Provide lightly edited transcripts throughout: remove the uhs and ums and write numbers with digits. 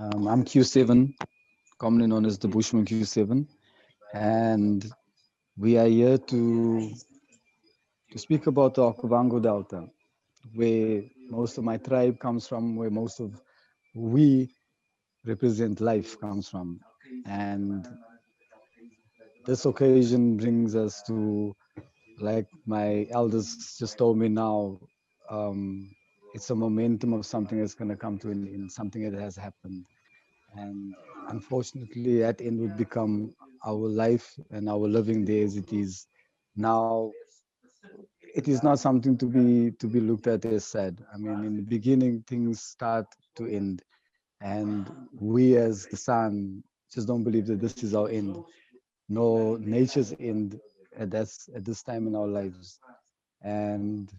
I'm Q7, commonly known as the Bushman Q7, and we are here to speak about the Okavango Delta, where most of my tribe comes from, where most of we represent life comes from. And this occasion brings us to, like my elders just told me now, it's a momentum of something that's going to come to an end, something that has happened. And unfortunately, that end would become our life and our living there as it is now. It is not something to be looked at as sad. I mean, in the beginning, things start to end, and we as the sun just don't believe that this is our end, no nature's end at this time in our lives. And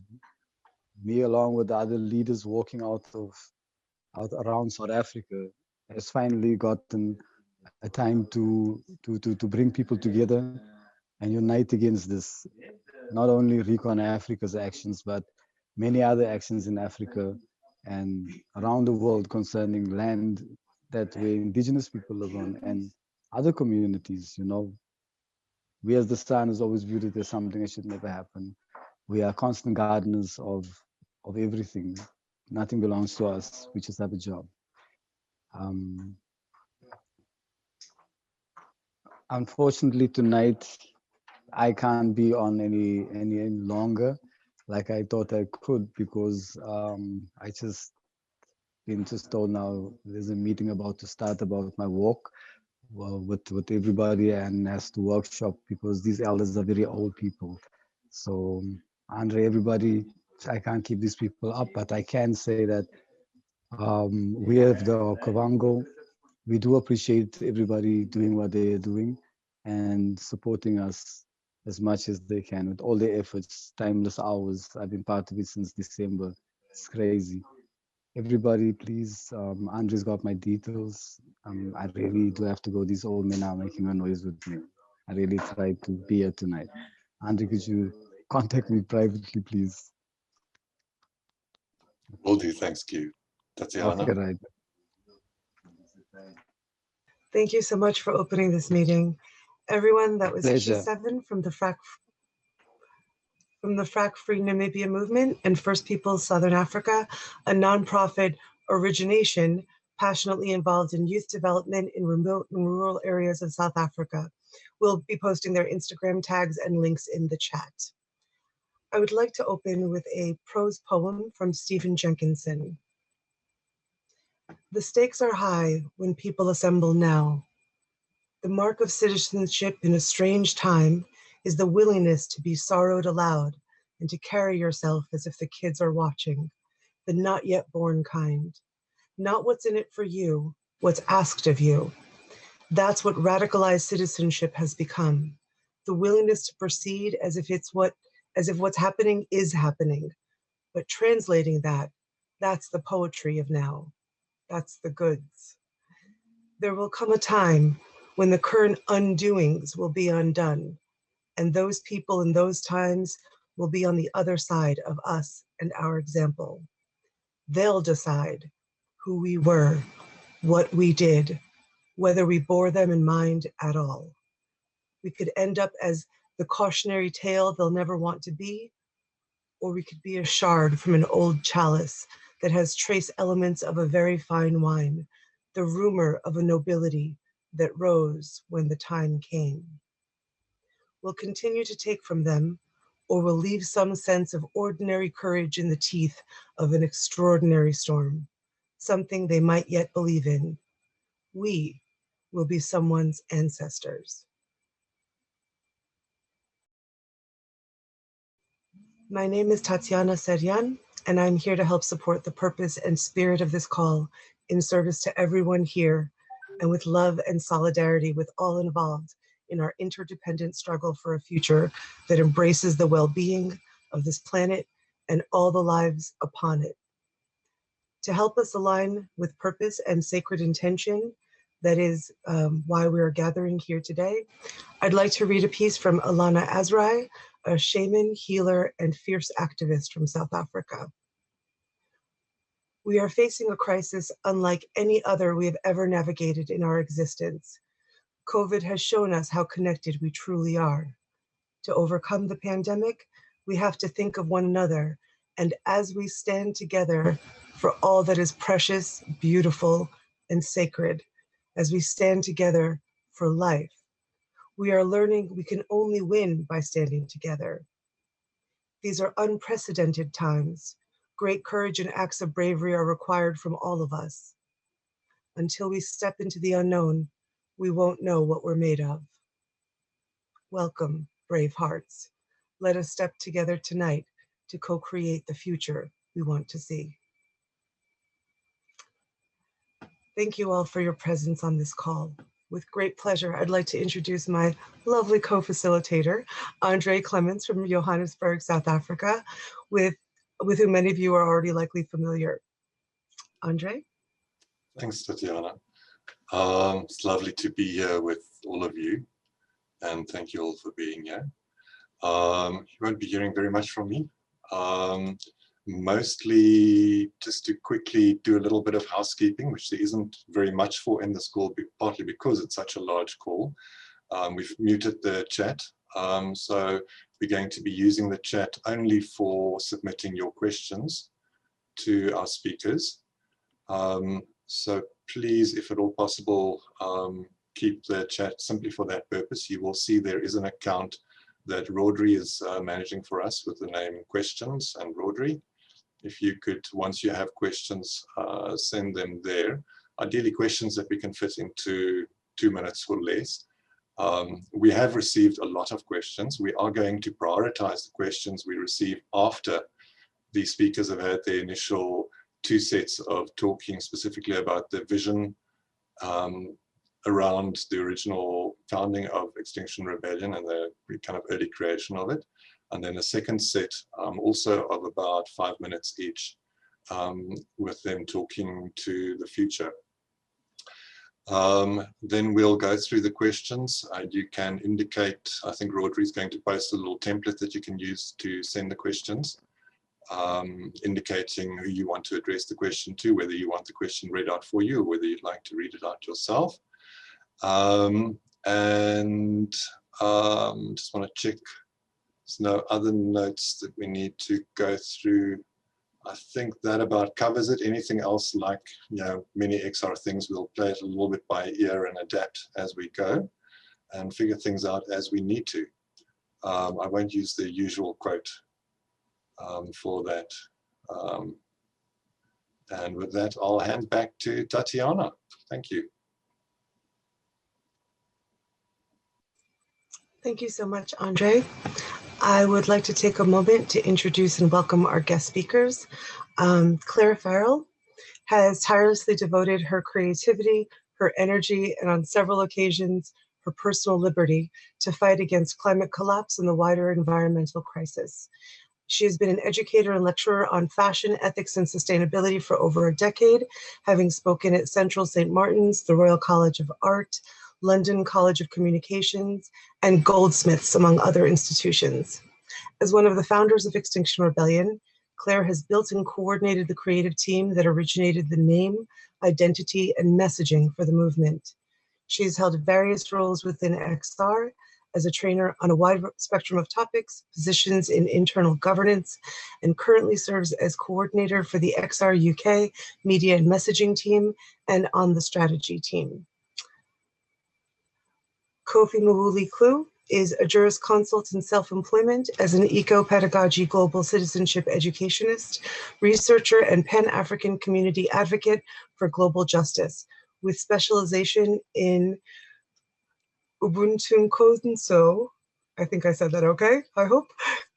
me, along with the other leaders walking out around South Africa, has finally gotten a time to bring people together and unite against this. Not only Recon Africa's actions, but many other actions in Africa and around the world concerning land that where indigenous people live on and other communities. You know, we as the Sun has always viewed it as something that should never happen. We are constant gardeners of everything. Nothing belongs to us. We just have a job. Um, Unfortunately, tonight I can't be on any longer like I thought I could because I just been just told now there's a meeting about to start about my walk with everybody and has to workshop because these elders are very old people. So Andre, everybody, I can't keep these people up, but I can say that we have the Kavango. We do appreciate everybody doing what they are doing and supporting us as much as they can with all their efforts, timeless hours. I've been part of it since December. It's crazy. Everybody, please, Andre's got my details. I really do have to go. These old men are making a noise with me. I really tried to be here tonight. Andre, could you contact me privately, please? Will do, thanks, Q. Tatiana. Okay, right. Thank you so much for opening this meeting. Everyone, that was Pleasure. Q7 from the Frack Free Namibia Movement and First Peoples Southern Africa, a nonprofit origination passionately involved in youth development in remote and rural areas of South Africa. We'll be posting their Instagram tags and links in the chat. I would like to open with a prose poem from Stephen Jenkinson. The stakes are high when people assemble now. The mark of citizenship in a strange time is the willingness to be sorrowed aloud and to carry yourself as if the kids are watching, the not yet born kind. Not what's in it for you, what's asked of you. That's what radicalized citizenship has become. The willingness to proceed as if what's happening is happening. But translating that, that's the poetry of now. That's the goods. There will come a time when the current undoings will be undone, and those people in those times will be on the other side of us and our example. They'll decide who we were, what we did, whether we bore them in mind at all. We could end up as the cautionary tale they'll never want to be, or we could be a shard from an old chalice that has trace elements of a very fine wine, the rumour of a nobility that rose when the time came. We'll continue to take from them, or we'll leave some sense of ordinary courage in the teeth of an extraordinary storm, something they might yet believe in. We will be someone's ancestors. My name is Tatiana Seryan, and I'm here to help support the purpose and spirit of this call in service to everyone here and with love and solidarity with all involved in our interdependent struggle for a future that embraces the well-being of this planet and all the lives upon it. To help us align with purpose and sacred intention, that is why we are gathering here today, I'd like to read a piece from Alana Azrai, a shaman, healer, and fierce activist from South Africa. We are facing a crisis unlike any other we have ever navigated in our existence. COVID has shown us how connected we truly are. To overcome the pandemic, we have to think of one another, and as we stand together for all that is precious, beautiful, and sacred, as we stand together for life, we are learning we can only win by standing together. These are unprecedented times. Great courage and acts of bravery are required from all of us. Until we step into the unknown, we won't know what we're made of. Welcome, brave hearts. Let us step together tonight to co-create the future we want to see. Thank you all for your presence on this call. With great pleasure, I'd like to introduce my lovely co-facilitator, Andre Clements from Johannesburg, South Africa, with whom many of you are already likely familiar. Andre? Thanks, Tatiana. It's lovely to be here with all of you, and thank you all for being here. You won't be hearing very much from me. Mostly just to quickly do a little bit of housekeeping, which there isn't very much for in this call, partly because it's such a large call. We've muted the chat, so we're going to be using the chat only for submitting your questions to our speakers. So please, if at all possible, keep the chat simply for that purpose. You will see there is an account that Rodri is managing for us with the name Questions and Rodri. If you could, once you have questions, send them there. Ideally questions that we can fit into 2 minutes or less. We have received a lot of questions. We are going to prioritize the questions we receive after the speakers have had their initial 2 sets of talking specifically about the vision around the original founding of Extinction Rebellion and the kind of early creation of it. And then a second set also of about 5 minutes each with them talking to the future. Then we'll go through the questions. You can indicate, I think Rodri is going to post a little template that you can use to send the questions, indicating who you want to address the question to, whether you want the question read out for you or whether you'd like to read it out yourself. Just want to check there's no other notes that we need to go through. I think that about covers it. Anything else, like, you know, many XR things, we'll play it a little bit by ear and adapt as we go and figure things out as we need to. I won't use the usual quote for that. And with that, I'll hand back to Tatiana. Thank you. Thank you so much, Andre. I would like to take a moment to introduce and welcome our guest speakers. Clare Farrell has tirelessly devoted her creativity, her energy, and on several occasions, her personal liberty to fight against climate collapse and the wider environmental crisis. She has been an educator and lecturer on fashion, ethics, and sustainability for over a decade, having spoken at Central St. Martin's, the Royal College of Art, London College of Communications, and Goldsmiths, among other institutions. As one of the founders of Extinction Rebellion, Clare has built and coordinated the creative team that originated the name, identity, and messaging for the movement. She has held various roles within XR as a trainer on a wide spectrum of topics, positions in internal governance, and currently serves as coordinator for the XR UK media and messaging team and on the strategy team. Kofi Mawuli Klu is a jurisconsult in self-employment as an eco-pedagogy global citizenship educationist, researcher, and Pan-African community advocate for global justice, with specialization in Ubuntu Nkonso, I think I said that okay, I hope,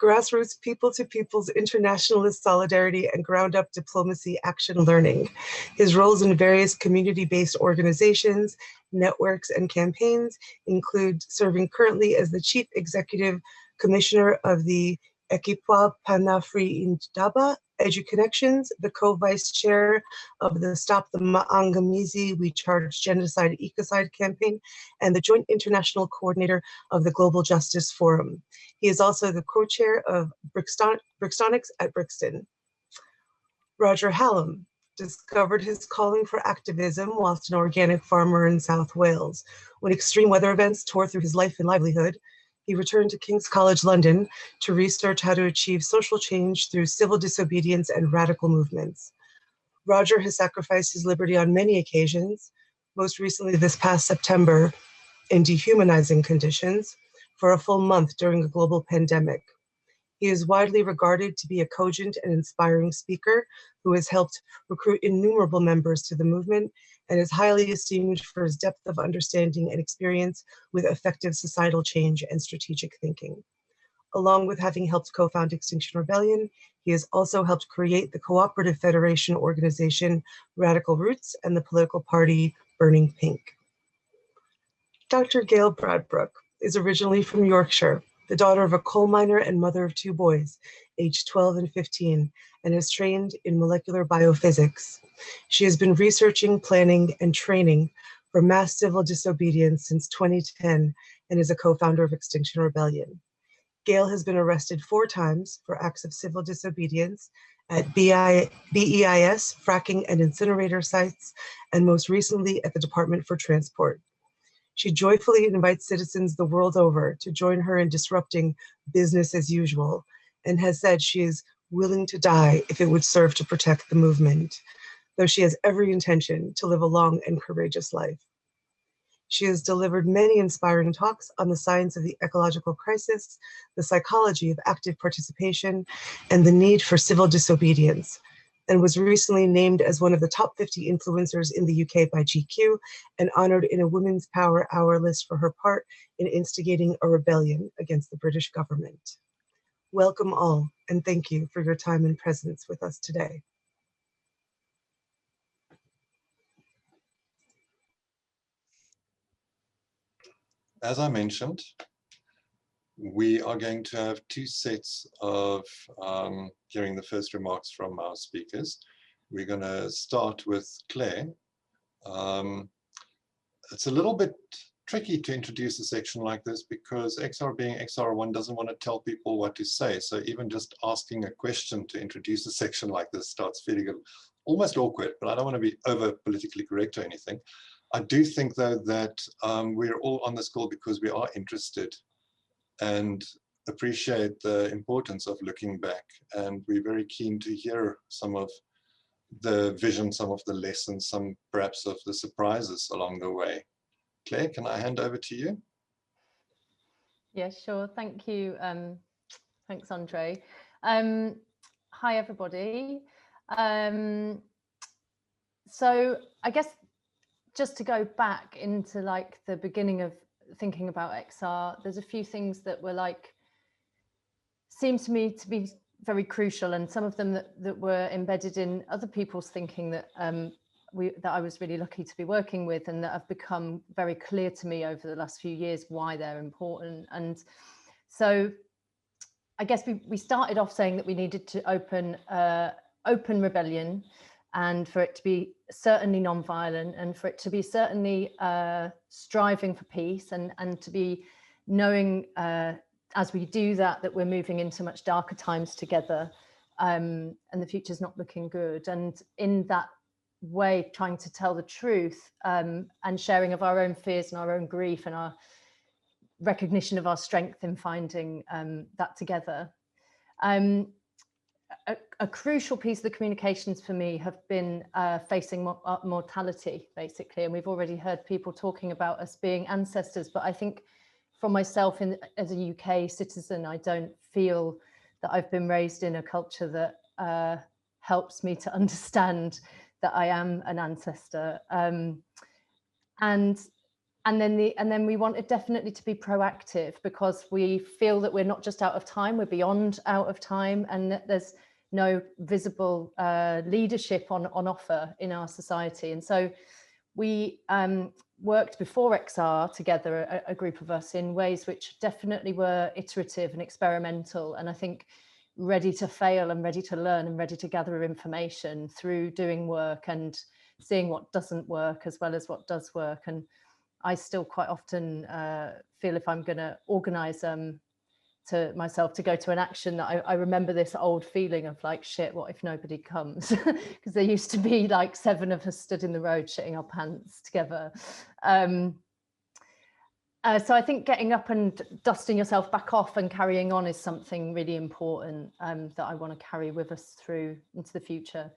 grassroots people-to-people's internationalist solidarity and ground-up diplomacy action learning. His roles in various community-based organizations, networks, and campaigns include serving currently as the Chief Executive Commissioner of the Equipa Panafri Indaba EduConnections, the co-vice chair of the Stop the Maangamizi We Charge Genocide Ecocide campaign, and the joint international coordinator of the Global Justice Forum. He is also the co-chair of Brixtonics at Brixton. Roger Hallam discovered his calling for activism whilst an organic farmer in South Wales. When extreme weather events tore through his life and livelihood, he returned to King's College London to research how to achieve social change through civil disobedience and radical movements. Roger has sacrificed his liberty on many occasions, most recently this past September in dehumanizing conditions for a full month during a global pandemic. He is widely regarded to be a cogent and inspiring speaker who has helped recruit innumerable members to the movement and is highly esteemed for his depth of understanding and experience with effective societal change and strategic thinking. Along with having helped co-found Extinction Rebellion, he has also helped create the cooperative federation organization Radical Roots and the political party Burning Pink. Dr. Gail Bradbrook is originally from Yorkshire, the daughter of a coal miner and mother of 2 boys, aged 12 and 15, and is trained in molecular biophysics. She has been researching, planning, and training for mass civil disobedience since 2010 and is a co-founder of Extinction Rebellion. Gail has been arrested 4 times for acts of civil disobedience at BEIS, fracking and incinerator sites, and most recently at the Department for Transport. She joyfully invites citizens the world over to join her in disrupting business as usual, and has said she is willing to die if it would serve to protect the movement, though she has every intention to live a long and courageous life. She has delivered many inspiring talks on the science of the ecological crisis, the psychology of active participation, and the need for civil disobedience, and was recently named as one of the top 50 influencers in the UK by GQ and honored in a Women's Power Hour list for her part in instigating a rebellion against the British government. Welcome all, and thank you for your time and presence with us today. As I mentioned, we are going to have 2 sets of hearing the first remarks from our speakers. We're going to start with Claire. It's a little bit tricky to introduce a section like this because XR being XR1 doesn't want to tell people what to say. So even just asking a question to introduce a section like this starts feeling almost awkward, but I don't want to be over politically correct or anything. I do think though that we're all on this call because we are interested and appreciate the importance of looking back, and we're very keen to hear some of the vision, some of the lessons, some perhaps of the surprises along the way. Claire, can I hand over to you? Yeah, sure. Thank you. Thanks, Andre. Hi, everybody. So I guess just to go back into like the beginning of thinking about XR, there's a few things that were like, seems to me to be very crucial, and some of them that were embedded in other people's thinking that that I was really lucky to be working with, and that have become very clear to me over the last few years why they're important. And so I guess we started off saying that we needed to open rebellion, and for it to be certainly non-violent, and for it to be certainly striving for peace, and to be knowing as we do that we're moving into much darker times together, and the future's not looking good. And in that way, trying to tell the truth, and sharing of our own fears and our own grief and our recognition of our strength in finding that together. A crucial piece of the communications for me have been facing mortality, basically. And we've already heard people talking about us being ancestors, but I think for myself as a UK citizen, I don't feel that I've been raised in a culture that helps me to understand that I am an ancestor. And then we want it definitely to be proactive, because we feel that we're not just out of time, we're beyond out of time, and that there's no visible leadership on offer in our society. And so we worked before XR together, a group of us, in ways which definitely were iterative and experimental, and I think ready to fail and ready to learn and ready to gather information through doing work and seeing what doesn't work as well as what does work. And I still quite often feel if I'm going to organise to myself to go to an action that I remember this old feeling of like, shit, what if nobody comes? Because there used to be like 7 of us stood in the road shitting our pants together. So I think getting up and dusting yourself back off and carrying on is something really important that I want to carry with us through into the future.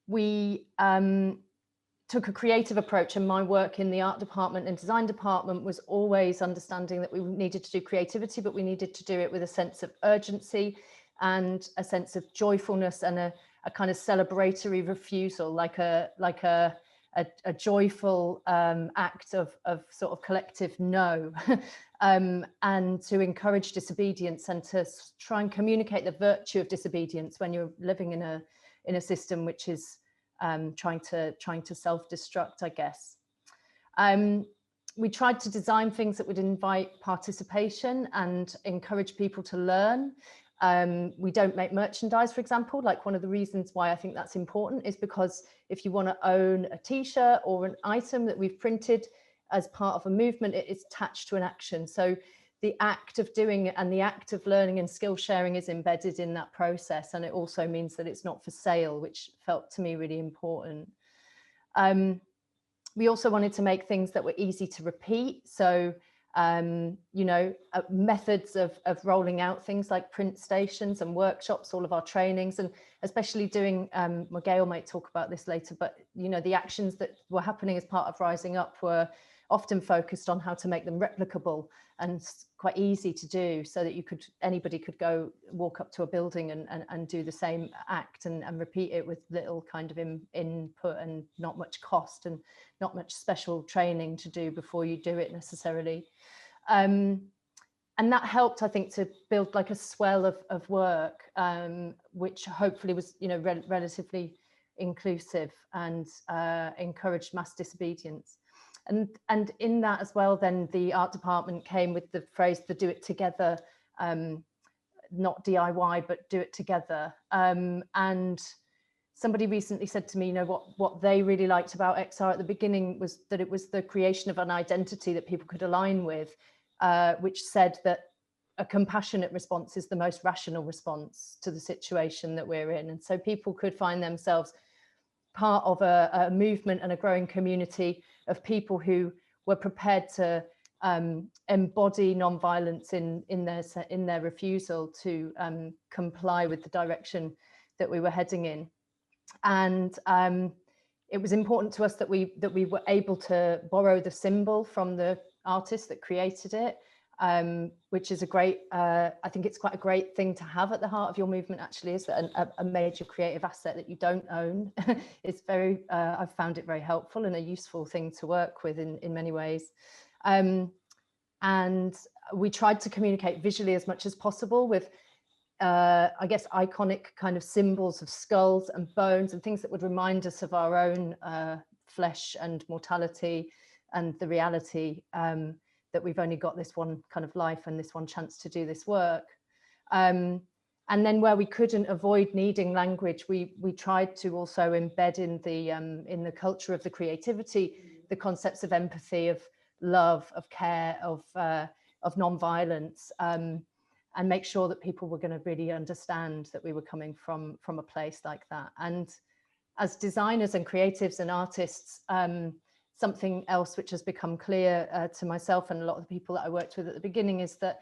We took a creative approach, and my work in the art department and design department was always understanding that we needed to do creativity, but we needed to do it with a sense of urgency and a sense of joyfulness and a kind of celebratory refusal, like a joyful act of sort of collective no, and to encourage disobedience and to try and communicate the virtue of disobedience when you're living in a system which is trying to self-destruct, I guess. We tried to design things that would invite participation and encourage people to learn. We don't make merchandise, for example. Like, one of the reasons why I think that's important is because if you want to own a t-shirt or an item that we've printed as part of a movement, it is attached to an action. So the act of doing it and the act of learning and skill sharing is embedded in that process. And it also means that it's not for sale, which felt to me really important. We also wanted to make things that were easy to repeat. So, you know, methods of rolling out things like print stations and workshops, all of our trainings, and especially doing, well, Gail might talk about this later, but, you know, the actions that were happening as part of Rising Up were often focused on how to make them replicable and quite easy to do, so that anybody could go walk up to a building and do the same act and repeat it with little kind of input and not much cost and not much special training to do before you do it necessarily. And that helped, I think, to build like a swell of work, which hopefully was, you know, relatively inclusive and encouraged mass disobedience. And in that as well, then the art department came with the phrase, the do it together, not DIY, but do it together. And somebody recently said to me, you know, what they really liked about XR at the beginning was that it was the creation of an identity that people could align with, which said that a compassionate response is the most rational response to the situation that we're in. And so people could find themselves part of a movement and a growing community of people who were prepared to embody non-violence in their refusal to comply with the direction that we were heading in. And it was important to us that we were able to borrow the symbol from the artist that created it, which is a great, I think it's quite a great thing to have at the heart of your movement, actually, is that a major creative asset that you don't own. It's very, I've found it very helpful and a useful thing to work with in many ways. And we tried to communicate visually as much as possible with, I guess, iconic kind of symbols of skulls and bones and things that would remind us of our own flesh and mortality and the reality that we've only got this one kind of life and this one chance to do this work. And then where we couldn't avoid needing language, we tried to also embed in the culture of the creativity, the concepts of empathy, of love, of care, of non-violence, and make sure that people were going to really understand that we were coming from a place like that. And as designers and creatives and artists, something else which has become clear to myself and a lot of the people that I worked with at the beginning is that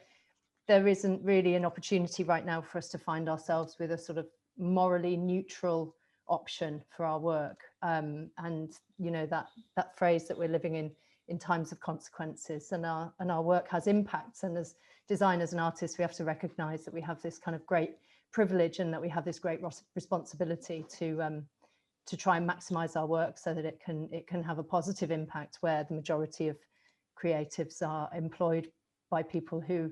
there isn't really an opportunity right now for us to find ourselves with a sort of morally neutral option for our work. And you know, that phrase that we're living in times of consequences, and our work has impacts, and as designers and artists we have to recognize that we have this kind of great privilege and that we have this great responsibility to try and maximize our work so that it can have a positive impact, where the majority of creatives are employed by people who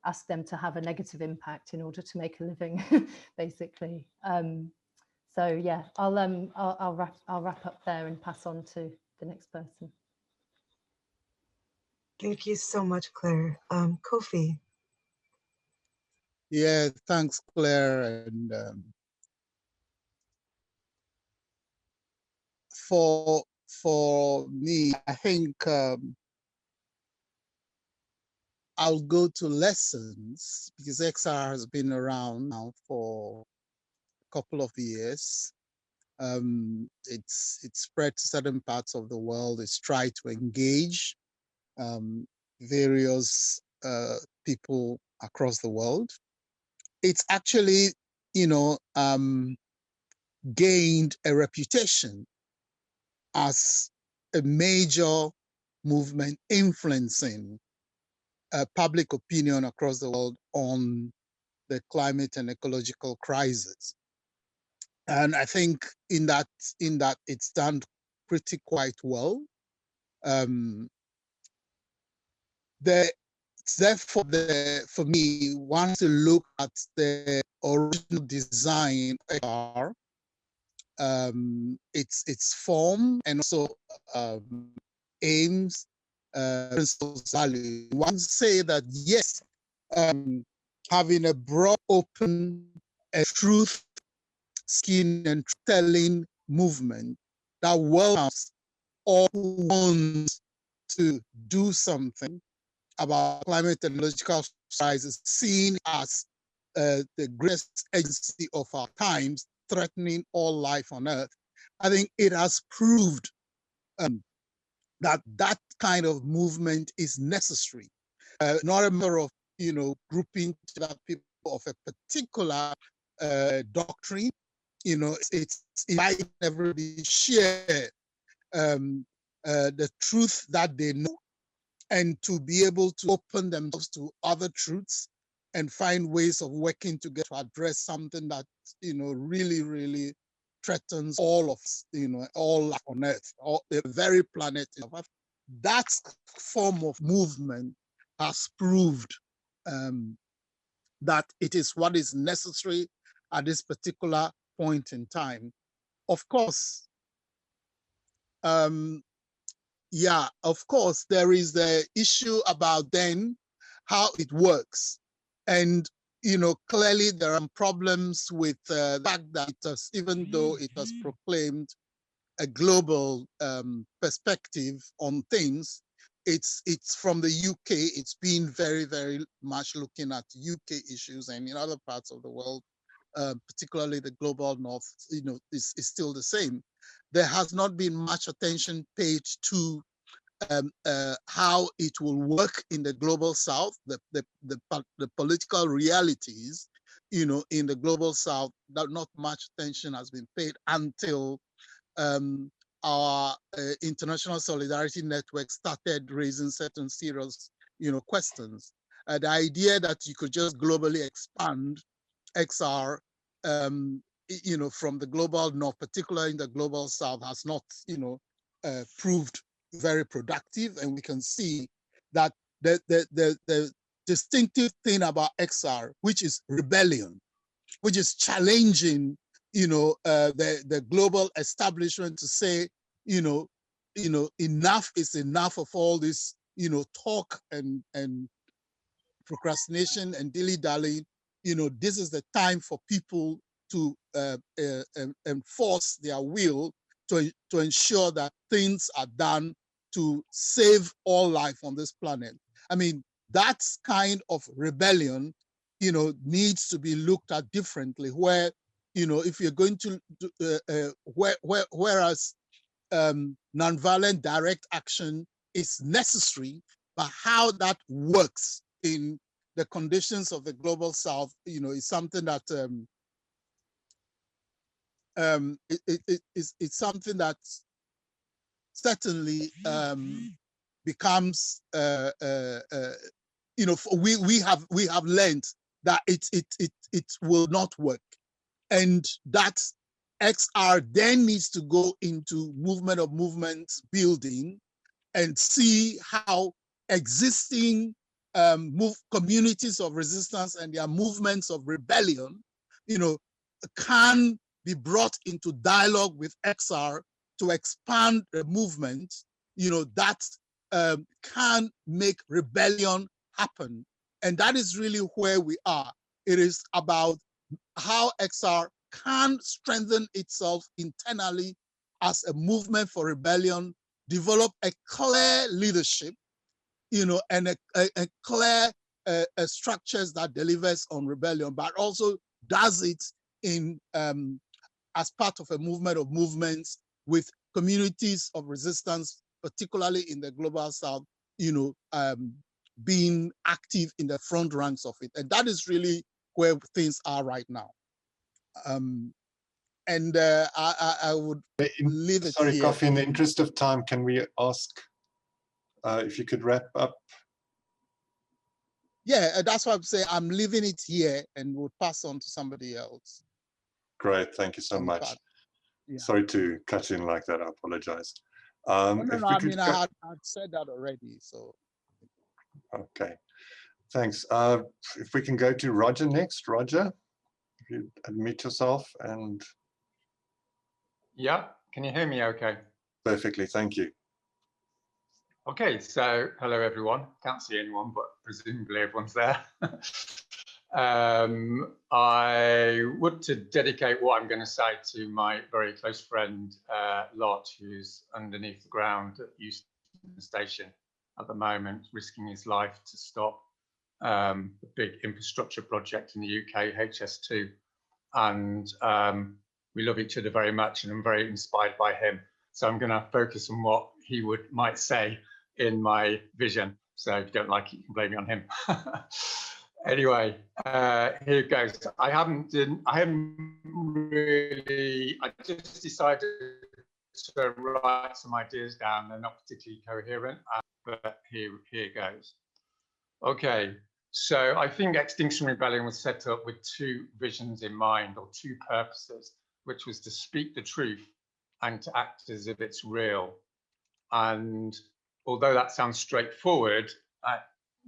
ask them to have a negative impact in order to make a living, basically. So yeah, I'll wrap up there and pass on to the next person. Thank you so much, Claire. Kofi. Yeah, thanks, Claire. And for me, I think I'll go to lessons because XR has been around now for a couple of years. It's spread to certain parts of the world. It's tried to engage various people across the world. It's actually, gained a reputation as a major movement influencing public opinion across the world on the climate and ecological crisis. And I think in that it's done pretty quite well. Therefore, for me, once you look at the original design of its form and also aims, principles, values, one say that yes, having a broad, open, truth seeking and telling movement that welcomes all who want to do something about climate and ecological crisis, seen as the greatest agency of our times, threatening all life on Earth. I think it has proved that kind of movement is necessary. Not a matter of grouping together people of a particular doctrine. It's inviting everybody to share the truth that they know, and to be able to open themselves to other truths and find ways of working together to address something that really, really threatens all of us, all life on Earth, all the very planet. That form of movement has proved that it is what is necessary at this particular point in time. Of course, of course, there is the issue about then how it works. And, clearly there are problems with the fact that it has, even though it has proclaimed a global perspective on things, it's from the UK, it's been very, very much looking at UK issues, and in other parts of the world, particularly the global north, is still the same. There has not been much attention paid to how it will work in the global south, the political realities, in the global south. That not much attention has been paid until our international solidarity network started raising certain serious, questions. The idea that you could just globally expand XR, from the global north, particularly in the global south, has not, proved very productive. And we can see that the distinctive thing about XR, which is rebellion, which is challenging, the global establishment to say, enough is enough of all this, talk and procrastination and dilly-dallying. This is the time for people to enforce their will to ensure that things are done to save all life on this planet. I mean, that kind of rebellion, needs to be looked at differently, where, if you're going to, whereas nonviolent direct action is necessary, but how that works in the conditions of the global south, is something that it's something that certainly becomes we have learned that it will not work, and that XR then needs to go into movement of movements building and see how existing communities of resistance and their movements of rebellion, can be brought into dialogue with XR to expand the movement, that can make rebellion happen. And that is really where we are. It is about how XR can strengthen itself internally as a movement for rebellion, develop a clear leadership, you know, and a clear structures that delivers on rebellion, but also does it in as part of a movement of movements with communities of resistance, particularly in the global south, you know, being active in the front ranks of it. And that is really where things are right now. I would leave it Sorry, here. Kofi, in the interest of time, can we ask if you could wrap up? Yeah, that's why I'm saying I'm leaving it here and we'll pass on to somebody else. Great, thank you so much. Yeah. Sorry to cut in like that, I apologize. No, I mean, I had said that already, so. Okay, thanks. If we can go to Roger next. Roger, if you admit yourself and... Yeah, can you hear me okay? Perfectly, thank you. Okay, so hello everyone. Can't see anyone, but presumably everyone's there. I would to dedicate what I'm going to say to my very close friend Lot, who's underneath the ground at Euston Station at the moment, risking his life to stop a big infrastructure project in the UK, HS2. And we love each other very much, and I'm very inspired by him. So I'm going to focus on what he might say in my vision. So if you don't like it, you can blame me on him. Anyway, here goes. I just decided to write some ideas down. They're not particularly coherent, but here goes. Okay, so I think Extinction Rebellion was set up with two visions in mind, or two purposes, which was to speak the truth and to act as if it's real. And although that sounds straightforward,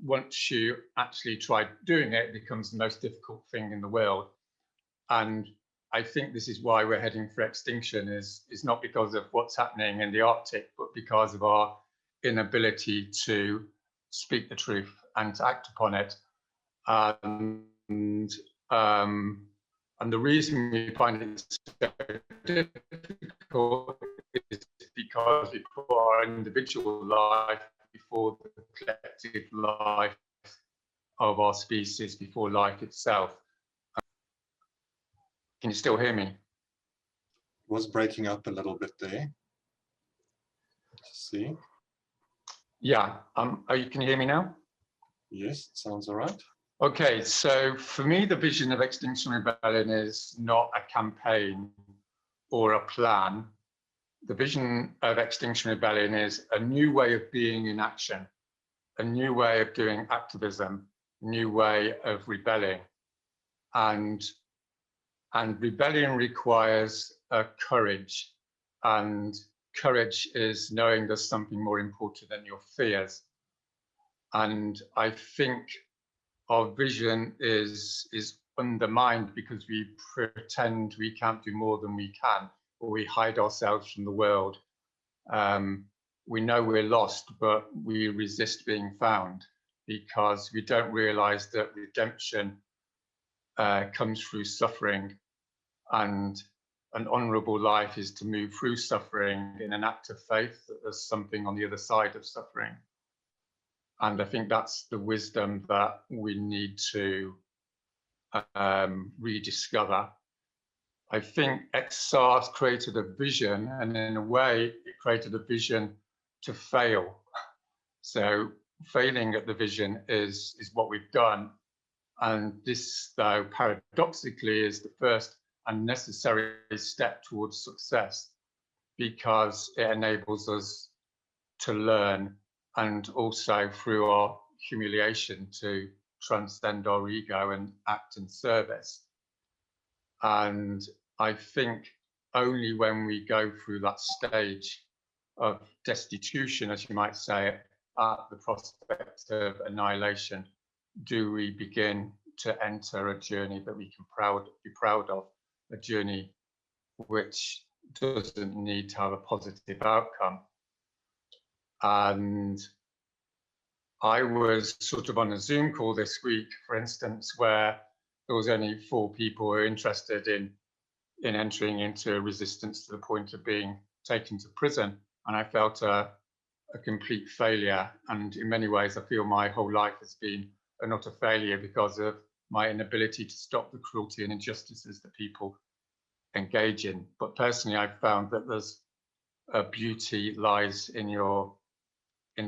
once you actually try doing it, it becomes the most difficult thing in the world. And I think this is why we're heading for extinction, is not because of what's happening in the Arctic, but because of our inability to speak the truth and to act upon it. And the reason we find it so difficult is because we put our individual life before the collective life of our species, before life itself. Can you still hear me? It was breaking up a little bit there. Let's see. Yeah, can you hear me now? Yes, it sounds all right. Okay, so for me, the vision of Extinction Rebellion is not a campaign or a plan. The vision of Extinction Rebellion is a new way of being in action, a new way of doing activism, a new way of rebelling. And rebellion requires courage, and courage is knowing there's something more important than your fears. And I think our vision is undermined because we pretend we can't do more than we can, or we hide ourselves from the world. We know we're lost, but we resist being found because we don't realize that redemption comes through suffering, and an honorable life is to move through suffering in an act of faith that there's something on the other side of suffering. And I think that's the wisdom that we need to rediscover. I think XR created a vision, and in a way, it created a vision to fail. So failing at the vision is what we've done. And this, though, paradoxically, is the first and necessary step towards success, because it enables us to learn, and also through our humiliation to transcend our ego and act in service. And I think only when we go through that stage of destitution, as you might say, at the prospect of annihilation, do we begin to enter a journey that we can be proud of, a journey which doesn't need to have a positive outcome. And I was sort of on a Zoom call this week, for instance, where there was only 4 people who were interested in entering into resistance to the point of being taken to prison. And I felt a a complete failure. And in many ways, I feel my whole life has been an utter failure because of my inability to stop the cruelty and injustices that people engage in. But personally, I've found that there's a beauty lies in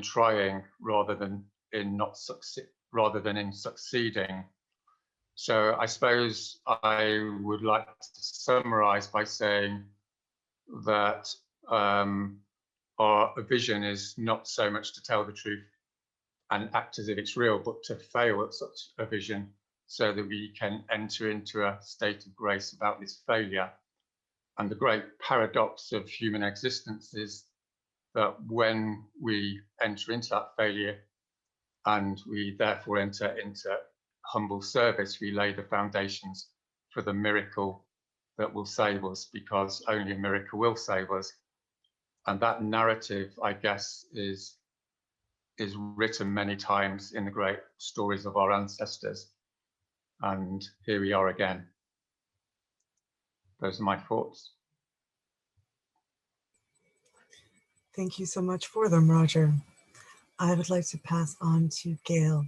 trying rather than in succeeding. So I suppose I would like to summarize by saying that our vision is not so much to tell the truth and act as if it's real, but to fail at such a vision so that we can enter into a state of grace about this failure. And the great paradox of human existence is that when we enter into that failure and we therefore enter into humble service, we lay the foundations for the miracle that will save us, because only a miracle will save us. And that narrative, I guess, is written many times in the great stories of our ancestors. And here we are again. Those are my thoughts. Thank you so much for them, Roger. I would like to pass on to Gail.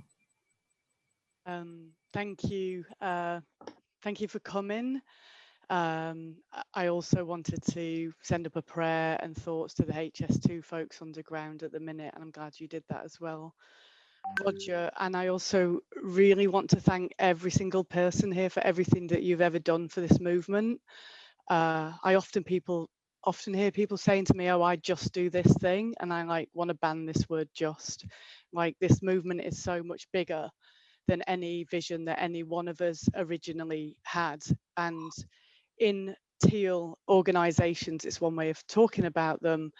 Thank you. Thank you for coming. I also wanted to send up a prayer and thoughts to the HS2 folks underground at the minute, and I'm glad you did that as well, Roger. And I also really want to thank every single person here for everything that you've ever done for this movement. I often hear people saying to me, oh, I just do this thing, and I want to ban this word just. Like, this movement is so much bigger than any vision that any one of us originally had. And in teal organizations, it's one way of talking about them,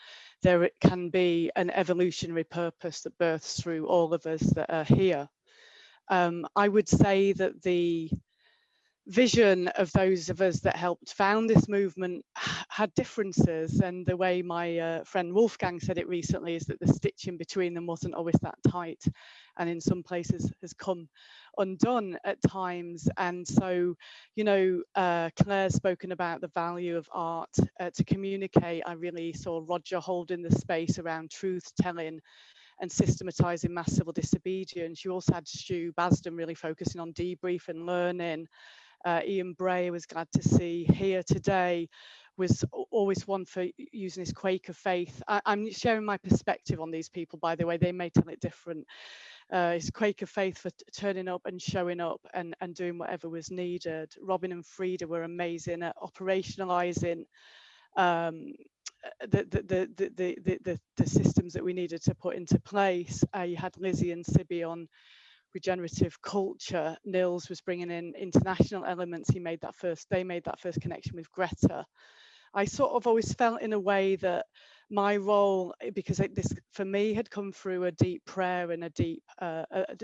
there can be an evolutionary purpose that births through all of us that are here. I would say that the vision of those of us that helped found this movement had differences, and the way my friend Wolfgang said it recently is that the stitching between them wasn't always that tight, and in some places has come undone at times. And so, you know, Claire's spoken about the value of art to communicate. I really saw Roger holding the space around truth telling and systematizing mass civil disobedience. You also had Stu Basden really focusing on debrief and learning. Ian Bray was glad to see here today, was always one for using his Quaker faith. I'm sharing my perspective on these people, by the way, they may tell it different. His Quaker faith for turning up and showing up and doing whatever was needed. Robin and Frida were amazing at operationalizing the systems that we needed to put into place. You had Lizzie and Sibby on regenerative culture. Nils was bringing in international elements. They made that first connection with Greta. I sort of always felt in a way that my role, because this for me had come through a deep prayer and a deep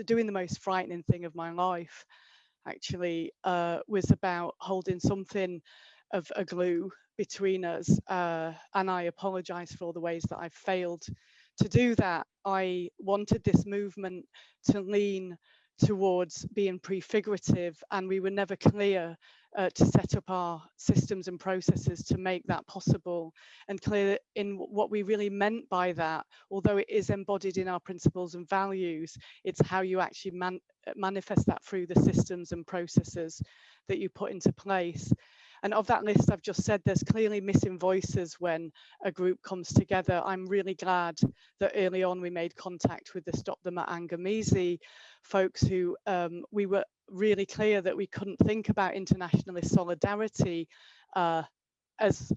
doing the most frightening thing of my life, actually, was about holding something of a glue between us, and I apologize for all the ways that I've failed to do that. I wanted this movement to lean towards being prefigurative, and we were never clear to set up our systems and processes to make that possible, and clear in what we really meant by that. Although it is embodied in our principles and values, it's how you actually manifest that through the systems and processes that you put into place. And of that list I've just said, there's clearly missing voices when a group comes together. I'm really glad that early on we made contact with the Stop Them at Angamisi folks who we were really clear that we couldn't think about internationalist solidarity as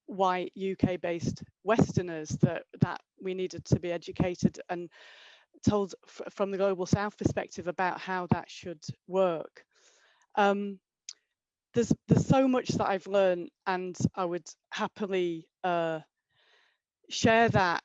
white UK-based Westerners, that we needed to be educated and told from the Global South perspective about how that should work. There's so much that I've learned, and I would happily share that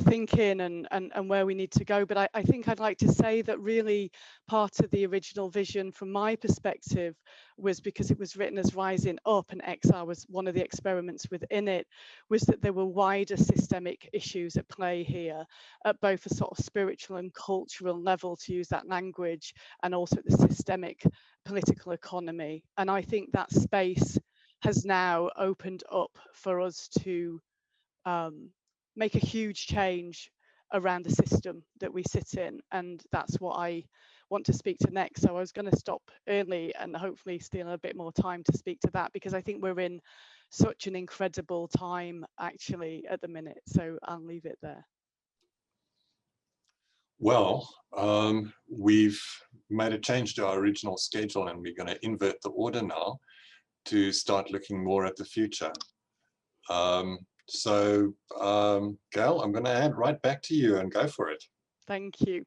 thinking and where we need to go. But I think I'd like to say that really part of the original vision from my perspective was, because it was written as Rising Up and XR was one of the experiments within it, was that there were wider systemic issues at play here at both a sort of spiritual and cultural level, to use that language, and also at the systemic political economy. And I think that space has now opened up for us to make a huge change around the system that we sit in, and that's what I want to speak to next. So I was going to stop early and hopefully steal a bit more time to speak to that, because I think we're in such an incredible time actually at the minute. So I'll leave it there. Well, we've made a change to our original schedule, and we're going to invert the order now to start looking more at the future. Gail, I'm going to hand right back to you and go for it. Thank you.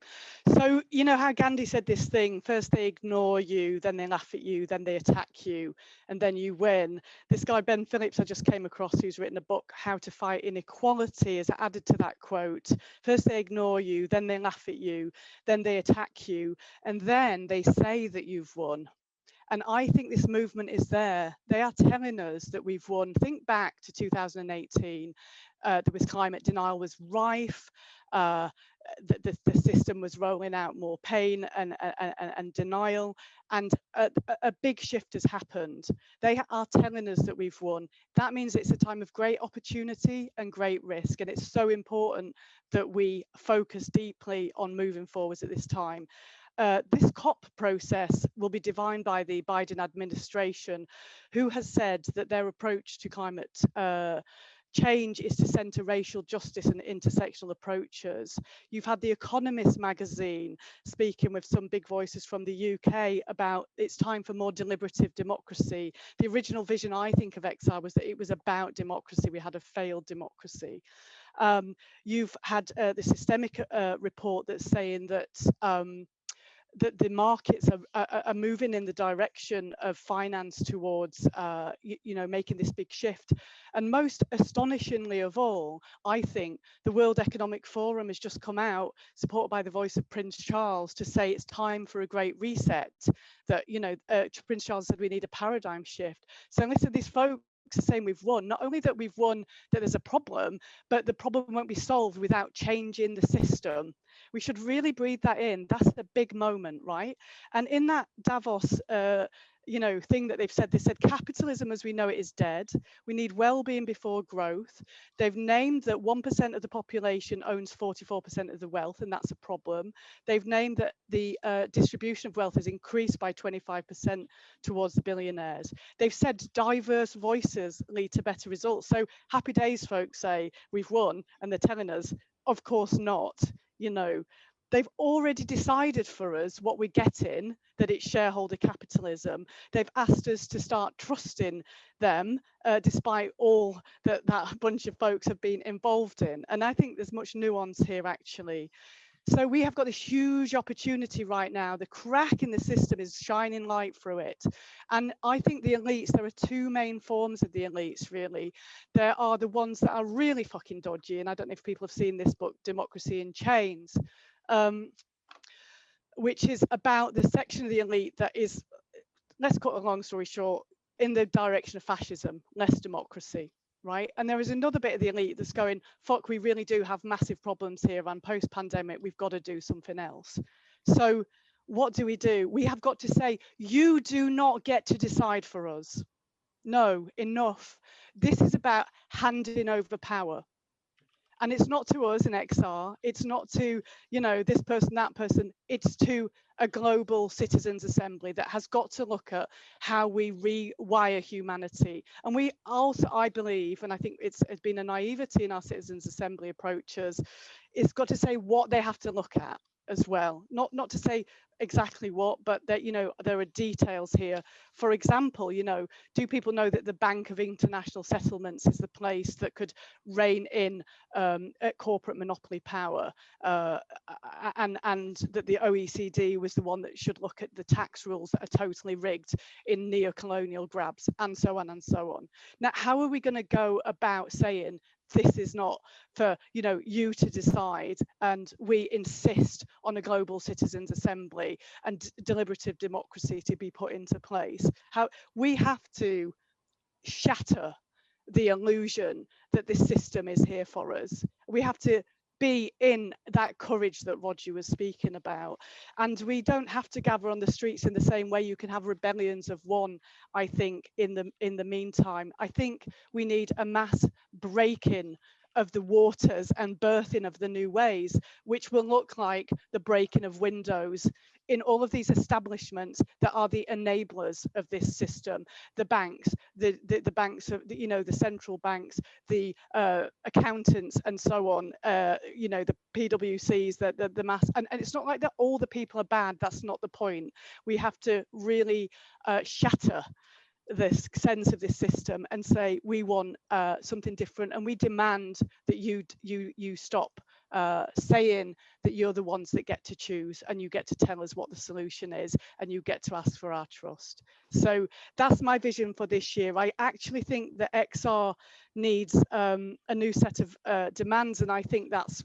So, you know how Gandhi said this thing, first they ignore you, then they laugh at you, then they attack you, and then you win. This guy, Ben Phillips, I just came across, who's written a book, How to Fight Inequality, has added to that quote. First they ignore you, then they laugh at you, then they attack you, and then they say that you've won. And I think this movement is there. They are telling us that we've won. Think back to 2018. There was climate denial was rife. The system was rolling out more pain and denial. And a big shift has happened. They are telling us that we've won. That means it's a time of great opportunity and great risk. And it's so important that we focus deeply on moving forwards at this time. This COP process will be defined by the Biden administration, who has said that their approach to climate change is to centre racial justice and intersectional approaches. You've had The Economist magazine speaking with some big voices from the UK about it's time for more deliberative democracy. The original vision, I think, of XR was that it was about democracy. We had a failed democracy. You've had the systemic report that's saying that that the markets are moving in the direction of finance towards, you know, making this big shift. And most astonishingly of all, I think the World Economic Forum has just come out, supported by the voice of Prince Charles, to say it's time for a great reset. That, you know, Prince Charles said we need a paradigm shift. So listen, these folks are saying we've won. Not only that we've won, that there's a problem, but the problem won't be solved without changing the system. We should really breathe that in. That's the big moment, right? And in that Davos, you know, thing that they've said, they said capitalism as we know it is dead. We need well-being before growth. They've named that 1% of the population owns 44% of the wealth, and that's a problem. They've named that the distribution of wealth has increased by 25% towards the billionaires. They've said diverse voices lead to better results. So happy days, folks say we've won, and they're telling us, of course not. You know, they've already decided for us what we're getting, that it's shareholder capitalism. They've asked us to start trusting them, despite all that bunch of folks have been involved in. And I think there's much nuance here, actually. So we have got this huge opportunity right now. The crack in the system is shining light through it. And I think the elites, there are two main forms of the elites, really. There are the ones that are really fucking dodgy. And I don't know if people have seen this book, Democracy in Chains, which is about the section of the elite that is, let's cut a long story short, in the direction of fascism, less democracy. Right. And there is another bit of the elite that's going, fuck, we really do have massive problems here, and post-pandemic, we've got to do something else. So what do? We have got to say, you do not get to decide for us. No, enough. This is about handing over power. And it's not to us in XR, it's not to, you know, this person, that person, it's to a global citizens assembly that has got to look at how we rewire humanity. And we also, I believe, and I think it's been a naivety in our citizens assembly approaches, it's got to say what they have to look at as well. Not to say exactly what, but that, you know, there are details here. For example, you know, do people know that the Bank of International Settlements is the place that could rein in corporate monopoly power, and that the OECD was the one that should look at the tax rules that are totally rigged in neo-colonial grabs, and so on and so on. Now, how are we going to go about saying this is not for, you know, you to decide, and we insist on a global citizens assembly and deliberative democracy to be put into place? How we have to shatter the illusion that this system is here for us. We have to be in that courage that Roger was speaking about. And we don't have to gather on the streets in the same way. You can have rebellions of one, I think, in the meantime. I think we need a mass breaking of the waters and birthing of the new ways, which will look like the breaking of windows in all of these establishments that are the enablers of this system, the banks, the banks of, you know, the central banks, the accountants and so on, you know, the PwCs, the mass, and it's not like that all the people are bad, that's not the point. We have to really shatter this sense of this system and say we want something different, and we demand that you stop saying that you're the ones that get to choose and you get to tell us what the solution is and you get to ask for our trust. So that's my vision for this year. I actually think that XR needs a new set of demands, and I think that's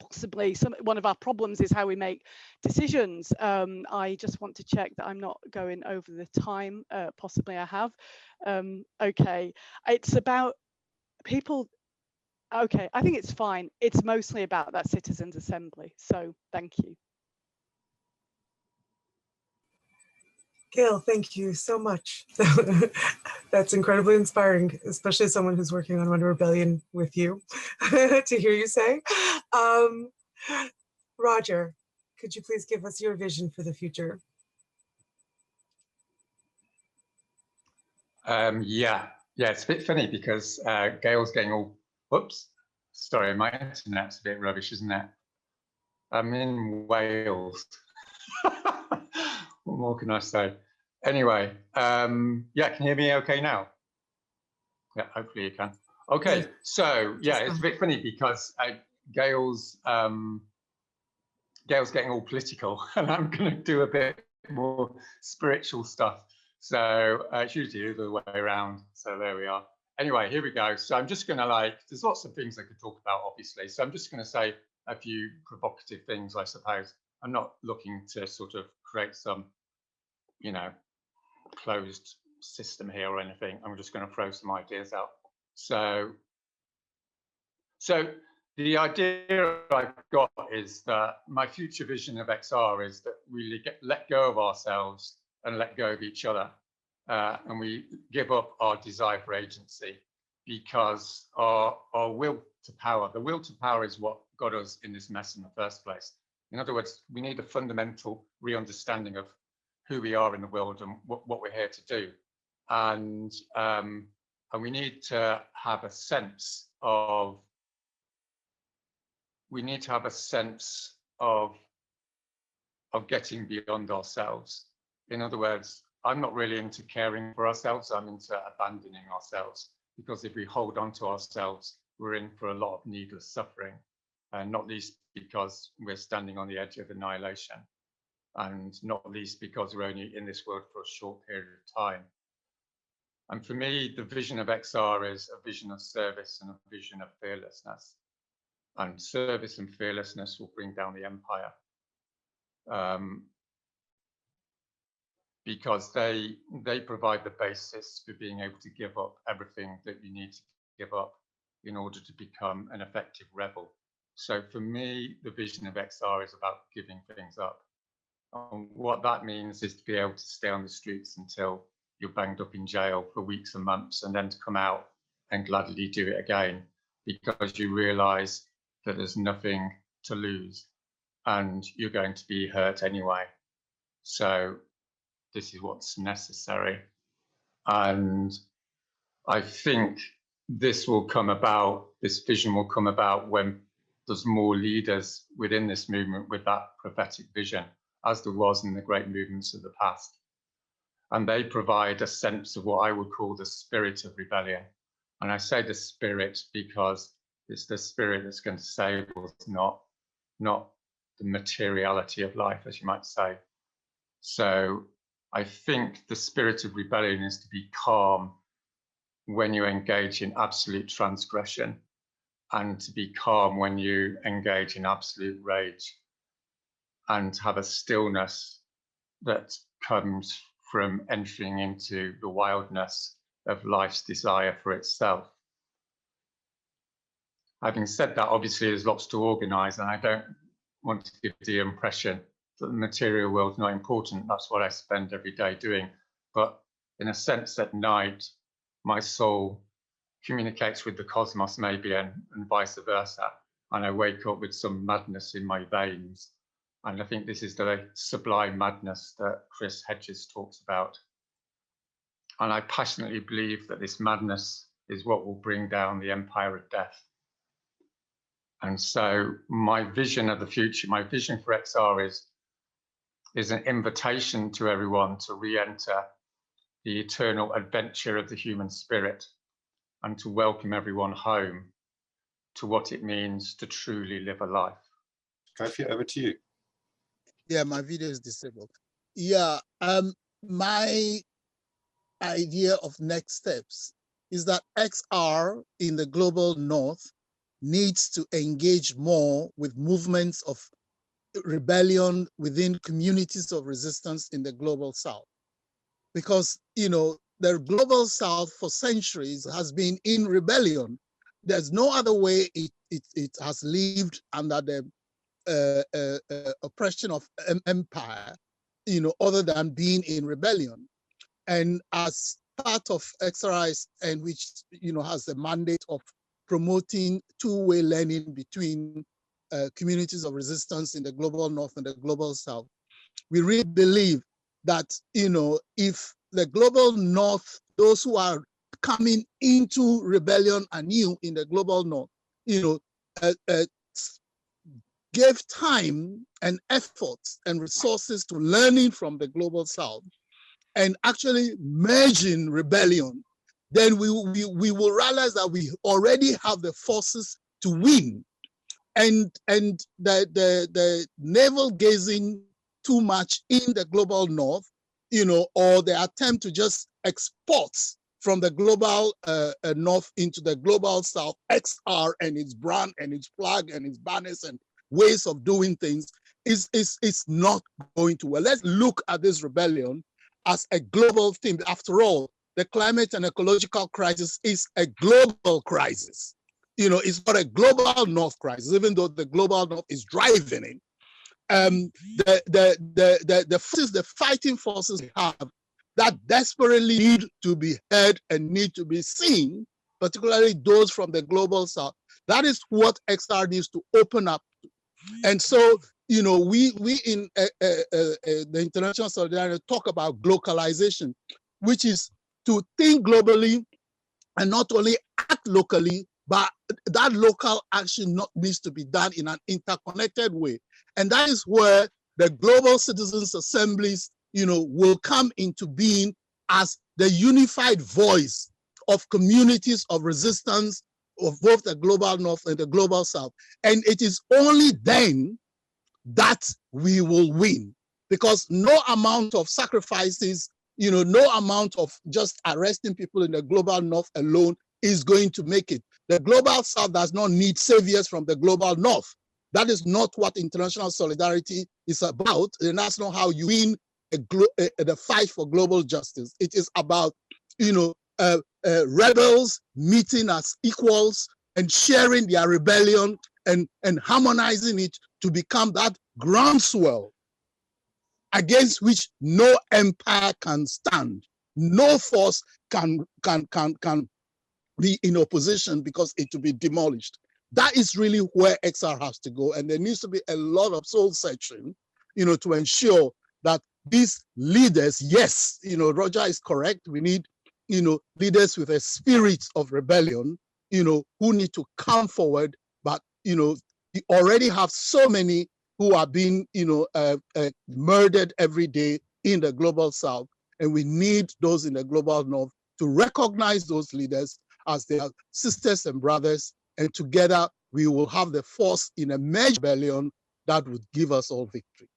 possibly one of our problems is how we make decisions. I just want to check that I'm not going over the time. Possibly I have. Okay, it's about people. Okay, I think it's fine. It's mostly about that citizens' assembly. So thank you. Gail, thank you so much. That's incredibly inspiring, especially as someone who's working on One Rebellion with you, to hear you say. Roger, could you please give us your vision for the future? Yeah, it's a bit funny because Gail's getting all, whoops, sorry, my internet's a bit rubbish, isn't it? I'm in Wales. What more can I say? Anyway, yeah, can you hear me okay now? Yeah, hopefully you can. Okay, so yeah, it's a bit funny because Gail's getting all political and I'm going to do a bit more spiritual stuff. So it's usually the other way around. So there we are. Anyway, here we go. So I'm just going to there's lots of things I could talk about, obviously. So I'm just going to say a few provocative things, I suppose. I'm not looking to sort of create some, you know, closed system here or anything. I'm just going to throw some ideas out. So the idea I've got is that my future vision of XR is that we let go of ourselves and let go of each other. And we give up our desire for agency because our will to power, the will to power is what got us in this mess in the first place. In other words, we need a fundamental re-understanding of who we are in the world and what we're here to do. And we need to have a sense of, getting beyond ourselves. In other words, I'm not really into caring for ourselves, I'm into abandoning ourselves, because if we hold on to ourselves, we're in for a lot of needless suffering, and not least because we're standing on the edge of annihilation, and not least because we're only in this world for a short period of time. And for me, the vision of XR is a vision of service and a vision of fearlessness. And service and fearlessness will bring down the empire. Because they provide the basis for being able to give up everything that you need to give up in order to become an effective rebel. So for me, the vision of XR is about giving things up. What that means is to be able to stay on the streets until you're banged up in jail for weeks and months, and then to come out and gladly do it again, because you realize that there's nothing to lose and you're going to be hurt anyway. So this is what's necessary. And I think this will come about, this vision will come about when there's more leaders within this movement with that prophetic vision, as there was in the great movements of the past. And they provide a sense of what I would call the spirit of rebellion. And I say the spirit because it's the spirit that's going to save us, not the materiality of life, as you might say. So I think the spirit of rebellion is to be calm when you engage in absolute transgression, and to be calm when you engage in absolute rage, and have a stillness that comes from entering into the wildness of life's desire for itself. Having said that, obviously there's lots to organize, and I don't want to give the impression that the material world's not important. That's what I spend every day doing. But in a sense, at night, my soul communicates with the cosmos maybe, and vice versa. And I wake up with some madness in my veins. And I think this is the sublime madness that Chris Hedges talks about. And I passionately believe that this madness is what will bring down the empire of death. And so my vision of the future, my vision for XR is an invitation to everyone to re-enter the eternal adventure of the human spirit and to welcome everyone home to what it means to truly live a life. Kofi, over to you. Yeah, my video is disabled. Yeah, my idea of next steps is that XR in the global north needs to engage more with movements of rebellion within communities of resistance in the global south. Because, you know, the global south for centuries has been in rebellion. There's no other way it has lived under the oppression of empire, you know, other than being in rebellion. And as part of XRIs, and which, you know, has the mandate of promoting two-way learning between communities of resistance in the global north and the global south, we really believe that, you know, if the global north, those who are coming into rebellion anew in the global north, you know, gave time and effort and resources to learning from the global south and actually merging rebellion, then we will realize that we already have the forces to win. And the navel gazing too much in the global north, you know, or the attempt to just export from the global north into the global south, XR and its brand and its flag and its banners and ways of doing things is not going to work. Let's look at this rebellion as a global thing. After all, the climate and ecological crisis is a global crisis. You know, it's not a global north crisis, even though the global north is driving it. The forces, the fighting forces we have that desperately need to be heard and need to be seen, particularly those from the global south. That is what XR needs to open up. And so, you know, we in the International Solidarity talk about globalization, which is to think globally and not only act locally, but that local action needs to be done in an interconnected way. And that is where the global citizens assemblies, you know, will come into being as the unified voice of communities of resistance of both the global north and the global south. And it is only then that we will win, because no amount of sacrifices, you know, no amount of just arresting people in the global north alone is going to make it. The global south does not need saviors from the global north. That is not what international solidarity is about, and that's not how you win the fight for global justice. It is about, you know, rebels meeting as equals and sharing their rebellion and harmonizing it to become that groundswell against which no empire can stand. No force can be in opposition because it will be demolished. That is really where XR has to go. And there needs to be a lot of soul searching, you know, to ensure that these leaders, yes, you know, Roger is correct. We need, you know, leaders with a spirit of rebellion, you know, who need to come forward. But, you know, we already have so many who are being, you know, murdered every day in the global south. And we need those in the global north to recognize those leaders as their sisters and brothers. And together we will have the force in a merged rebellion that would give us all victory.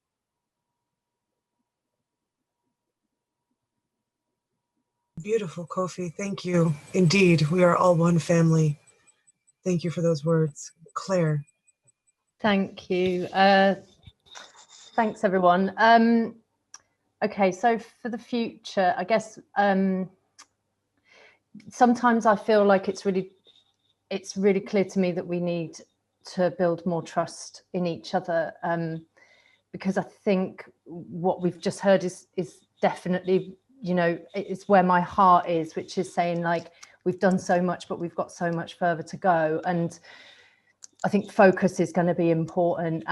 Beautiful, Kofi. Thank you. Indeed, we are all one family. Thank you for those words. Claire. Thank you. Thanks, everyone. Okay, so for the future, I guess sometimes I feel like it's really clear to me that we need to build more trust in each other, because I think what we've just heard is definitely, you know, it's where my heart is, which is saying, like, we've done so much, but we've got so much further to go. And I think focus is going to be important,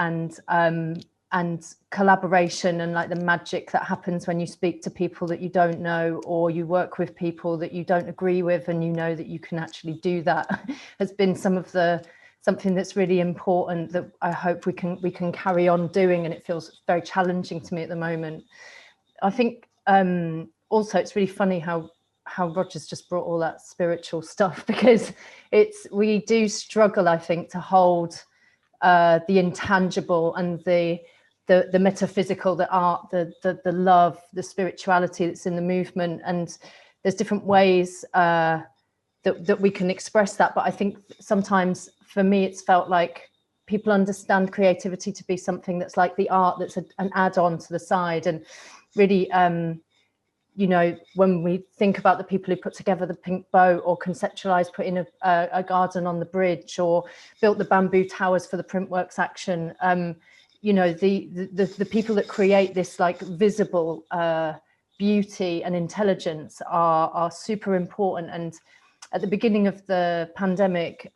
and collaboration, and like the magic that happens when you speak to people that you don't know, or you work with people that you don't agree with, and you know that you can actually do that, has been something that's really important that I hope we can carry on doing. And it feels very challenging to me at the moment. I think also it's really funny how Roger's just brought all that spiritual stuff, because we do struggle, I think, to hold the intangible and the metaphysical, the art, the love, the spirituality that's in the movement. And there's different ways that we can express that. But I think sometimes for me, it's felt like people understand creativity to be something that's like the art that's an add-on to the side. And really, you know, when we think about the people who put together the pink boat, or conceptualized putting a garden on the bridge, or built the bamboo towers for the Printworks action, you know, the people that create this like visible beauty and intelligence are super important. And at the beginning of the pandemic,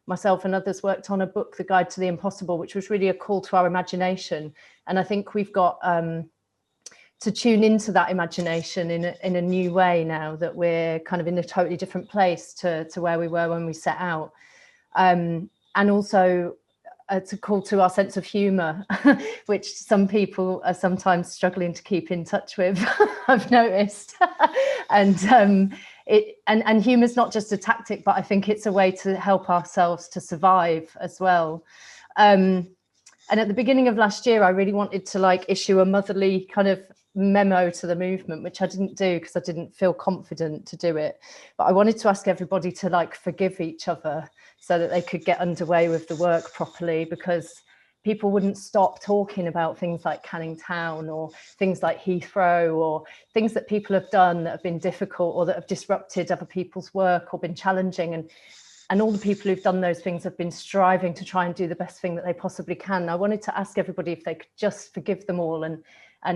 myself and others worked on a book, The Guide to the Impossible, which was really a call to our imagination. And I think we've got to tune into that imagination in a new way now that we're kind of in a totally different place to where we were when we set out. And also it's a call to our sense of humour, which some people are sometimes struggling to keep in touch with, I've noticed. And humour is not just a tactic, but I think it's a way to help ourselves to survive as well. And at the beginning of last year, I really wanted to like issue a motherly kind of memo to the movement, which I didn't do because I didn't feel confident to do it. But I wanted to ask everybody to like forgive each other so that they could get underway with the work properly, because people wouldn't stop talking about things like Canning Town, or things like Heathrow, or things that people have done that have been difficult or that have disrupted other people's work or been challenging. And all the people who've done those things have been striving to try and do the best thing that they possibly can. I wanted to ask everybody if they could just forgive them all and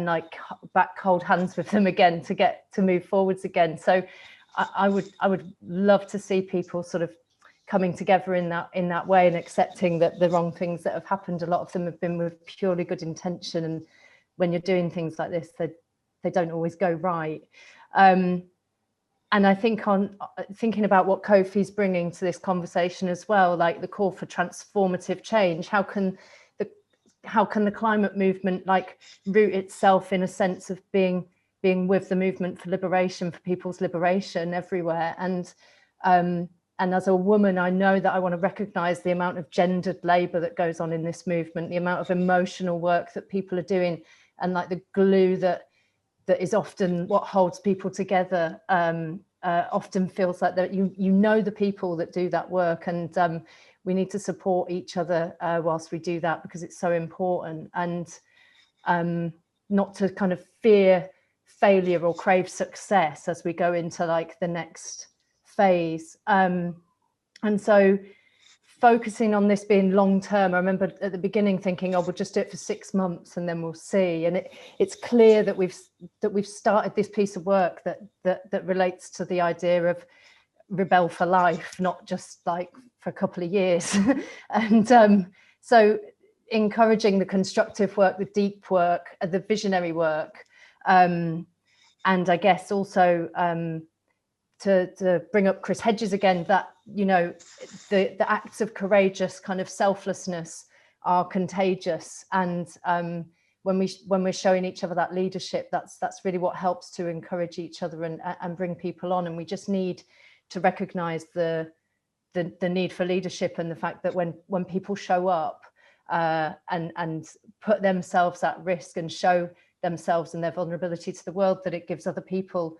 like back cold hands with them again to get to move forwards again. So I would love to see people sort of coming together in that way, and accepting that the wrong things that have happened, a lot of them have been with purely good intention. And when you're doing things like this, they don't always go right. And I think on thinking about what Kofi's bringing to this conversation as well, like the call for transformative change, how can the climate movement like root itself in a sense of being with the movement for liberation, for people's liberation everywhere? And as a woman, I know that I want to recognize the amount of gendered labor that goes on in this movement, the amount of emotional work that people are doing, and like the glue that is often what holds people together. Often feels like that you know the people that do that work, and we need to support each other whilst we do that, because it's so important. And not to kind of fear failure or crave success as we go into like the next phase. And so focusing on this being long term, I remember at the beginning thinking, oh, we'll just do it for 6 months and then we'll see. And it's clear that we've started this piece of work that relates to the idea of rebel for life, not just like for a couple of years. And so encouraging the constructive work, the deep work, the visionary work, and I guess also to bring up Chris Hedges again, that, you know, the acts of courageous kind of selflessness are contagious. And when we're showing each other that leadership, that's really what helps to encourage each other and bring people on. And we just need to recognize the need for leadership, and the fact that when people show up and put themselves at risk and show themselves and their vulnerability to the world, that it gives other people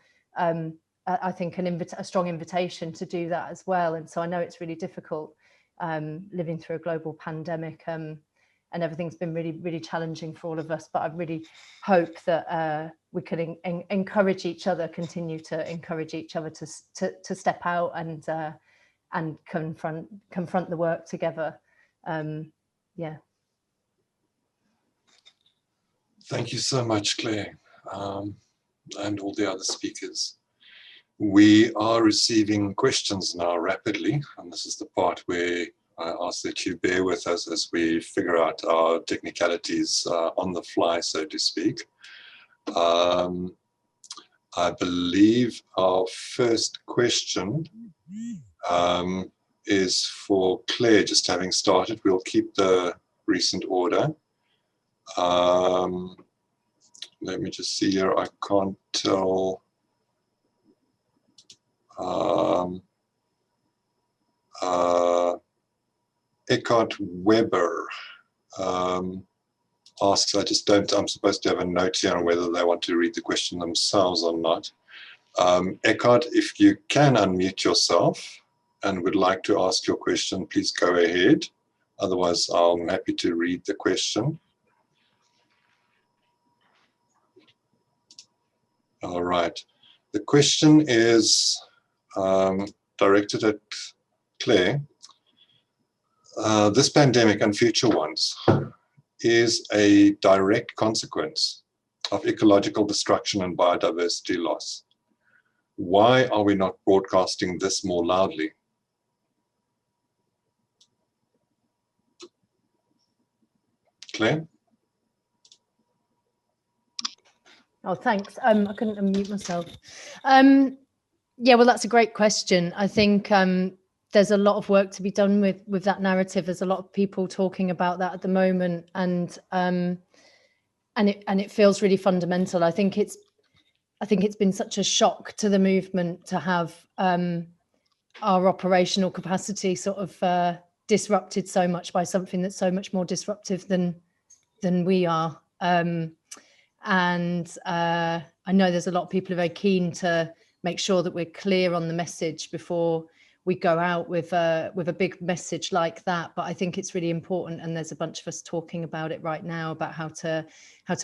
I think a strong invitation to do that as well. And so I know it's really difficult living through a global pandemic, and everything's been really, really challenging for all of us. But I really hope that we can encourage each other, continue to encourage each other to step out and confront the work together. Yeah. Thank you so much, Claire, and all the other speakers. We are receiving questions now rapidly, and this is the part where I ask that you bear with us as we figure out our technicalities on the fly, so to speak. I believe our first question is for Claire, just having started. We'll keep the recent order. Let me just see here, I can't tell. Eckhart Weber asks, I'm supposed to have a note here on whether they want to read the question themselves or not. Eckhart, if you can unmute yourself and would like to ask your question, please go ahead. Otherwise, I'm happy to read the question. All right. The question is directed at Claire. This pandemic and future ones is a direct consequence of ecological destruction and biodiversity loss. Why are we not broadcasting this more loudly? Claire? Oh, thanks. I couldn't unmute myself. Yeah, well, that's a great question. I think there's a lot of work to be done with that narrative. There's a lot of people talking about that at the moment, and it feels really fundamental. I think it's been such a shock to the movement to have our operational capacity sort of disrupted so much by something that's so much more disruptive than we are. And I know there's a lot of people who are very keen to make sure that we're clear on the message before we go out with a big message like that. But I think it's really important, and there's a bunch of us talking about it right now about how to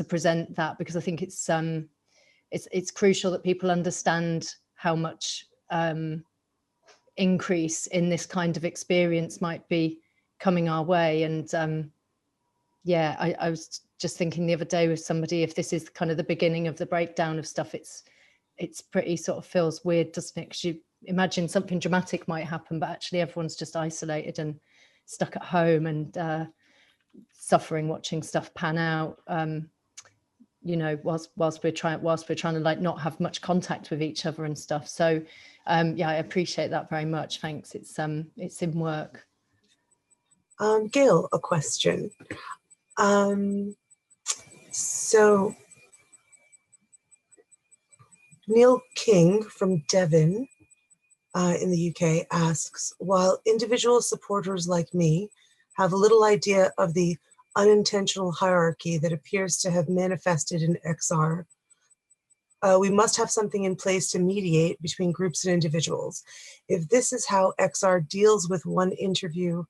present that, because I think it's crucial that people understand how much increase in this kind of experience might be coming our way. And yeah, I was just thinking the other day with somebody, if this is kind of the beginning of the breakdown of stuff, it's pretty sort of feels weird, doesn't it? Because you imagine something dramatic might happen, but actually everyone's just isolated and stuck at home and suffering, watching stuff pan out. You know, whilst we're trying to like not have much contact with each other and stuff. So yeah, I appreciate that very much. Thanks. It's in work. Gail, a question. So Neil King from Devon in the UK asks, while individual supporters like me have little idea of the unintentional hierarchy that appears to have manifested in XR, we must have something in place to mediate between groups and individuals. If this is how XR deals with one interview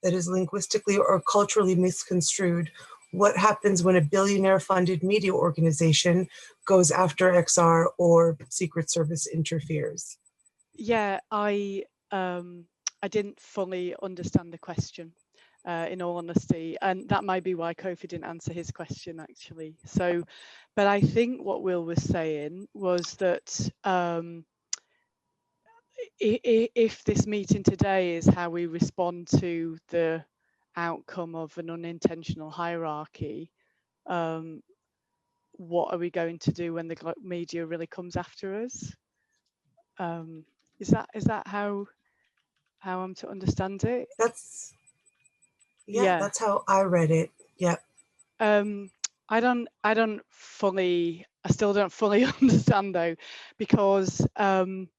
that is linguistically or culturally misconstrued, what happens when a billionaire-funded media organization goes after XR or Secret Service interferes? Yeah, I didn't fully understand the question, in all honesty, and that might be why Kofi didn't answer his question actually. So, but I think what Will was saying was that if this meeting today is how we respond to the outcome of an unintentional hierarchy, what are we going to do when the media really comes after us? Is that how I'm to understand it? That's that's how I read it. Yeah. I still don't fully understand though, because I'm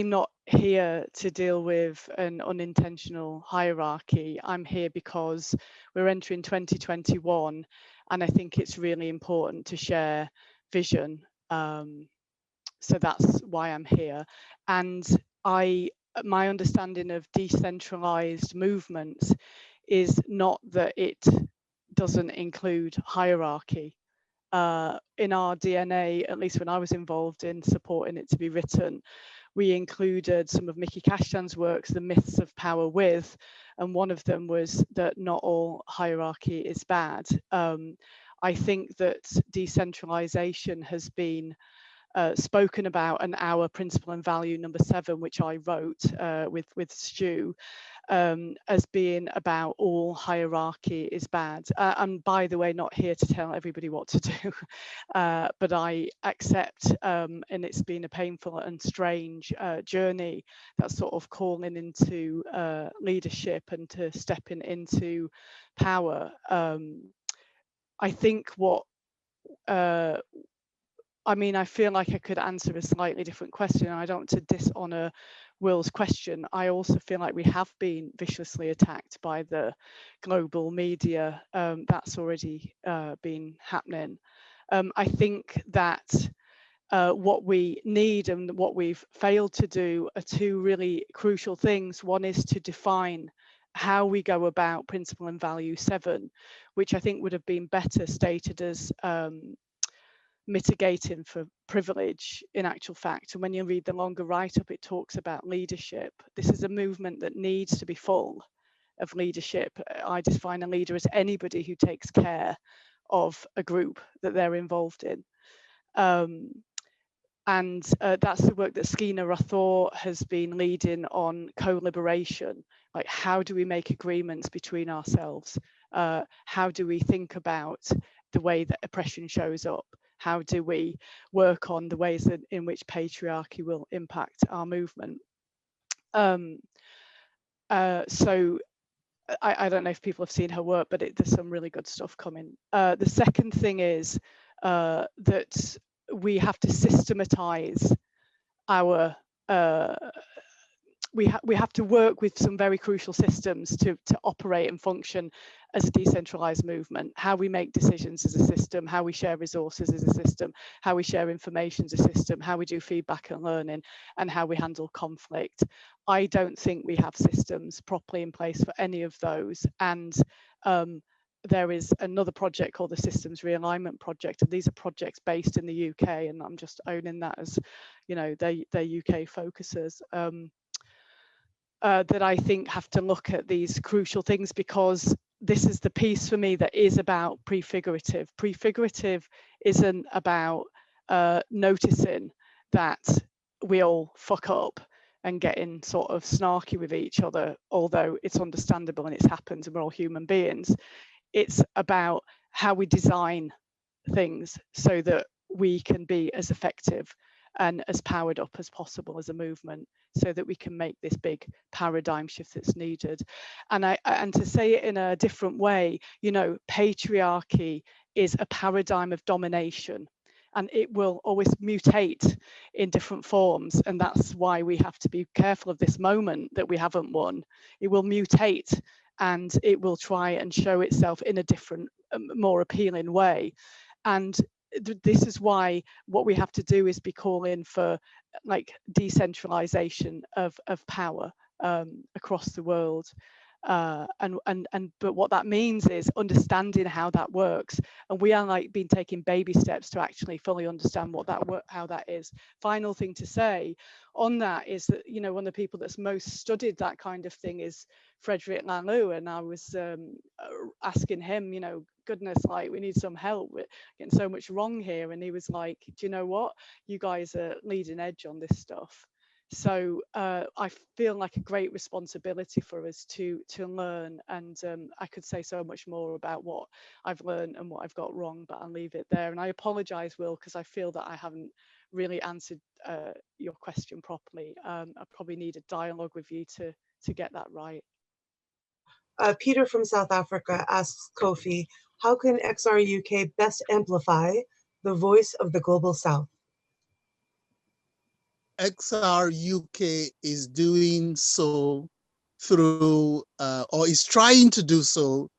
not here to deal with an unintentional hierarchy. I'm here because we're entering 2021, and I think it's really important to share vision. So that's why I'm here. And my understanding of decentralized movements is not that it doesn't include hierarchy. In our DNA, at least when I was involved in supporting it to be written, we included some of Mickey Cashtan's works, The Myths of Power With, and one of them was that not all hierarchy is bad. I think that decentralization has been spoken about an hour principle and value number 7, which I wrote with Stu, as being about all hierarchy is bad. And by the way, not here to tell everybody what to do, but I accept, and it's been a painful and strange journey, that sort of calling into leadership and to stepping into power. I think what, I mean, I feel like I could answer a slightly different question. I don't want to dishonour Will's question. I also feel like we have been viciously attacked by the global media. That's already been happening. I think that what we need and what we've failed to do are 2 really crucial things. One is to define how we go about principle and value 7, which I think would have been better stated as mitigating for privilege in actual fact. And when you read the longer write-up, it talks about leadership. This is a movement that needs to be full of leadership. I define a leader as anybody who takes care of a group that they're involved in. And that's the work that Skeena Rathore has been leading on co-liberation. Like, how do we make agreements between ourselves? How do we think about the way that oppression shows up? How do we work on the ways that, in which patriarchy will impact our movement? So I don't know if people have seen her work, but there's some really good stuff coming. The second thing is that we have to systematize our, we have to work with some very crucial systems to operate and function as a decentralized movement. How we make decisions as a system, how we share resources as a system, how we share information as a system, how we do feedback and learning, and how we handle conflict. I don't think we have systems properly in place for any of those. And there is another project called the Systems Realignment Project, and these are projects based in the UK, and I'm just owning that as, you know, they're UK focuses. That I think have to look at these crucial things, because this is the piece for me that is about prefigurative. Prefigurative isn't about noticing that we all fuck up and getting sort of snarky with each other, although it's understandable and it's happened and we're all human beings. It's about how we design things so that we can be as effective and as powered up as possible as a movement, so that we can make this big paradigm shift that's needed. And to say it in a different way, you know, patriarchy is a paradigm of domination, and it will always mutate in different forms. And that's why we have to be careful of this moment that we haven't won. It will mutate, and it will try and show itself in a different, more appealing way. And this is why what we have to do is be calling for like decentralization of power across the world. But what that means is understanding how that works, and we are like been taking baby steps to actually fully understand what that how that is. Final thing to say on that is that, you know, one of the people that's most studied that kind of thing is Frederick Laloux, and I was asking him, you know, goodness, like, we need some help, we're getting so much wrong here, and he was like, do you know what, you guys are leading edge on this stuff. So I feel like a great responsibility for us to learn, and I could say so much more about what I've learned and what I've got wrong, but I'll leave it there. And I apologize, Will, because I feel that I haven't really answered your question properly. I probably need a dialogue with you to get that right. Peter from South Africa asks Kofi, how can XR UK best amplify the voice of the Global South? XR UK is doing so through, or is trying to do so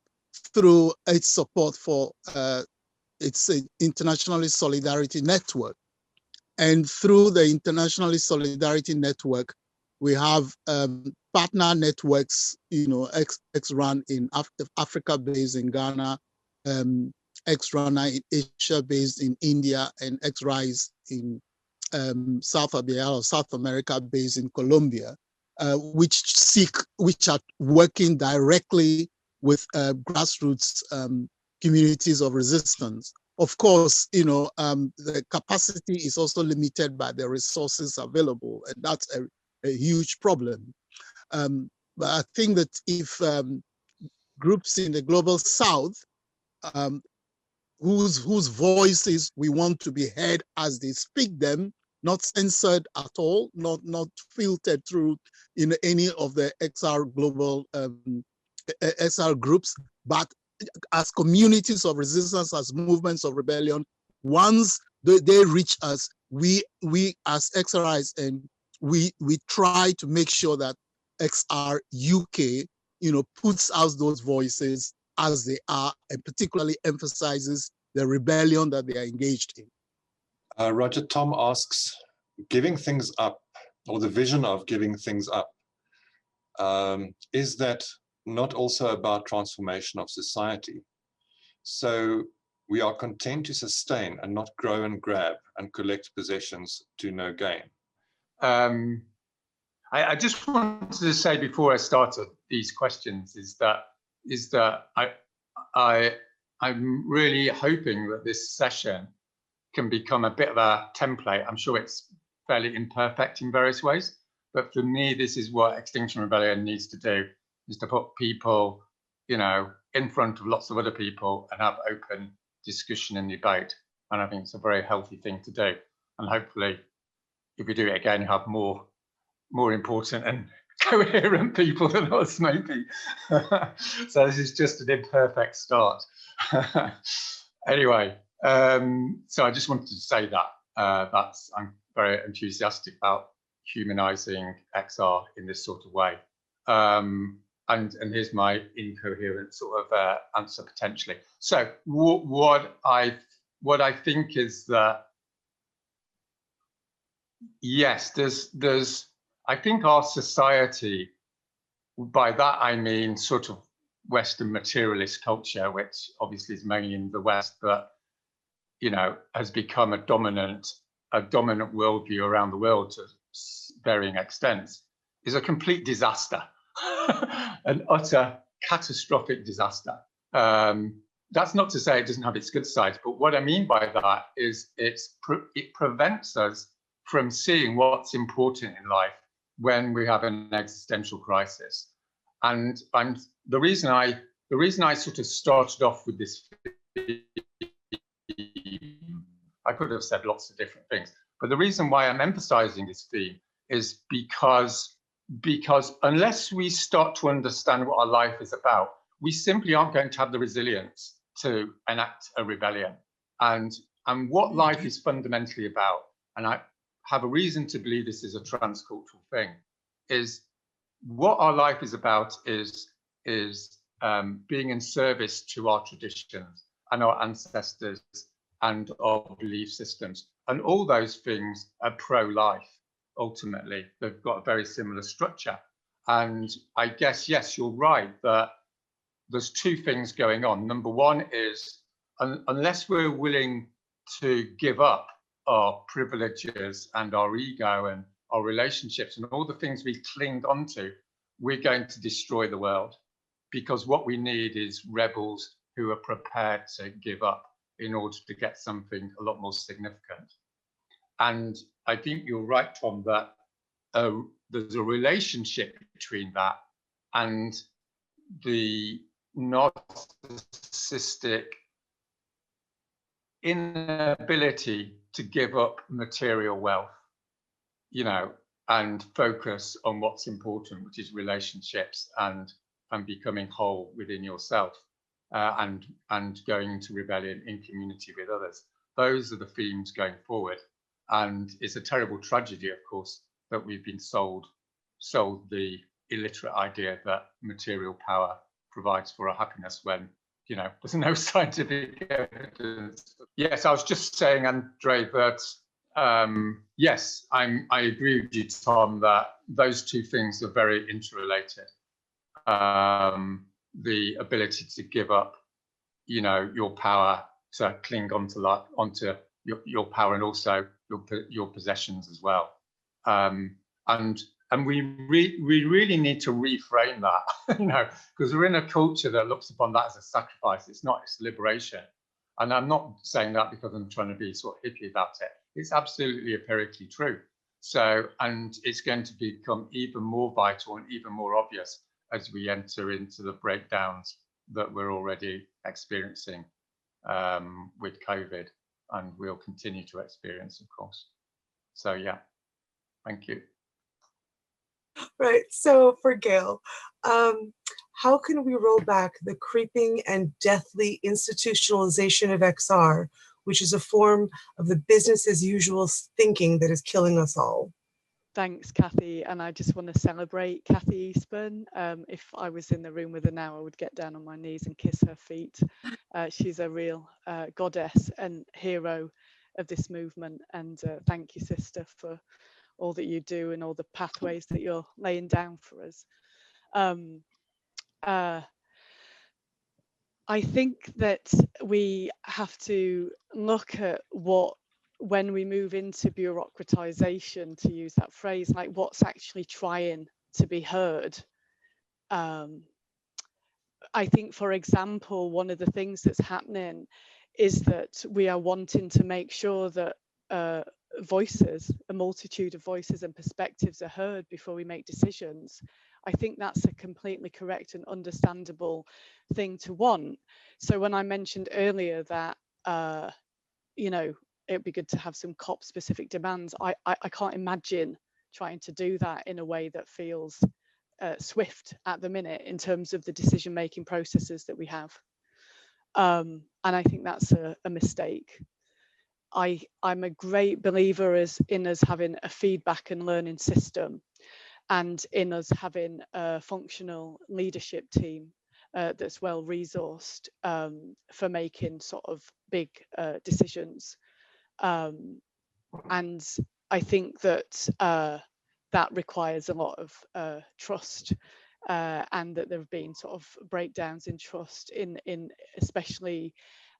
through its support for its International Solidarity Network. And through the International Solidarity Network, we have partner networks, you know, X-Run in Africa based in Ghana, X-Runner in Asia based in India, and X-Rise in South America based in Colombia, which are working directly with grassroots communities of resistance of course, the capacity is also limited by the resources available, and that's a huge problem. But I think that if groups in the global South, whose voices we want to be heard as they speak them, not censored at all, not filtered through in any of the XR global XR groups, but as communities of resistance, as movements of rebellion, once they reach us, we as XRIs, and we try to make sure that XR UK, puts out those voices as they are, and particularly emphasizes the rebellion that they are engaged in. Roger Tom asks, giving things up, or the vision of giving things up, is that not also about transformation of society? So we are content to sustain and not grow and grab and collect possessions to no gain. I just wanted to say before I started these questions is that I'm really hoping that this session can become a bit of a template. I'm sure it's fairly imperfect in various ways, but for me, this is what Extinction Rebellion needs to do, is to put people, in front of lots of other people and have open discussion and debate. And I think it's a very healthy thing to do. And hopefully, if we do it again, you have more important and coherent people than us, maybe. So this is just an imperfect start. Anyway, so I just wanted to say that I'm very enthusiastic about humanizing XR in this sort of way. And here's my incoherent sort of answer potentially. So what I think is that, yes, there's I think our society, by that I mean sort of Western materialist culture, which obviously is mainly in the West, but has become a dominant worldview around the world to varying extents, is a complete disaster, an utter catastrophic disaster. That's not to say it doesn't have its good sides, but what I mean by that is it prevents us from seeing what's important in life when we have an existential crisis. And the reason I sort of started off with this, I could have said lots of different things, but the reason why I'm emphasizing this theme is because unless we start to understand what our life is about, we simply aren't going to have the resilience to enact a rebellion. And what life is fundamentally about, and I have a reason to believe this is a transcultural thing, is what our life is about is being in service to our traditions and our ancestors and our belief systems. And all those things are pro-life, ultimately. They've got a very similar structure. And I guess, yes, you're right that there's two things going on. Number one is, unless we're willing to give up our privileges and our ego and our relationships and all the things we clinged onto, we're going to destroy the world, because what we need is rebels who are prepared to give up in order to get something a lot more significant. And I think you're right, Tom, that there's a relationship between that and the narcissistic inability to give up material wealth, and focus on what's important, which is relationships and becoming whole within yourself, and going into rebellion in community with others. Those are the themes going forward. And it's a terrible tragedy, of course, that we've been sold the illiterate idea that material power provides for our happiness when, there's no scientific evidence. Yes, I was just saying, Andre, that yes, I agree with you, Tom, that those two things are very interrelated. The ability to give up, your power, to cling onto your power, and also your possessions as well. And we really need to reframe that, because we're in a culture that looks upon that as a sacrifice. It's not, it's liberation. And I'm not saying that because I'm trying to be sort of hippie about it. It's absolutely empirically true. So, and it's going to become even more vital and even more obvious as we enter into the breakdowns that we're already experiencing with COVID, and we'll continue to experience, of course. So yeah, thank you. Right, so for Gail, how can we roll back the creeping and deathly institutionalization of XR, which is a form of the business as usual thinking that is killing us all? Thanks, Kathy. And I just want to celebrate Kathy Eastburn. If I was in the room with her now, I would get down on my knees and kiss her feet. She's a real goddess and hero of this movement. And thank you, sister, for all that you do and all the pathways that you're laying down for us. I think that we have to look at when we move into bureaucratization, to use that phrase, like what's actually trying to be heard. I think, for example, one of the things that's happening is that we are wanting to make sure that voices, a multitude of voices and perspectives are heard before we make decisions. I think that's a completely correct and understandable thing to want. So when I mentioned earlier that, you know, it'd be good to have some COP specific demands, I can't imagine trying to do that in a way that feels swift at the minute in terms of the decision-making processes that we have. And I think that's a mistake. I'm a great believer in us having a feedback and learning system, and in us having a functional leadership team that's well resourced for making sort of big decisions. And I think that that requires a lot of trust, and that there have been sort of breakdowns in trust in especially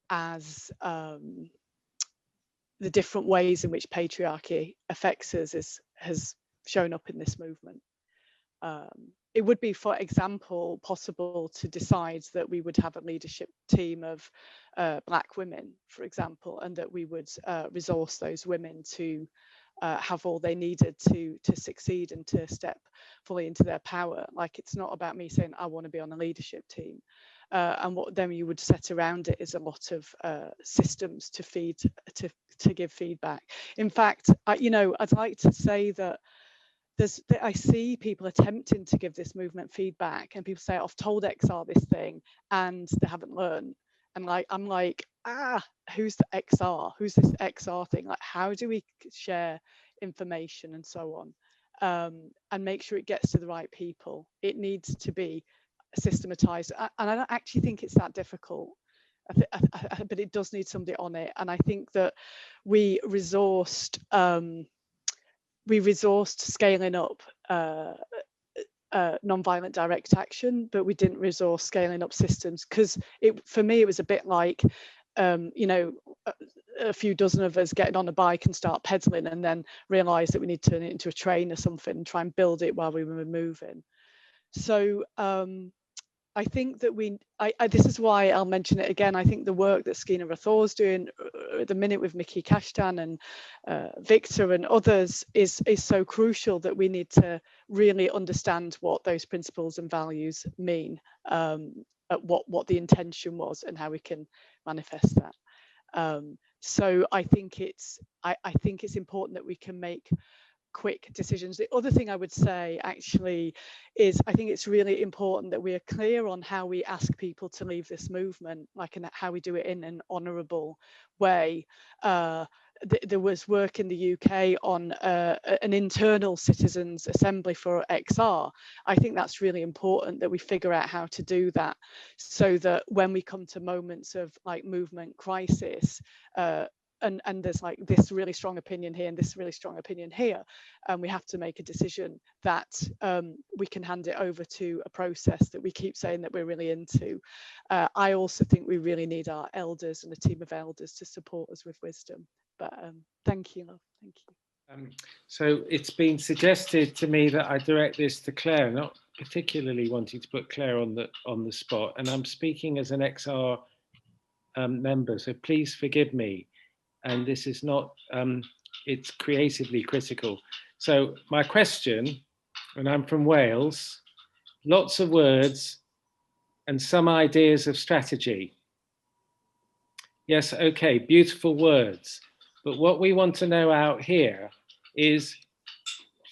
as the different ways in which patriarchy affects us has shown up in this movement. It would be, for example, possible to decide that we would have a leadership team of Black women, for example, and that we would resource those women to have all they needed to succeed and to step fully into their power. Like, it's not about me saying I want to be on a leadership team. And what then you would set around it is a lot of systems to give feedback. In fact, you know, I'd like to say that I see people attempting to give this movement feedback, and people say, I've told XR this thing and they haven't learned. And like, I'm like, who's the XR? Who's this XR thing? Like, how do we share information and so on, and make sure it gets to the right people? It needs to be systematized, and I don't actually think it's that difficult, but it does need somebody on it. And I think that we resourced scaling up non-violent direct action, but we didn't resource scaling up systems, because for me it was a bit like you know, a few dozen of us getting on a bike and start pedaling, and then realize that we need to turn it into a train or something and try and build it while we were moving. So I think that this is why I'll mention it again. I think the work that Skeena Rathor's doing at the minute with Mickey Kashtan and Victor and others is so crucial, that we need to really understand what those principles and values mean, what the intention was, and how we can manifest that. So I think it's important that we can make quick decisions. The other thing I would say actually is, I think it's really important that we are clear on how we ask people to leave this movement, like, and how we do it in an honourable way. There was work in the UK on an internal citizens assembly for XR. I think that's really important that we figure out how to do that, so that when we come to moments of like movement crisis, and there's like this really strong opinion here and this really strong opinion here, and we have to make a decision that we can hand it over to a process that we keep saying that we're really into. I also think we really need our elders and a team of elders to support us with wisdom. But thank you, love. Thank you. So it's been suggested to me that I direct this to Clare, not particularly wanting to put Clare on the spot, and I'm speaking as an XR member, so please forgive me. And this is not, it's creatively critical. So my question, and I'm from Wales, lots of words and some ideas of strategy. Yes, okay, beautiful words. But what we want to know out here is,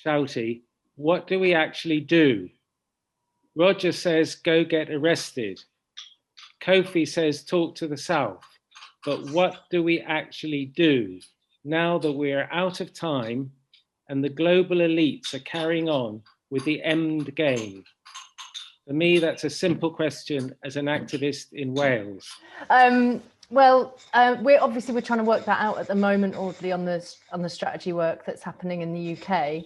Shouty, what do we actually do? Roger says, go get arrested. Kofi says, talk to the South. But what do we actually do now that we are out of time and the global elites are carrying on with the end game? For me, that's a simple question as an activist in Wales. We're trying to work that out at the moment, Audley, on the strategy work that's happening in the UK.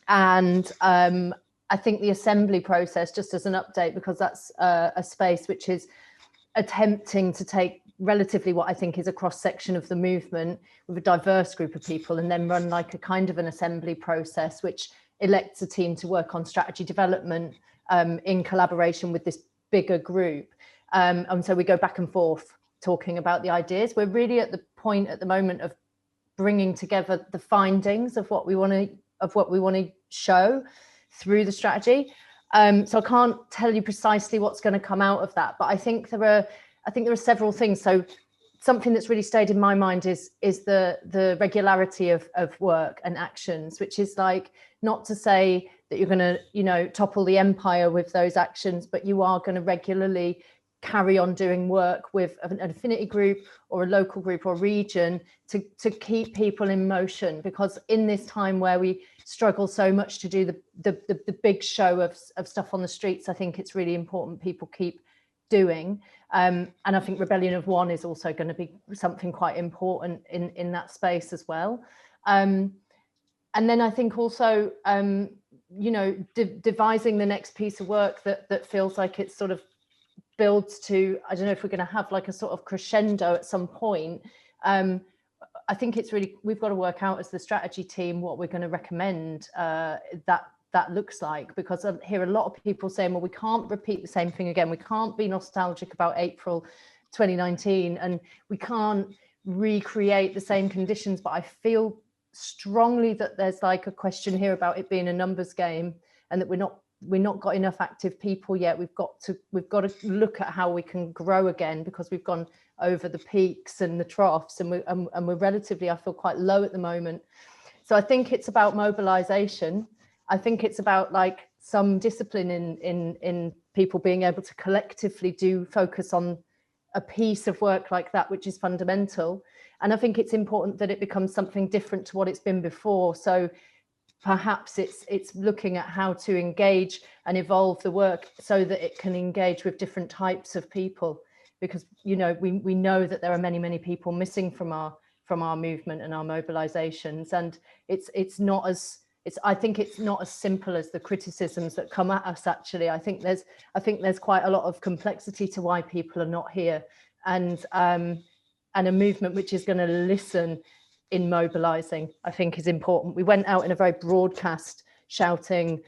And I think the assembly process, just as an update, because that's a space which is attempting to take relatively what I think is a cross-section of the movement with a diverse group of people and then run like a kind of an assembly process which elects a team to work on strategy development in collaboration with this bigger group. And so we go back and forth talking about the ideas. We're really at the point at the moment of bringing together the findings of what we want to show through the strategy. So I can't tell you precisely what's going to come out of that, but I think there are several things. So something that's really stayed in my mind is the regularity of work and actions, which is like not to say that you're going to, topple the empire with those actions, but you are going to regularly carry on doing work with an affinity group or a local group or region to keep people in motion, because in this time where we struggle so much to do the big show of stuff on the streets, I think it's really important people keep doing. And I think Rebellion of One is also going to be something quite important in that space as well. And then I think also, devising the next piece of work that feels like it's sort of builds to, I don't know if we're going to have like a sort of crescendo at some point. I think it's really, we've got to work out as the strategy team what we're going to recommend that looks like, because I hear a lot of people saying, well, we can't repeat the same thing again. We can't be nostalgic about April 2019 and we can't recreate the same conditions. But I feel strongly that there's like a question here about it being a numbers game and that we're not got enough active people yet. We've got to look at how we can grow again, because we've gone over the peaks and the troughs and we're relatively, I feel, quite low at the moment. So I think it's about mobilization. I think it's about like some discipline in people being able to collectively focus on a piece of work like that, which is fundamental. And I think it's important that it becomes something different to what it's been before. So perhaps it's looking at how to engage and evolve the work so that it can engage with different types of people, because we know that there are many people missing from our movement and our mobilizations, and I think it's not as simple as the criticisms that come at us. Actually, I think there's quite a lot of complexity to why people are not here, and a movement which is going to listen in mobilizing, I think, is important. We went out in a very broadcast shouting,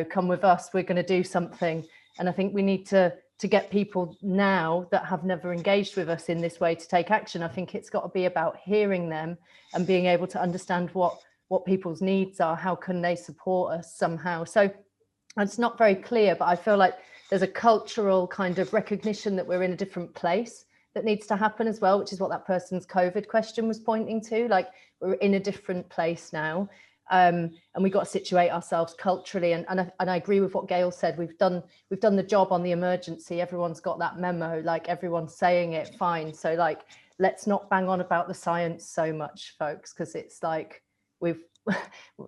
come with us, we're going to do something. And I think we need to get people now that have never engaged with us in this way to take action. I think it's got to be about hearing them and being able to understand what people's needs are, how can they support us somehow. So it's not very clear, but I feel like there's a cultural kind of recognition that we're in a different place that needs to happen as well, which is what that person's COVID question was pointing to. Like, we're in a different place now, and we've got to situate ourselves culturally. And I agree with what Gail said. We've done the job on the emergency. Everyone's got that memo. Like, everyone's saying it, fine. So like, let's not bang on about the science so much, folks, because it's like we've,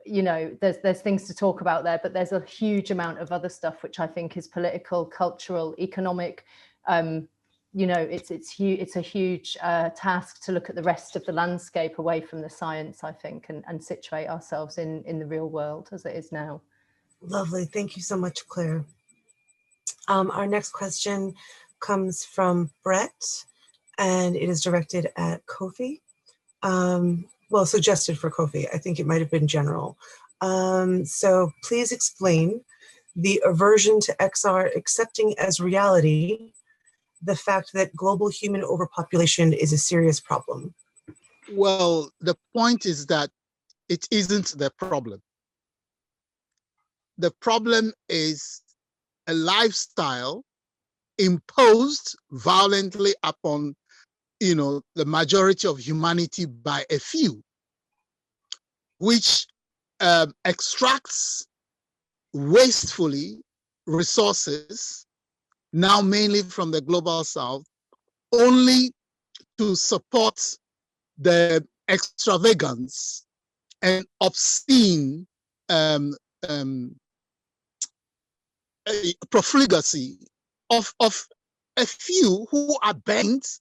there's things to talk about there, but there's a huge amount of other stuff which I think is political, cultural, economic. It's a huge task to look at the rest of the landscape away from the science, I think, and situate ourselves in the real world as it is now. Lovely. Thank you so much, Claire. Our next question comes from Brett, and it is directed at Kofi. Well, suggested for Kofi. I think it might have been general. So please explain the aversion to XR accepting as reality the fact that global human overpopulation is a serious problem? Well, the point is that it isn't the problem. The problem is a lifestyle imposed violently upon, the majority of humanity by a few, which extracts wastefully resources, now mainly from the global south, only to support the extravagance and obscene profligacy of a few who are bent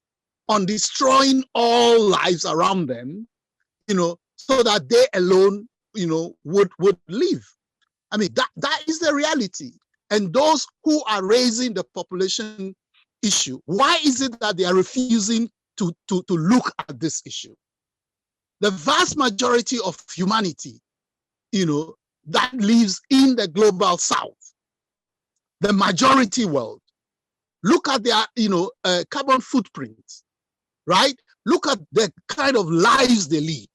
on destroying all lives around them, so that they alone, would live. I mean, that is the reality. And those who are raising the population issue, why is it that they are refusing to look at this issue? The vast majority of humanity, that lives in the global south, the majority world, look at their, carbon footprint, right? Look at the kind of lives they lead.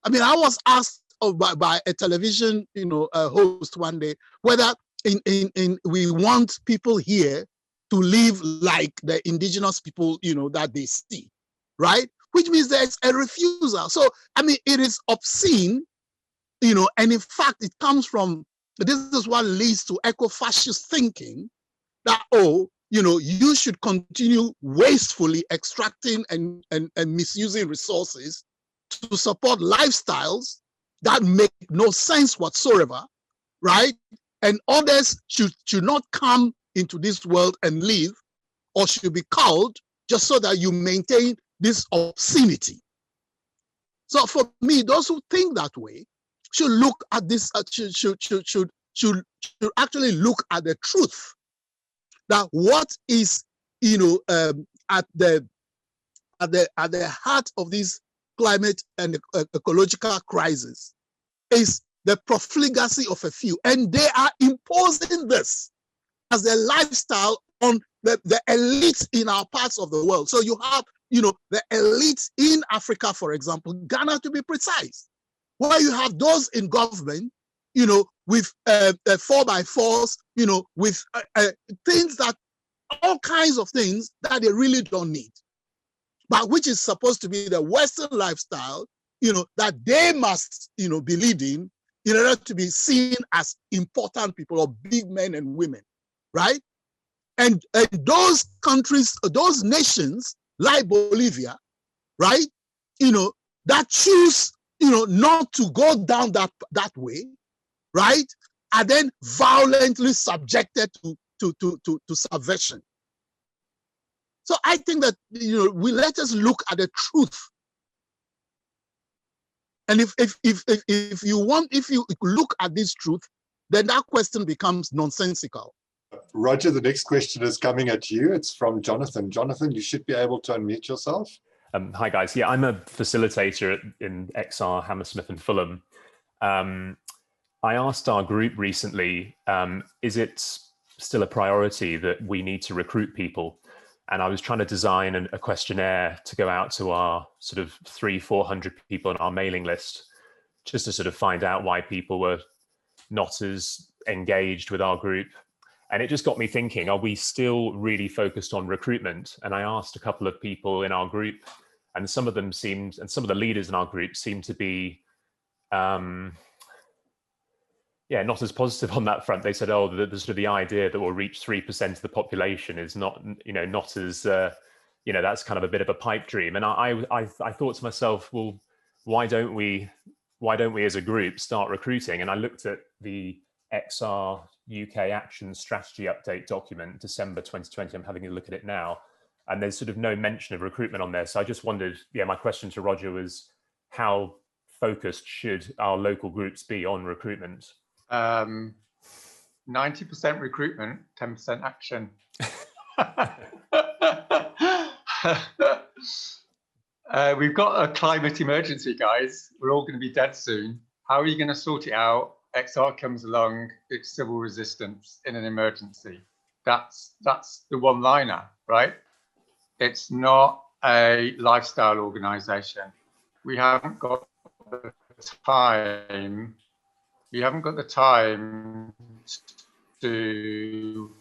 I mean, I was asked by a television, host one day whether we want people here to live like the indigenous people, that they see, right? Which means there's a refusal. So, I mean, it is obscene, and in fact, it comes from, this is what leads to eco-fascist thinking that, you should continue wastefully extracting and misusing resources to support lifestyles that make no sense whatsoever, right? And others should not come into this world and live, or should be culled just so that you maintain this obscenity. So for me, those who think that way should look at this, should actually look at the truth, that what is, at the heart of this climate and ecological crisis is the profligacy of a few, and they are imposing this as a lifestyle on the elites in our parts of the world. So you have, the elites in Africa, for example, Ghana to be precise, where you have those in government, with 4x4s, with things that, all kinds of things that they really don't need, but which is supposed to be the Western lifestyle, that they must, be leading in order to be seen as important people or big men and women, right? And those countries, those nations like Bolivia, right, that choose, not to go down that way, right, are then violently subjected to subversion. So I think that, we let us look at the truth. And if you look at this truth, then that question becomes nonsensical. Roger, the next question is coming at you. It's from Jonathan. Jonathan, you should be able to unmute yourself. Hi guys. Yeah, I'm a facilitator in XR, Hammersmith and Fulham. I asked our group recently, is it still a priority that we need to recruit people? And I was trying to design a questionnaire to go out to our sort of 300-400 people on our mailing list, just to sort of find out why people were not as engaged with our group. And it just got me thinking, are we still really focused on recruitment? And I asked a couple of people in our group, and some of them seemed, and some of the leaders in our group seemed to be, yeah, not as positive on that front. They said, oh, the sort of the idea that we'll reach 3% of the population is not, not as, that's kind of a bit of a pipe dream. And I thought to myself, well, why don't we as a group start recruiting? And I looked at the XR UK Action Strategy Update document, December 2020. I'm having a look at it now, and there's sort of no mention of recruitment on there. So I just wondered, my question to Roger was, how focused should our local groups be on recruitment? 90% recruitment, 10% action. We've got a climate emergency, guys. We're all going to be dead soon. How are you going to sort it out? XR comes along, it's civil resistance in an emergency. That's the one-liner. right? It's not a lifestyle organization. We haven't got the time. We haven't got the time to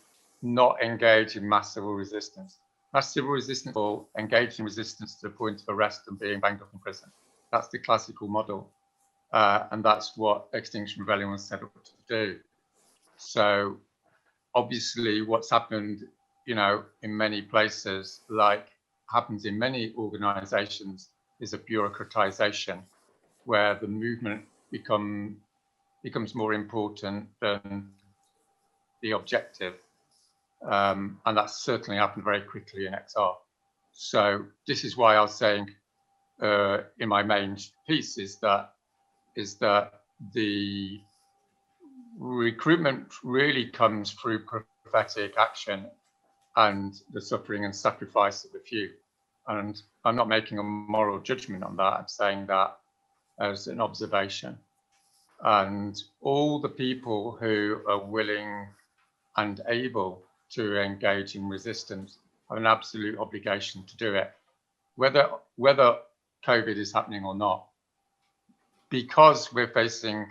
not engage in mass civil resistance. Mass civil resistance will engage in resistance to the point of arrest and being banged up in prison. That's the classical model. And that's what Extinction Rebellion was set up to do. So obviously what's happened, you know, in many places, like happens in many organizations, is a bureaucratization where the movement becomes more important than the objective. And that's certainly happened very quickly in XR. So this is why I was saying in my main piece is that the recruitment really comes through prophetic action and the suffering and sacrifice of the few. And I'm not making a moral judgment on that. I'm saying that as an observation. And all the people who are willing and able to engage in resistance have an absolute obligation to do it, whether COVID is happening or not, because we're facing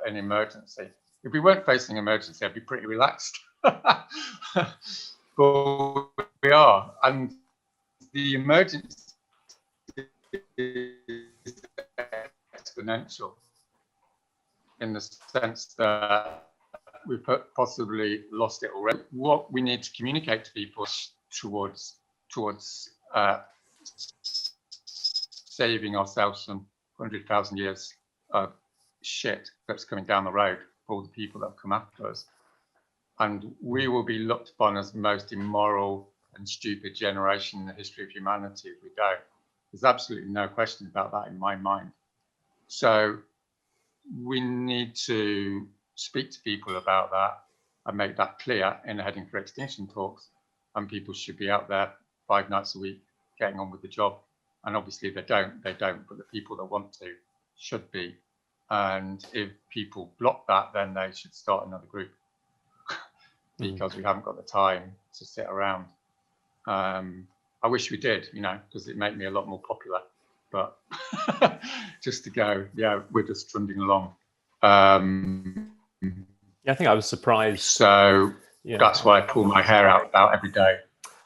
an emergency. If we weren't facing an emergency, I'd be pretty relaxed. But we are, and the emergency is exponential in the sense that we've possibly lost it already. What we need to communicate to people towards saving ourselves from 100,000 years of shit that's coming down the road for all the people that have come after us. And we will be looked upon as the most immoral and stupid generation in the history of humanity if we don't. There's absolutely no question about that in my mind. So we need to speak to people about that and make that clear in the Heading for Extinction talks. And people should be out there 5 nights a week getting on with the job. And obviously they don't, but the people that want to should be. And if people block that, then they should start another group because we haven't got the time to sit around. I wish we did, you know, because it'd make me a lot more popular. But just to go, yeah, we're just trundling along. Yeah, I think I was surprised. So yeah, that's why I pull my hair out about every day.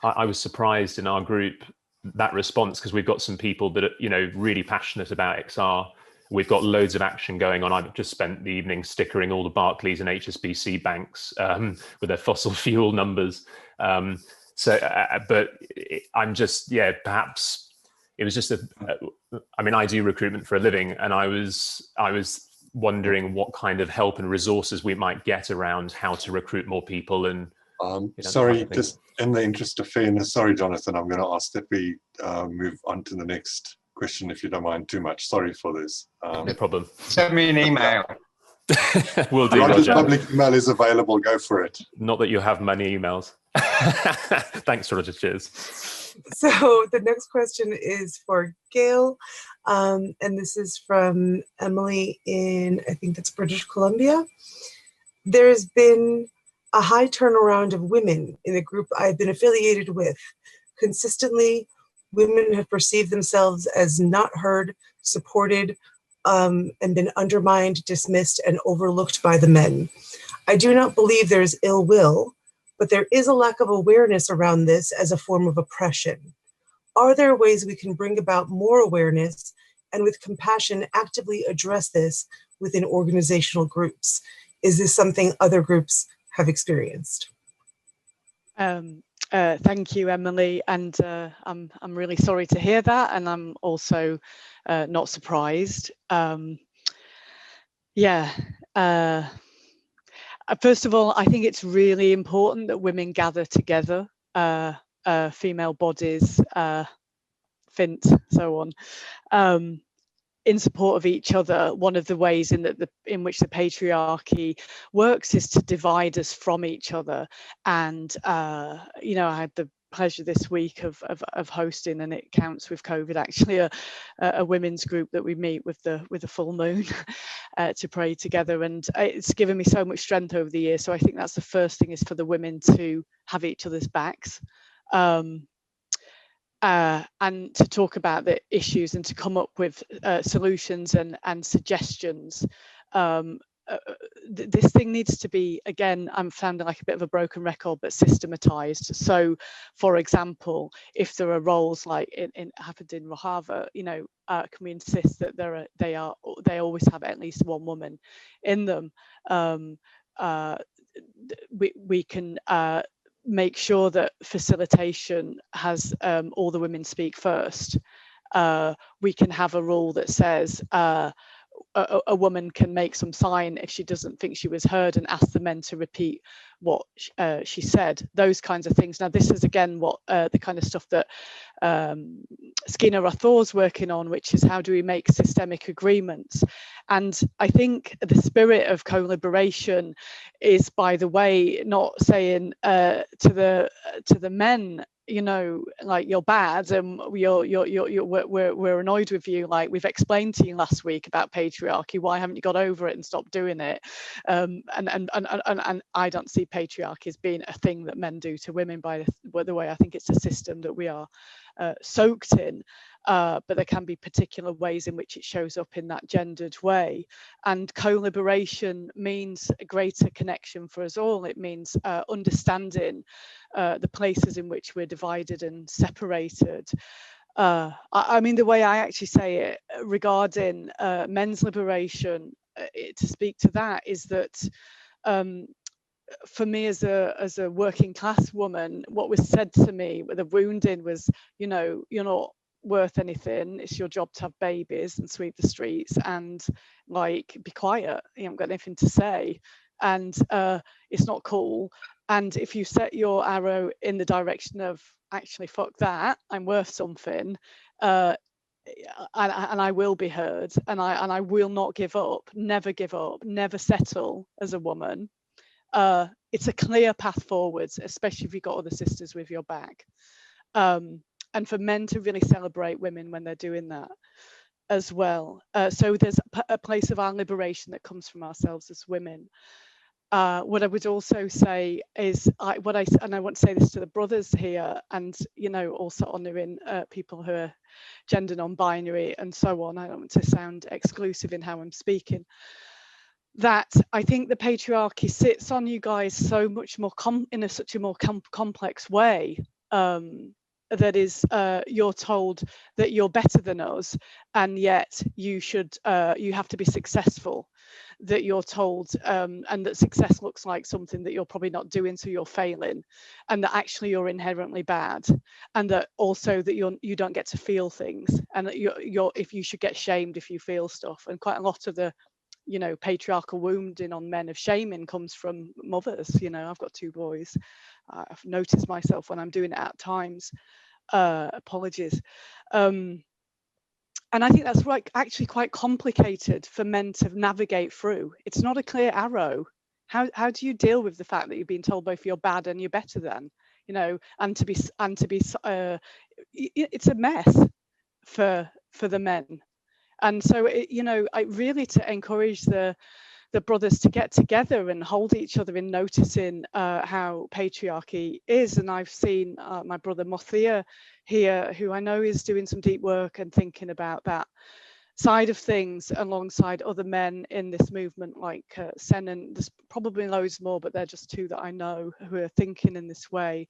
I was surprised in our group, that response, because we've got some people that are, you know, really passionate about XR. We've got loads of action going on. I've just spent the evening stickering all the Barclays and HSBC banks with their fossil fuel numbers. But I'm just, yeah, perhaps it was just I mean, I do recruitment for a living, and I was wondering what kind of help and resources we might get around how to recruit more people. And sorry, just in the interest of fairness, sorry, Jonathan, I'm going to ask that we move on to the next question, if you don't mind too much. Sorry for this. No problem. Send me an email. Will do, Roger's Roger. public email is available. Go for it. Not that you have many emails. Thanks, Roger. Cheers. So the next question is for Gail, and this is from Emily in, I think that's British Columbia. There's been a high turnaround of women in the group I've been affiliated with. Consistently, women have perceived themselves as not heard, supported, and been undermined, dismissed, and overlooked by the men. I do not believe there is ill will, but there is a lack of awareness around this as a form of oppression. Are there ways we can bring about more awareness and with compassion actively address this within organizational groups? Is this something other groups have experienced? Thank you, Emily, and I'm really sorry to hear that, and I'm also not surprised. First of all, I think it's really important that women gather together, female bodies, Fint, so on, in support of each other. One of the ways in which the patriarchy works is to divide us from each other. And you know, I had the pleasure this week of hosting, and it counts with COVID actually, a women's group that we meet with the full moon to pray together, and it's given me so much strength over the years. So I think that's the first thing, is for the women to have each other's backs and to talk about the issues and to come up with solutions and suggestions. This thing needs to be, again, I'm sounding like a bit of a broken record, but systematized. So, for example, if there are roles like it happened in Rojava, you know, can we insist that they always have at least one woman in them? We can make sure that facilitation has all the women speak first. We can have a rule that says a woman can make some sign if she doesn't think she was heard and ask the men to repeat what she said, those kinds of things. Now, this is again what the kind of stuff that Skinner Rathor's working on, which is how do we make systemic agreements? And I think the spirit of co-liberation is, by the way, not saying to the men, you know, like, you're bad and we're annoyed with you, like we've explained to you last week about patriarchy, why haven't you got over it and stopped doing it? And I don't see patriarchy as being a thing that men do to women by the way. I think it's a system that we are soaked in, but there can be particular ways in which it shows up in that gendered way. And co-liberation means a greater connection for us all. It means understanding the places in which we're divided and separated. I mean, the way I actually say it regarding men's liberation, to speak to that, is that for me as a working class woman, what was said to me with the wounding was, you know, you're not worth anything, it's your job to have babies and sweep the streets and like be quiet, you haven't got anything to say, and it's not cool. And if you set your arrow in the direction of actually fuck that, I'm worth something, and I will be heard, and I will not give up, never settle as a woman. It's a clear path forwards, especially if you've got other sisters with your back. And for men to really celebrate women when they're doing that as well. So there's a place of our liberation that comes from ourselves as women. What I would also say is, I want to say this to the brothers here, and, you know, also honouring people who are gender non-binary and so on. I don't want to sound exclusive in how I'm speaking. That I think the patriarchy sits on you guys so much more in such a more complex way. That is, you're told that you're better than us, and yet you have to be successful. That you're told, and that success looks like something that you're probably not doing, so you're failing, and that actually you're inherently bad, and that also that you don't get to feel things, and that if you should get shamed if you feel stuff. And quite a lot of the, you know, patriarchal wounding on men of shaming comes from mothers. You know, I've got 2 boys. I've noticed myself when I'm doing it at times. Apologies. And I think that's actually quite complicated for men to navigate through. It's not a clear arrow. How do you deal with the fact that you're being told both you're bad and you're better than, you know, and to be it's a mess for the men. And so, you know, I really to encourage the brothers to get together and hold each other in noticing how patriarchy is. And I've seen my brother Mothia here, who I know is doing some deep work and thinking about that side of things alongside other men in this movement, like Sen, and there's probably loads more, but they're just 2 that I know who are thinking in this way.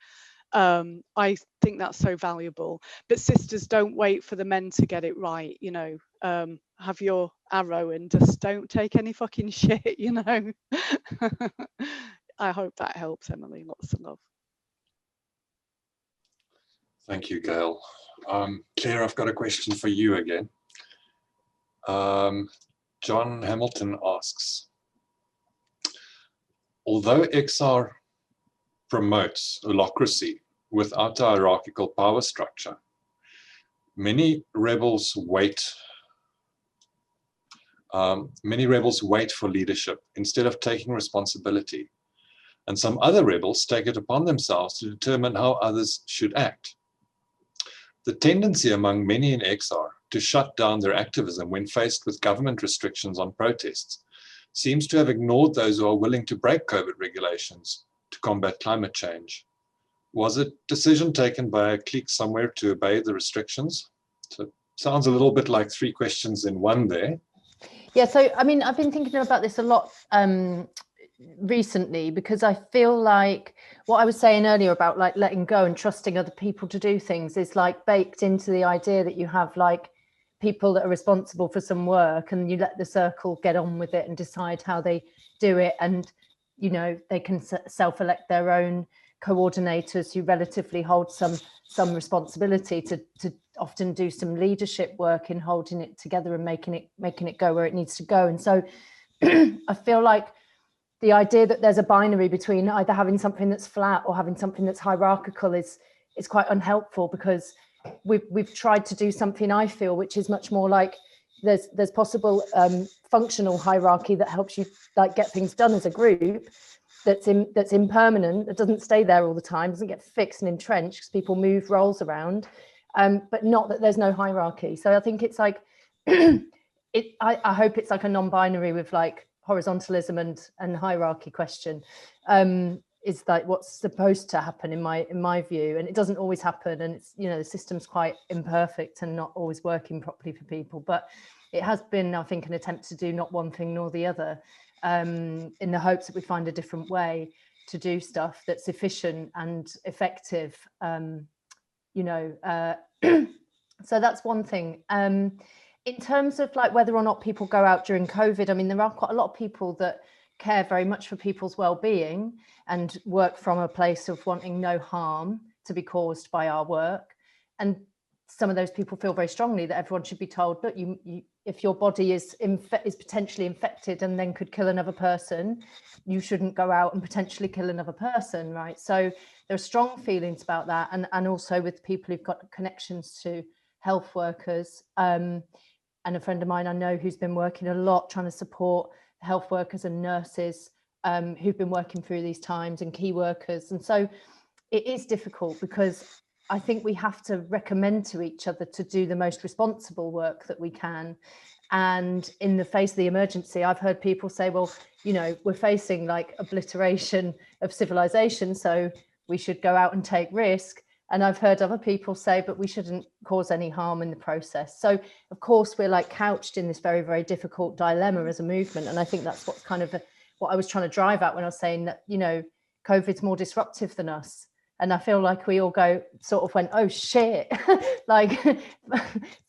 I think that's so valuable. But sisters, don't wait for the men to get it right, you know. Have your arrow and just don't take any fucking shit, you know. I hope that helps, Emily. Lots of love. Thank you, Gail. Claire, I've got a question for you again. John Hamilton asks, although XR promotes holacracy without a hierarchical power structure, many rebels wait for leadership instead of taking responsibility, and some other rebels take it upon themselves to determine how others should act. The tendency among many in XR to shut down their activism when faced with government restrictions on protests seems to have ignored those who are willing to break COVID regulations to combat climate change. Was a decision taken by a clique somewhere to obey the restrictions? So sounds a little bit like 3 questions in one there. Yeah, so I mean, I've been thinking about this a lot recently, because I feel like what I was saying earlier about like letting go and trusting other people to do things is like baked into the idea that you have like people that are responsible for some work, and you let the circle get on with it and decide how they do it, and you know, they can self-elect their own coordinators who relatively hold some responsibility to often do some leadership work in holding it together and making it go where it needs to go. And so I feel like the idea that there's a binary between either having something that's flat or having something that's hierarchical is quite unhelpful, because we've tried to do something, I feel, which is much more like there's possible functional hierarchy that helps you like get things done as a group, that's impermanent, that doesn't stay there all the time, doesn't get fixed and entrenched because people move roles around, but not that there's no hierarchy. So I think it's like I hope it's like a non-binary with like horizontalism and hierarchy question, is like what's supposed to happen in my view, and it doesn't always happen, and it's, you know, the system's quite imperfect and not always working properly for people, but it has been, I think, an attempt to do not one thing nor the other, in the hopes that we find a different way to do stuff that's efficient and effective, you know. So that's one thing. In terms of like whether or not people go out during COVID, I mean, there are quite a lot of people that care very much for people's well-being and work from a place of wanting no harm to be caused by our work. And some of those people feel very strongly that everyone should be told, look, you if your body is potentially infected and then could kill another person, you shouldn't go out and potentially kill another person, right? So there are strong feelings about that, and also with people who've got connections to health workers. And a friend of mine I know who's been working a lot trying to support health workers and nurses who've been working through these times, and key workers. And so it is difficult, because I think we have to recommend to each other to do the most responsible work that we can. And in the face of the emergency, I've heard people say, well, you know, we're facing like obliteration of civilization, so we should go out and take risk. And I've heard other people say, but we shouldn't cause any harm in the process. So of course, we're like couched in this very, very difficult dilemma as a movement. And I think that's what's kind of what I was trying to drive at when I was saying that, you know, COVID's more disruptive than us. And I feel like we all sort of went, oh shit, like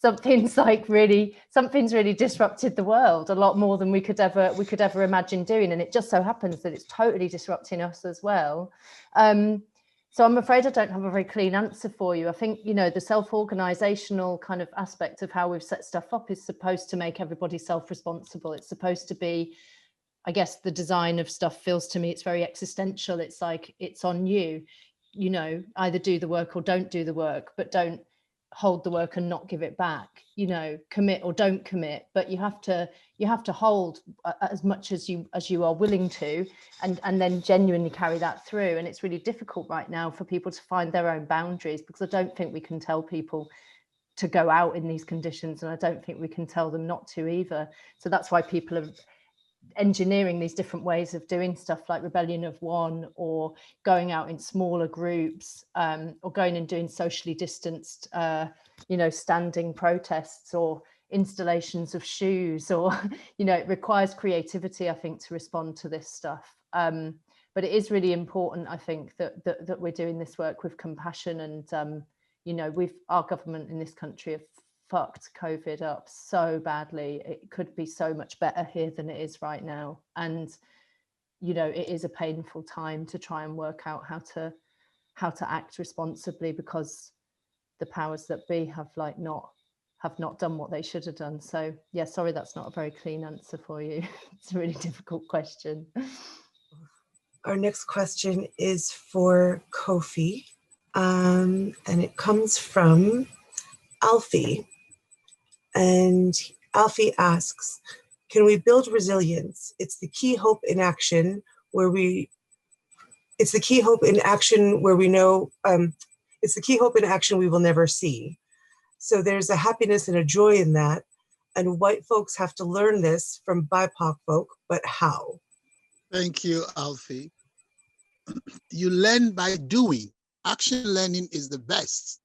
something's really disrupted the world a lot more than we could ever imagine doing. And it just so happens that it's totally disrupting us as well. So I'm afraid I don't have a very clean answer for you. I think, you know, the self-organizational kind of aspect of how we've set stuff up is supposed to make everybody self-responsible. It's supposed to be, I guess, the design of stuff feels to me, it's very existential. It's like, it's on you, you know, either do the work or don't do the work, but don't hold the work and not give it back, you know, commit or don't commit, but you have to hold as much as you are willing to, and then genuinely carry that through. And it's really difficult right now for people to find their own boundaries, because I don't think we can tell people to go out in these conditions, and I don't think we can tell them not to either. So that's why people are engineering these different ways of doing stuff, like Rebellion of One, or going out in smaller groups, or going and doing socially distanced, you know, standing protests or installations of shoes, or, you know, it requires creativity, I think, to respond to this stuff. But it is really important, I think, that we're doing this work with compassion. And, you know, our government in this country have fucked COVID up so badly. It could be so much better here than it is right now. And, you know, it is a painful time to try and work out how to act responsibly, because the powers that be have not done what they should have done. So yeah, sorry, that's not a very clean answer for you. It's a really difficult question. Our next question is for Kofi, and it comes from Alfie. And Alfie asks, can we build resilience? It's the key hope in action where we know, it's the key hope in action we will never see. So there's a happiness and a joy in that. And white folks have to learn this from BIPOC folk, but how? Thank you, Alfie. You learn by doing. action learning is the best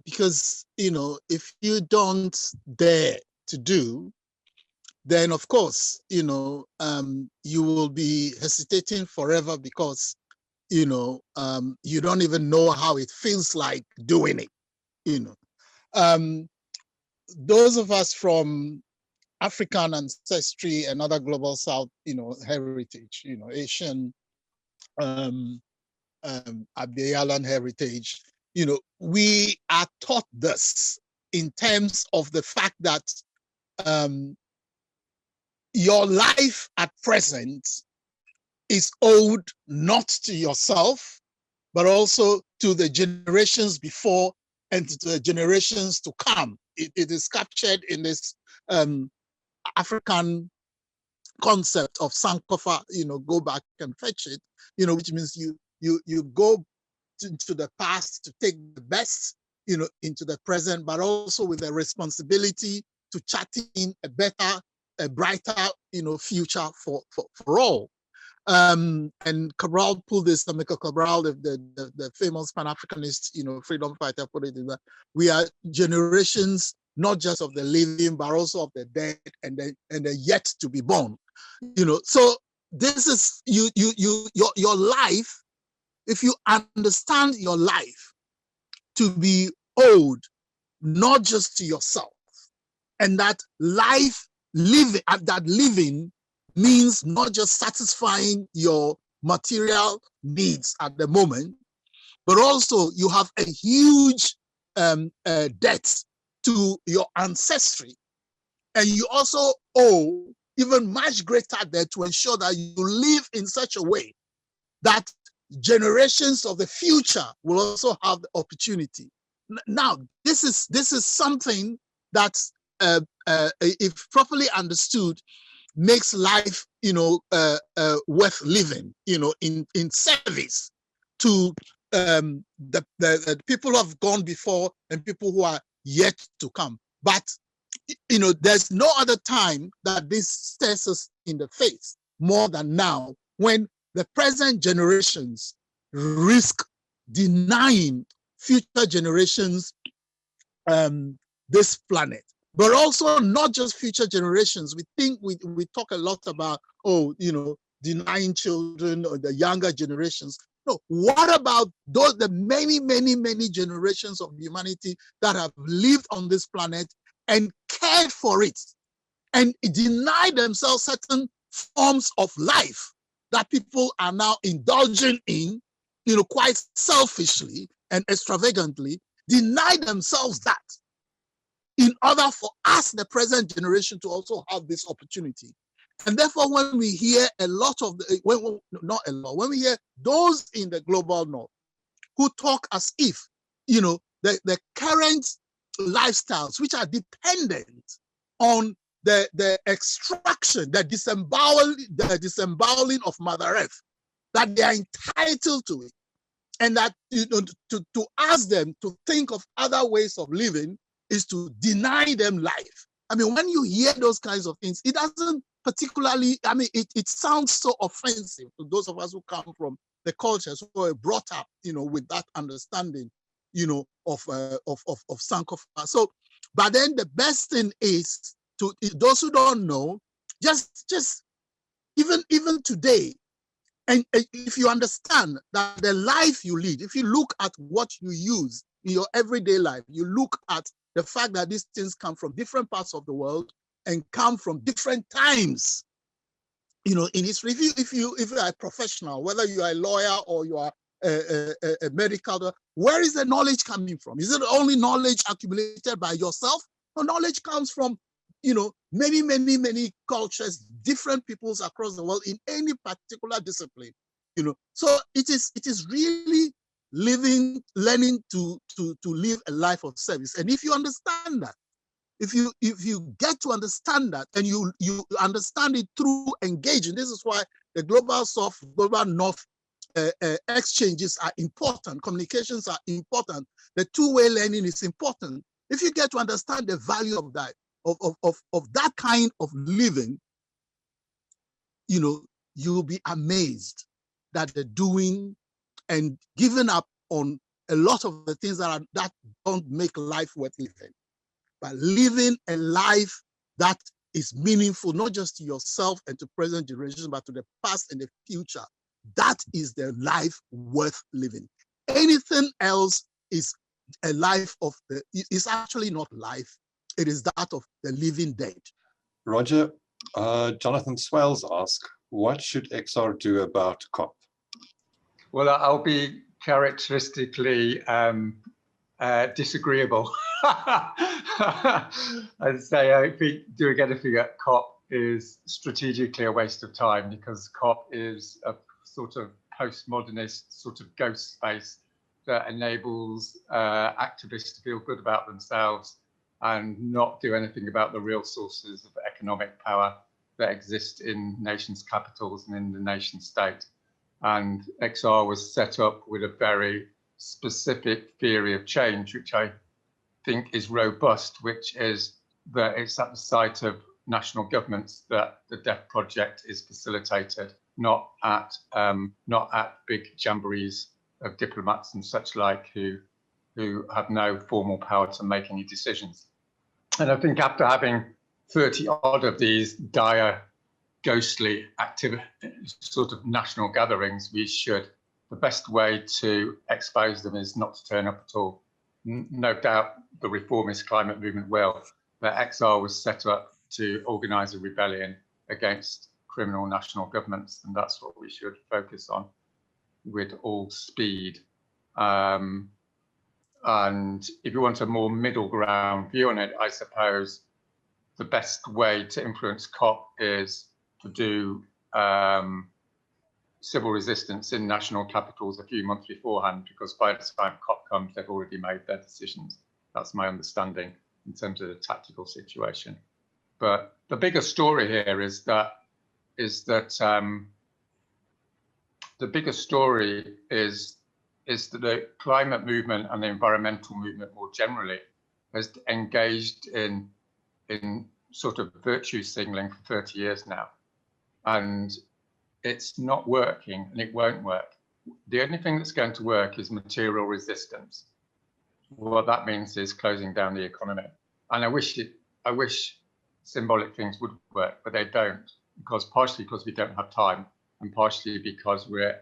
because, if you don't dare to do, then of course, you will be hesitating forever because, you don't even know how it feels like doing it, those of us from African ancestry and other global South, heritage, Asian, Abyalan heritage, we are taught this in terms of the fact that your life at present is owed not to yourself, but also to the generations before and to the generations to come. It is captured in this African concept of Sankofa, go back and fetch it, which means you go into the past to take the best, into the present, but also with a responsibility to chart in a better, a brighter, future for all. And Cabral pulled this, Michael Cabral, the famous Pan-Africanist, freedom fighter, put it in that we are generations not just of the living, but also of the dead and the yet to be born. So this is your life. If you understand your life to be owed not just to yourself, and that life living, that living means not just satisfying your material needs at the moment, but also you have a huge debt to your ancestry. And you also owe even much greater debt to ensure that you live in such a way that generations of the future will also have the opportunity. Now, this is something that, if properly understood, makes life, worth living, in service to the people who have gone before and people who are yet to come. But, there's no other time that this stares us in the face more than now, when the present generations risk denying future generations this planet. But also not just future generations. We think we talk a lot about, denying children or the younger generations. No, what about those, the many, many, many generations of humanity that have lived on this planet and cared for it and denied themselves certain forms of life that people are now indulging in, quite selfishly and extravagantly, deny themselves that in order for us, the present generation, to also have this opportunity. And therefore, when we hear a lot of when we hear those in the global north who talk as if, the current lifestyles, which are dependent on the extraction, the disemboweling of Mother Earth, that they are entitled to it, and that to ask them to think of other ways of living is to deny them life. I mean, when you hear those kinds of things, it doesn't particularly, it sounds so offensive to those of us who come from the cultures who are brought up, with that understanding, of Sankofa. So, but then the best thing is to those who don't know, just even today, and if you understand that the life you lead, if you look at what you use in your everyday life, you look at the fact that these things come from different parts of the world and come from different times, in history. If you are a professional, whether you are a lawyer or you are a medical, where is the knowledge coming from? Is it only knowledge accumulated by yourself? No, knowledge comes from, many, many, many cultures, different peoples across the world in any particular discipline, So it is really learning to live a life of service. And if you understand that, if you get to understand that, and you understand it through engaging, this is why the global south, global north exchanges are important, communications are important, the two-way learning is important. If you get to understand the value of that, of that kind of living, you'll be amazed that the doing and given up on a lot of the things that don't make life worth living. But living a life that is meaningful, not just to yourself and to present generations, but to the past and the future. That is the life worth living. Anything else is a life of it's actually not life. It is that of the living dead. Roger, Jonathan Swales asks, what should XR do about COP? Well, I'll be characteristically disagreeable. I'd say I think doing anything at COP is strategically a waste of time, because COP is a sort of postmodernist sort of ghost space that enables activists to feel good about themselves and not do anything about the real sources of economic power that exist in nations' capitals and in the nation state. And XR was set up with a very specific theory of change, which I think is robust, which is that it's at the site of national governments that the DEF project is facilitated, not at big jamborees of diplomats and such like who have no formal power to make any decisions. And I think after having 30 odd of these dire, ghostly active sort of national gatherings, the best way to expose them is not to turn up at all. No doubt the reformist climate movement will, but XR was set up to organise a rebellion against criminal national governments, and that's what we should focus on with all speed. And if you want a more middle ground view on it, I suppose the best way to influence COP is to do civil resistance in national capitals a few months beforehand, because by the time COP comes, they've already made their decisions. That's my understanding in terms of the tactical situation. But the bigger story here is that the bigger story is that the climate movement and the environmental movement more generally has engaged in sort of virtue signaling for 30 years now. And it's not working, and it won't work. The only thing that's going to work is material resistance. What that means is closing down the economy. And I wish symbolic things would work, but they don't, partially because we don't have time, and partially because we're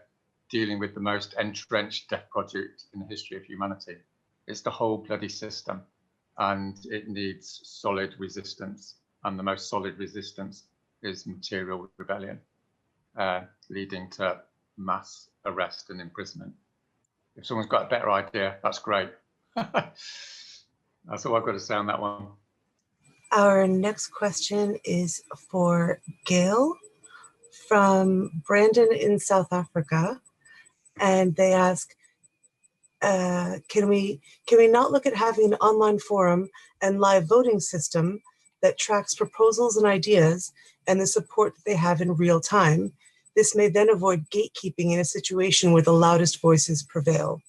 dealing with the most entrenched death project in the history of humanity. It's the whole bloody system, and it needs solid resistance. And the most solid resistance is material rebellion, leading to mass arrest and imprisonment. If someone's got a better idea, that's great. That's all I've got to say on that one. Our next question is for Gail from Brandon in South Africa. And they ask, can we not look at having an online forum and live voting system that tracks proposals and ideas and the support that they have in real time? This may then avoid gatekeeping in a situation where the loudest voices prevail.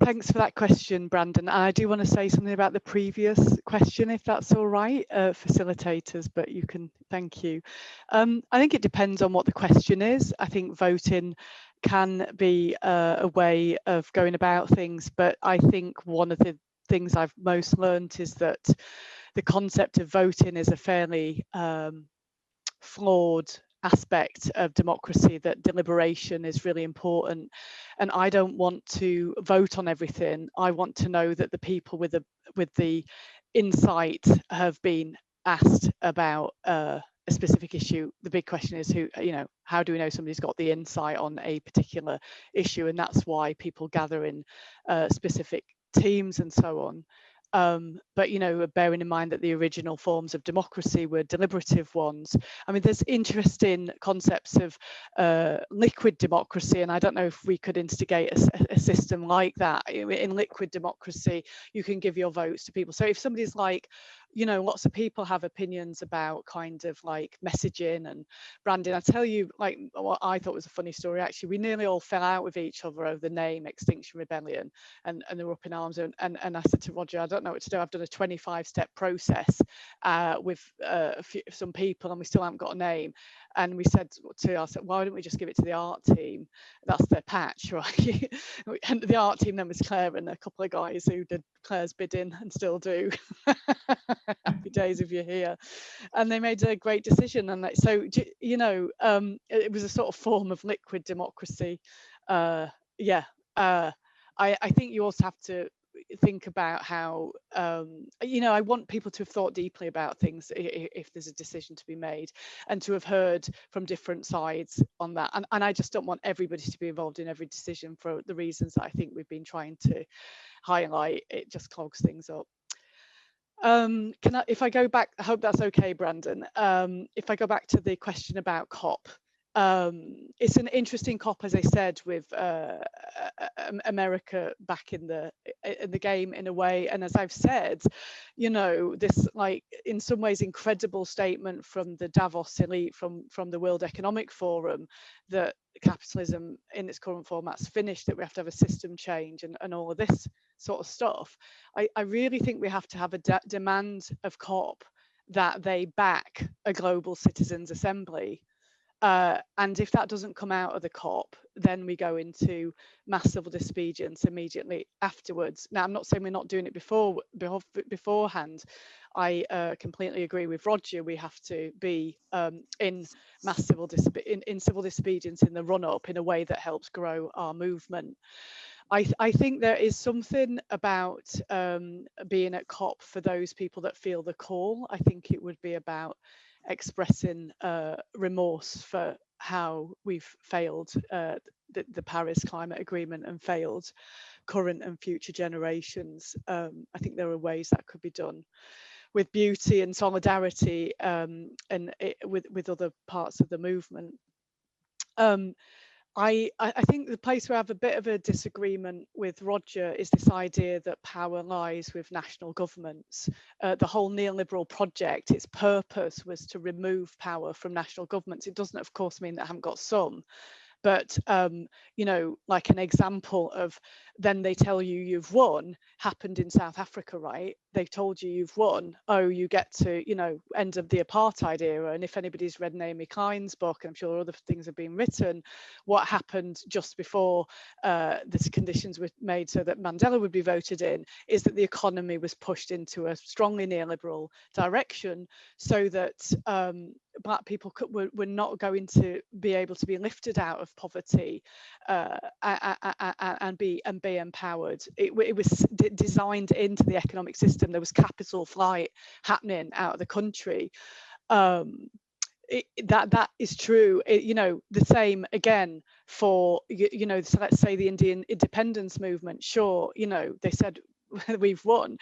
Thanks for that question, Brandon. I do want to say something about the previous question, if that's all right, facilitators, but you can, thank you. I think it depends on what the question is. I think voting can be a way of going about things, but I think one of the things I've most learned is that the concept of voting is a fairly flawed aspect of democracy, that deliberation is really important, and I don't want to vote on everything. I want to know that the people with the insight have been asked about a specific issue. The big question is how do we know somebody's got the insight on a particular issue? And that's why people gather in specific teams and so on. But bearing in mind that the original forms of democracy were deliberative ones. I mean, there's interesting concepts of liquid democracy, and I don't know if we could instigate a system like that. In liquid democracy, you can give your votes to people. So if somebody's like, lots of people have opinions about kind of like messaging and branding. I tell you, like, what I thought was a funny story, actually, we nearly all fell out with each other over the name Extinction Rebellion, and they were up in arms. And I said to Roger, I don't know what to do. I've done a 25-step process with some people, and we still haven't got a name. And we said to ourselves, why don't we just give it to the art team? That's their patch, right? And the art team then was Claire and a couple of guys who did Claire's bidding and still do. Happy days if you're here. And they made a great decision. And so, you know, it was a sort of form of liquid democracy. I think you also have to think about how, you know, I want people to have thought deeply about things if there's a decision to be made, and to have heard from different sides on that. And I just don't want everybody to be involved in every decision for the reasons that I think we've been trying to highlight. It just clogs things up. If I go back, I hope that's okay, Brandon. If I go back to the question about COP, it's an interesting COP, as I said, with America back in the game in a way. And as I've said, you know, this, like, in some ways incredible statement from the Davos elite, from the World Economic Forum, that capitalism in its current format's finished, that we have to have a system change and all of this sort of stuff. I really think we have to have a demand of COP that they back a global citizens assembly. And if that doesn't come out of the COP, then we go into mass civil disobedience immediately afterwards. Now, I'm not saying we're not doing it beforehand. I completely agree with Roger. We have to be in mass civil disobedience in the run-up in a way that helps grow our movement. I think there is something about being at COP for those people that feel the call. I think it would be about expressing remorse for how we've failed the Paris Climate Agreement and failed current and future generations. I think there are ways that could be done with beauty and solidarity, and with other parts of the movement. I think the place where I have a bit of a disagreement with Roger is this idea that power lies with national governments. The whole neoliberal project, its purpose was to remove power from national governments. It doesn't, of course, mean that I haven't got some. But, you know, like an example of then they tell you you've won happened in South Africa, right? They told you you've won. Oh, you get to, you know, end of the apartheid era. And if anybody's read Naomi Klein's book, I'm sure other things have been written, what happened just before the conditions were made so that Mandela would be voted in is that the economy was pushed into a strongly neoliberal direction, so that Black people were not going to be able to be lifted out of poverty and be empowered. It was designed into the economic system. There was capital flight happening out of the country. That is true. You know, the same again for, you know, so let's say the Indian independence movement. Sure, you know, they said we've won.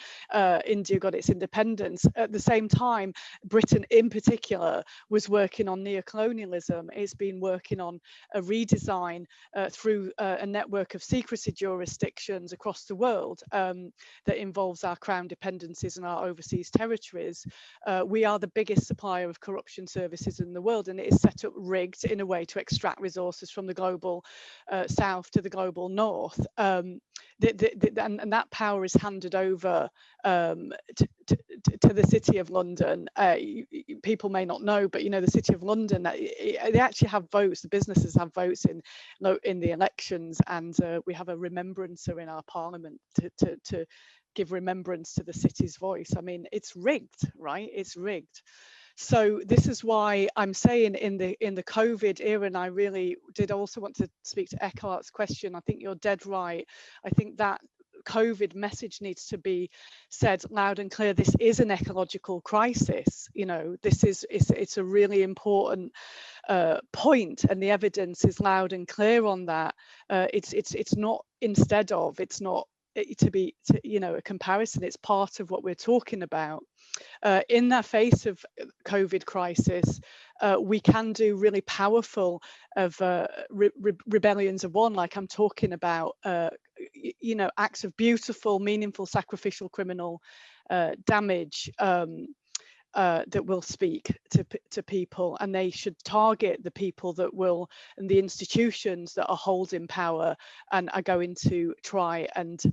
India got its independence. At the same time, Britain in particular was working on neocolonialism. It's been working on a redesign through a network of secrecy jurisdictions across the world that involves our crown dependencies and our overseas territories. We are the biggest supplier of corruption services in the world, and it is set up rigged in a way to extract resources from the global south to the global north. And that power is handed over to the City of London. People may not know, but you know, the City of London, they actually have votes. The businesses have votes in the elections, and we have a remembrancer in our parliament to give remembrance to the city's voice. I mean, it's rigged, right? It's rigged. So this is why I'm saying in the COVID era, and I really did also want to speak to Eckhart's question. I think you're dead right. I think that COVID message needs to be said loud and clear. This is an ecological crisis. You know, it's a really important point, and the evidence is loud and clear on that. It's not instead of. It's not you know, a comparison. It's part of what we're talking about. In the face of COVID crisis, we can do really powerful rebellions of one, like I'm talking about, you know, acts of beautiful, meaningful, sacrificial criminal damage. that will speak to people, and they should target the people that will, and the institutions that are holding power and are going to try and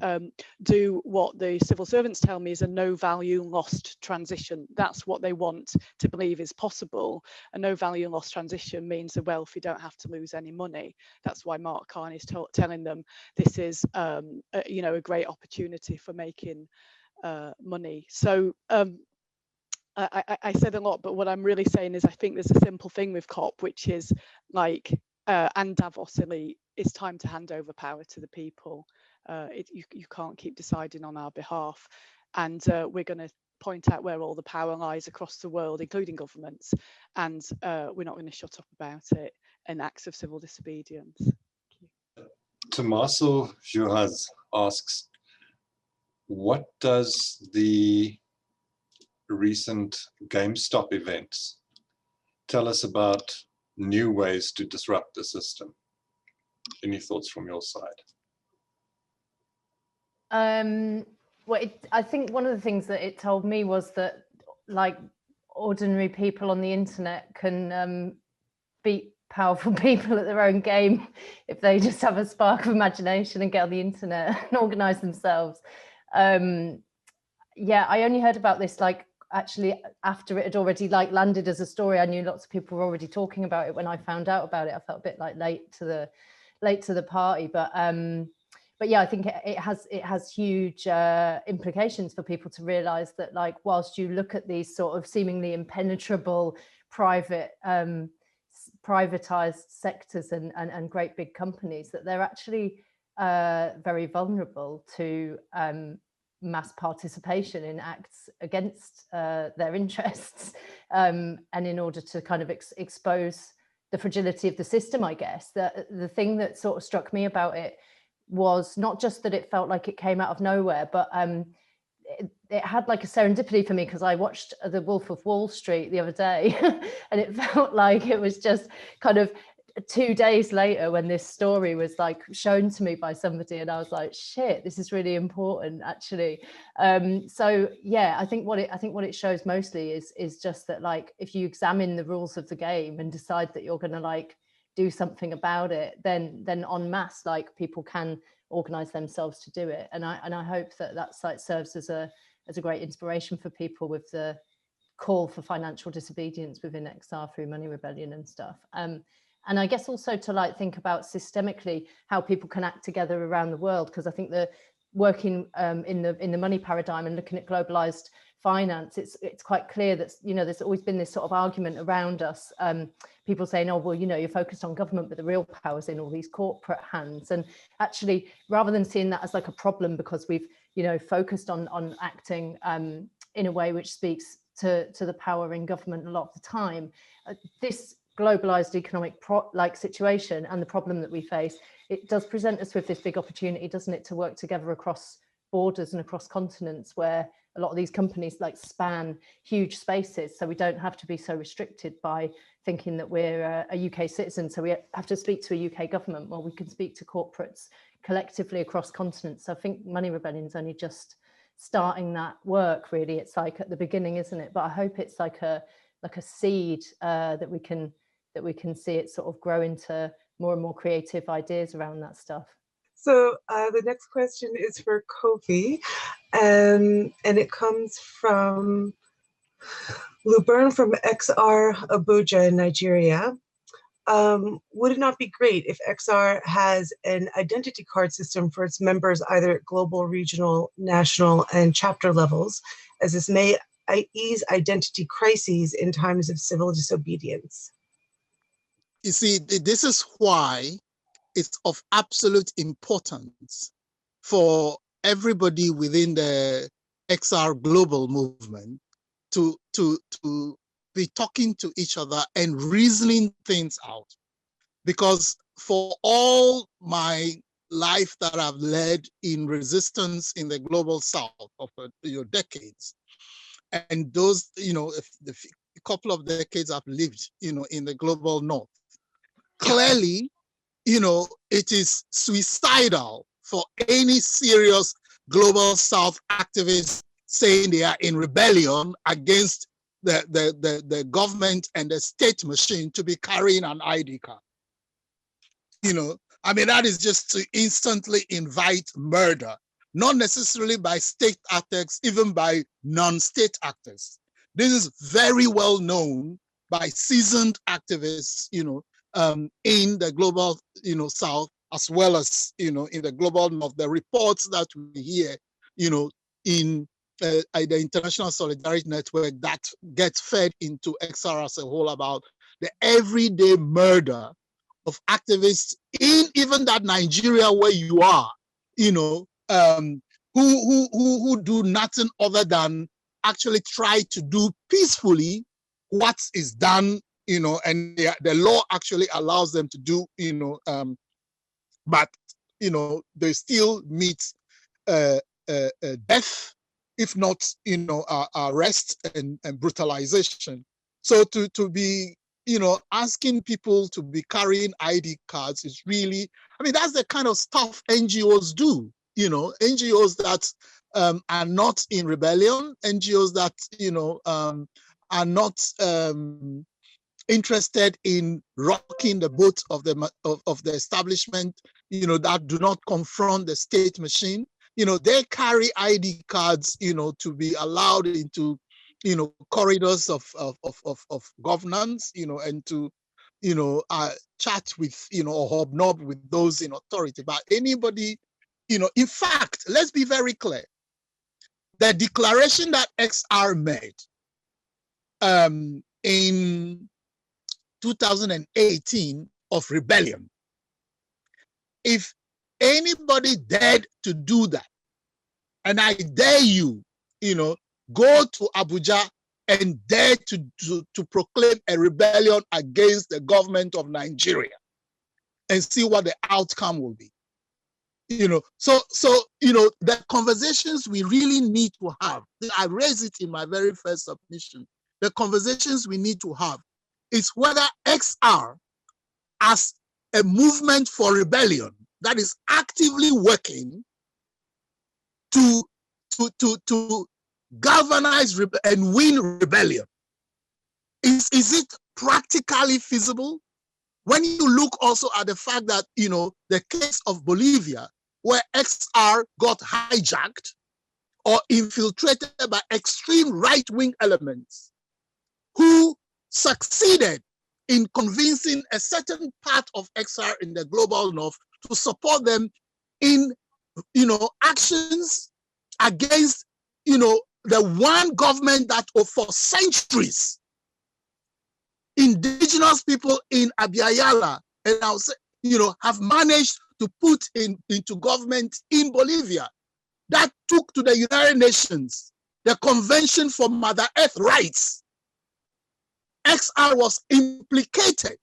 do what the civil servants tell me is a no value lost transition. That's what they want to believe is possible. A no value lost transition means the wealthy don't have to lose any money. That's why Mark Carney is telling them this is a great opportunity for making money. So I said a lot, but what I'm really saying is I think there's a simple thing with COP, which is like, and Davos, it's time to hand over power to the people. You can't keep deciding on our behalf. And we're going to point out where all the power lies across the world, including governments. And we're not going to shut up about it in acts of civil disobedience. Tommaso Juhas asks, what does the recent GameStop events tell us about new ways to disrupt the system? Any thoughts from your side? Well, I think one of the things that it told me was that, like, ordinary people on the internet can beat powerful people at their own game if they just have a spark of imagination and get on the internet and organize themselves. Yeah, I only heard about this like actually after it had already like landed as a story. I knew lots of people were already talking about it when I found out about it. I felt a bit like late to the party, but yeah, I think it has huge implications for people to realize that, like, whilst you look at these sort of seemingly impenetrable privatized sectors and great big companies, that they're actually very vulnerable to mass participation in acts against their interests, and in order to kind of expose the fragility of the system, I guess. The thing that sort of struck me about it was not just that it felt like it came out of nowhere, but it had like a serendipity for me, because I watched The Wolf of Wall Street the other day and it felt like it was just kind of 2 days later when this story was like shown to me by somebody, and I was like, shit, this is really important actually. So yeah, I think what it shows mostly is just that, like, if you examine the rules of the game and decide that you're going to like do something about it, then en masse, like, people can organize themselves to do it. And I hope that that's like serves as a great inspiration for people with the call for financial disobedience within XR through Money Rebellion and stuff. And I guess also to like think about systemically how people can act together around the world, because I think the working in the money paradigm and looking at globalized finance, it's quite clear that, you know, there's always been this sort of argument around us, people saying, oh, well, you know, you're focused on government, but the real power's in all these corporate hands. And actually, rather than seeing that as like a problem because we've, you know, focused on acting in a way which speaks to the power in government a lot of the time, this globalized economic situation and the problem that we face, it does present us with this big opportunity, doesn't it, to work together across borders and across continents, where a lot of these companies like span huge spaces, so we don't have to be so restricted by thinking that we're a UK citizen, so we have to speak to a UK government. Well, we can speak to corporates collectively across continents. So I think Money Rebellion's only just starting that work, really. It's like at the beginning, isn't it? But I hope it's like a seed that we can see it sort of grow into more and more creative ideas around that stuff. So the next question is for Kofi, and it comes from Lubern from XR Abuja in Nigeria. Would it not be great if XR has an identity card system for its members, either at global, regional, national, and chapter levels, as this may ease identity crises in times of civil disobedience? You see, this is why it's of absolute importance for everybody within the XR global movement to be talking to each other and reasoning things out. Because for all my life that I've led in resistance in the global South of decades, and those, the couple of decades I've lived, in the global North, clearly, it is suicidal for any serious global South activist saying they are in rebellion against the government and the state machine to be carrying an ID card. I mean, that is just to instantly invite murder, not necessarily by state actors, even by non-state actors. This is very well known by seasoned activists, in the global, South, as well as, in the global North. The reports that we hear, in the International Solidarity Network that gets fed into XR as a whole about the everyday murder of activists in even that Nigeria where you are, who do nothing other than actually try to do peacefully what is done, and the law actually allows them to do, but they still meet death, if not, arrest and brutalization. So to be, asking people to be carrying ID cards is really, I mean, that's the kind of stuff NGOs do, NGOs that are not in rebellion, NGOs that, are not interested in rocking the boat of the establishment, that do not confront the state machine. They carry ID cards, to be allowed into, corridors of governance, and to, chat with, or hobnob with those in authority. But anybody, in fact, let's be very clear. The declaration that XR made in 2018 of rebellion, if anybody dared to do that, and I dare you, go to Abuja and dare to proclaim a rebellion against the government of Nigeria and see what the outcome will be. So the conversations we really need to have, I raised it in my very first submission, the conversations we need to have is whether XR as a movement for rebellion that is actively working to galvanize and win rebellion. Is it practically feasible? When you look also at the fact that, the case of Bolivia, where XR got hijacked or infiltrated by extreme right-wing elements who succeeded in convincing a certain part of XR in the global North to support them in, actions against, the one government that for centuries, indigenous people in Abiyala and now, have managed to put into government in Bolivia. That took to the United Nations, the Convention for Mother Earth Rights. XR was implicated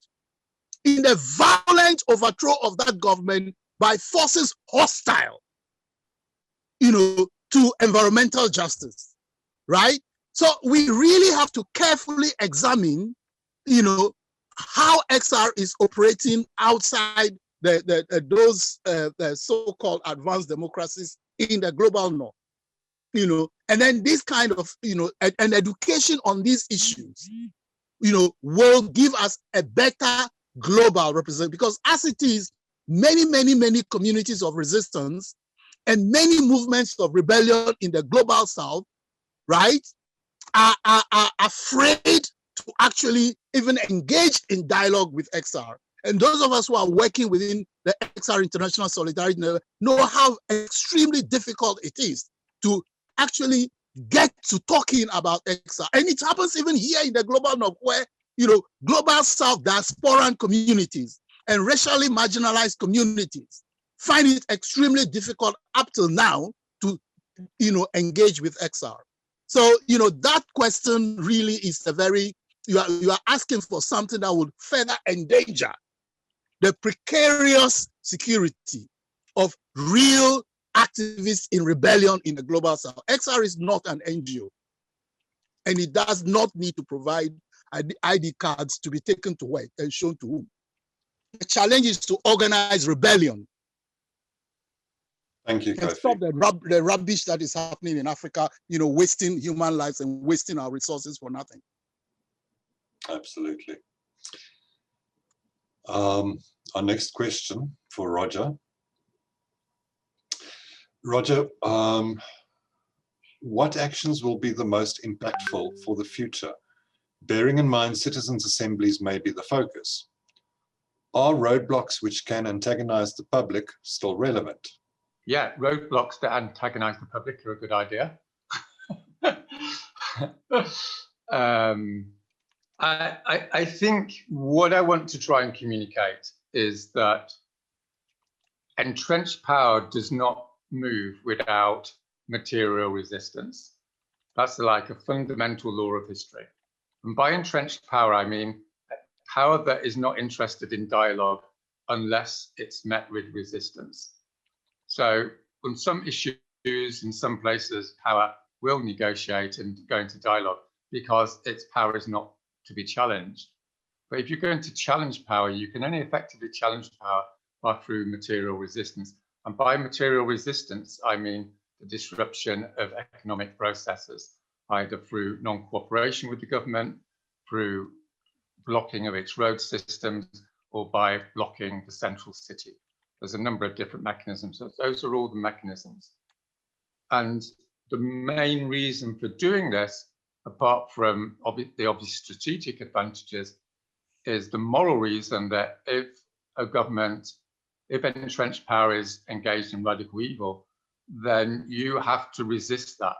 in the violent overthrow of that government by forces hostile, to environmental justice, right? So we really have to carefully examine, how XR is operating outside those so-called advanced democracies in the global North, and then this kind of, an education on these issues, will give us a better global representation, because as it is, many communities of resistance and many movements of rebellion in the global South, right, are afraid to actually even engage in dialogue with XR. And those of us who are working within the XR International Solidarity Network know how extremely difficult it is to actually get to talking about XR. And it happens even here in the global North, where, global South diasporan communities and racially marginalized communities find it extremely difficult up till now to, engage with XR. So, that question really is a very, you are asking for something that would further endanger the precarious security of real activists in rebellion in the global South. XR is not an NGO, and it does not need to provide ID cards to be taken to work and shown to whom. The challenge is to organize rebellion. Thank you, and Kofi. stop the rubbish that is happening in Africa, wasting human lives and wasting our resources for nothing. Absolutely. Our next question for Roger. Roger, what actions will be the most impactful for the future? Bearing in mind citizens' assemblies may be the focus. Are roadblocks which can antagonize the public still relevant? Yeah, roadblocks that antagonize the public are a good idea. I think what I want to try and communicate is that entrenched power does not move without material resistance. That's like a fundamental law of history. And by entrenched power, I mean power that is not interested in dialogue unless it's met with resistance. So on some issues, in some places, power will negotiate and go into dialogue because its power is not to be challenged. But if you're going to challenge power, you can only effectively challenge power through material resistance. And by material resistance, I mean the disruption of economic processes, either through non-cooperation with the government, through blocking of its road systems, or by blocking the central city. There's a number of different mechanisms. So those are all the mechanisms. And the main reason for doing this, apart from the obvious strategic advantages, is the moral reason that if a government, if entrenched power is engaged in radical evil, then you have to resist that.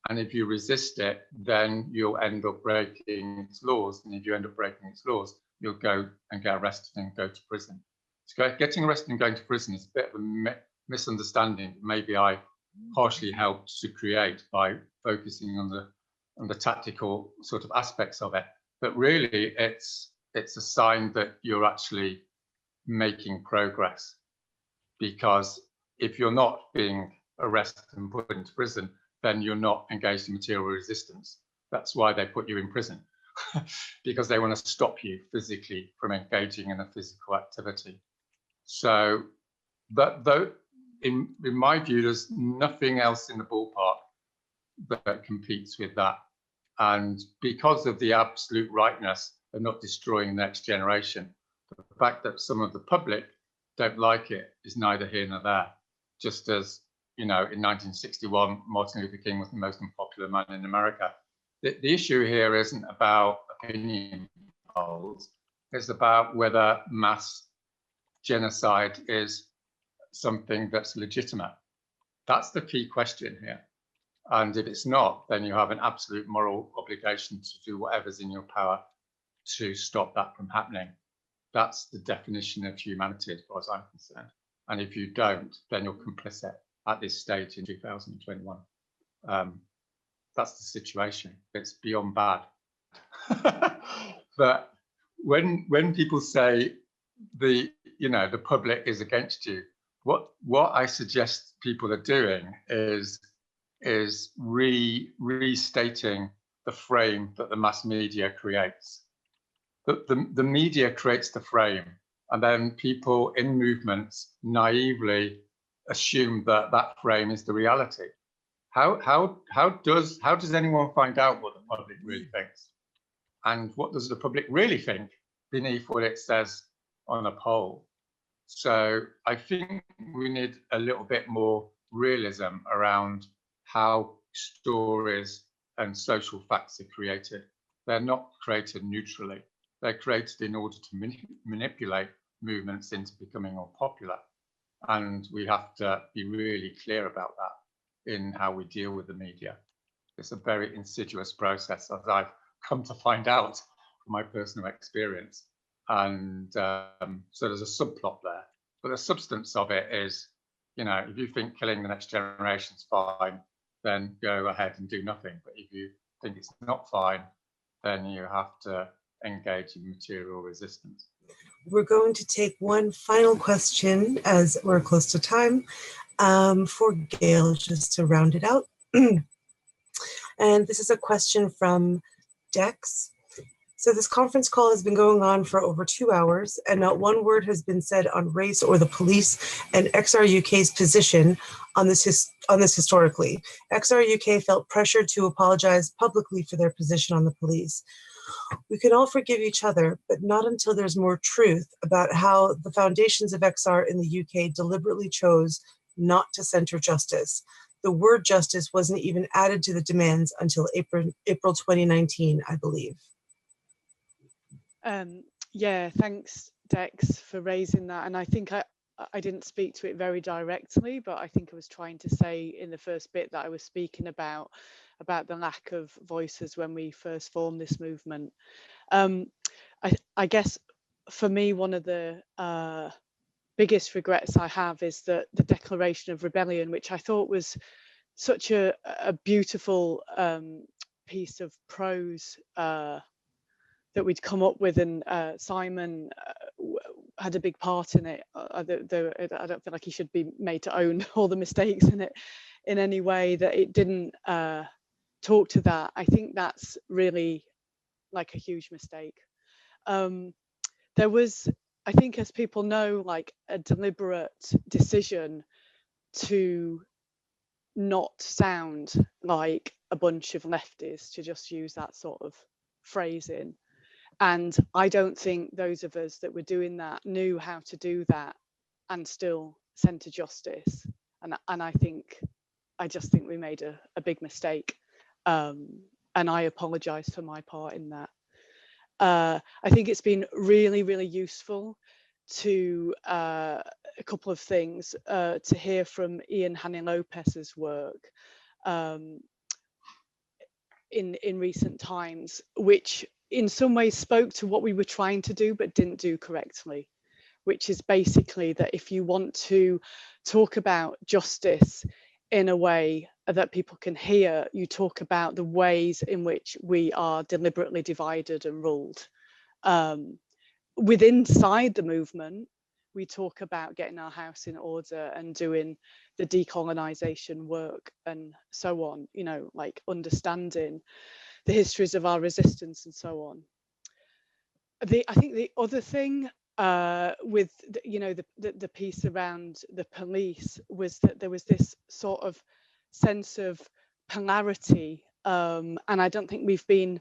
And if you resist it, then you'll end up breaking its laws. And if you end up breaking its laws, you'll go and get arrested and go to prison. So getting arrested and going to prison is a bit of a misunderstanding. Maybe I partially helped to create by focusing on the tactical sort of aspects of it. But really, it's a sign that you're actually making progress. Because if you're not being arrested and put into prison, then you're not engaged in material resistance. That's why they put you in prison, because they want to stop you physically from engaging in a physical activity. So, though, in my view, there's nothing else in the ballpark that competes with that. And because of the absolute rightness of not destroying the next generation, the fact that some of the public don't like it is neither here nor there. Just as, you know, in 1961, Martin Luther King was the most unpopular man in America. The issue here isn't about opinion polls. It's about whether mass genocide is something that's legitimate. That's the key question here. And if it's not, then you have an absolute moral obligation to do whatever's in your power to stop that from happening. That's the definition of humanity as far as I'm concerned. And if you don't, then you're complicit at this stage in 2021. That's the situation. It's beyond bad. But when people say the public is against you, what I suggest people are doing is restating the frame that the mass media creates. The media creates the frame, and then people in movements naively assume that that frame is the reality. How does anyone find out what the public really thinks? And what does the public really think beneath what it says on a poll? So I think we need a little bit more realism around how stories and social facts are created. They're not created neutrally. They're created in order to manipulate movements into becoming more popular. And we have to be really clear about that in how we deal with the media. It's a very insidious process, as I've come to find out from my personal experience. And so there's a subplot there. But the substance of it is, if you think killing the next generation is fine, then go ahead and do nothing. But if you think it's not fine, then you have to engage in material resistance. We're going to take one final question as we're close to time for Gail, just to round it out. And this is a question from Dex. So this conference call has been going on for over 2 hours, and not one word has been said on race or the police and XR UK's position on this historically. XR UK felt pressured to apologize publicly for their position on the police. We can all forgive each other, but not until there's more truth about how the foundations of XR in the UK deliberately chose not to center justice. The word justice wasn't even added to the demands until April 2019, I believe. Yeah, thanks, Dex, for raising that. And I think I didn't speak to it very directly, but I think I was trying to say in the first bit that I was speaking about the lack of voices when we first formed this movement. I guess for me, one of the biggest regrets I have is that the Declaration of Rebellion, which I thought was such a beautiful piece of prose that we'd come up with, and Simon had a big part in it. I don't feel like he should be made to own all the mistakes in it in any way, that it didn't talk to that. I think that's really like a huge mistake. There was, I think, as people know, like a deliberate decision to not sound like a bunch of lefties, to just use that sort of phrasing. And I don't think those of us that were doing that knew how to do that and still centre justice. And I just think we made a big mistake. And I apologise for my part in that. I think it's been really, really useful to a couple of things, to hear from Ian Haney-Lopez's work in recent times, which in some ways spoke to what we were trying to do but didn't do correctly, which is basically that if you want to talk about justice in a way that people can hear, you talk about the ways in which we are deliberately divided and ruled. Inside the movement, we talk about getting our house in order and doing the decolonisation work and so on, you know, like understanding the histories of our resistance and so on. I think the other thing with the piece around the police was that there was this sort of sense of polarity, and I don't think we've been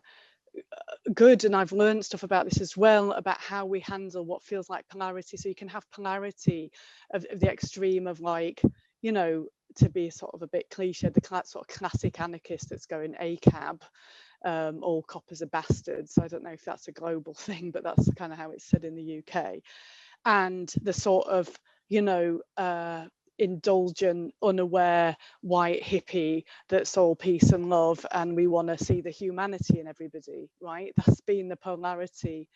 good, and I've learned stuff about this as well, about how we handle what feels like polarity. So you can have polarity of the extreme of, like, you know, to be sort of a bit cliche, the sort of classic anarchist that's going ACAB, all coppers are bastards. I don't know if that's a global thing, but that's kind of how it's said in the UK. And the sort of, you know, indulgent, unaware white hippie that's all peace and love, and we want to see the humanity in everybody, right? That's been the polarity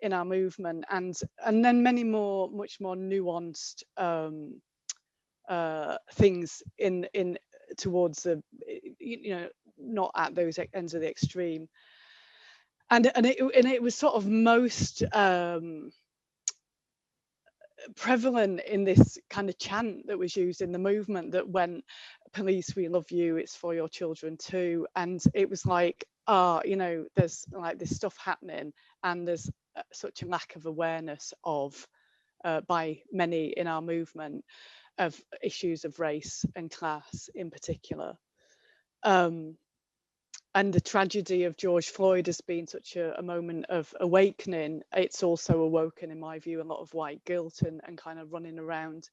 in our movement, and then many more, much more nuanced things in towards the, you know, not at those ends of the extreme, and it was sort of most prevalent in this kind of chant that was used in the movement that went, police, we love you, it's for your children too. And it was like, you know, there's like this stuff happening, and there's such a lack of awareness of by many in our movement of issues of race and class in particular. And the tragedy of George Floyd has been such a moment of awakening. It's also awoken, in my view, a lot of white guilt and kind of running around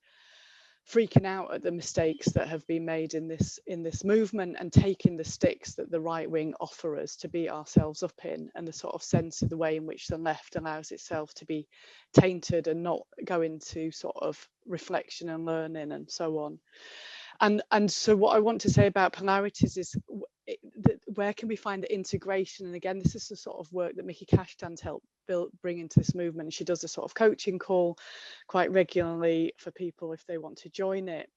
freaking out at the mistakes that have been made in this movement, and taking the sticks that the right wing offer us to beat ourselves up in, and the sort of sense of the way in which the left allows itself to be tainted and not go into sort of reflection and learning and so on. And so what I want to say about polarities is where can we find the integration? And again, this is the sort of work that Mickey Cashtan's helped bring into this movement. She does a sort of coaching call quite regularly for people if they want to join it.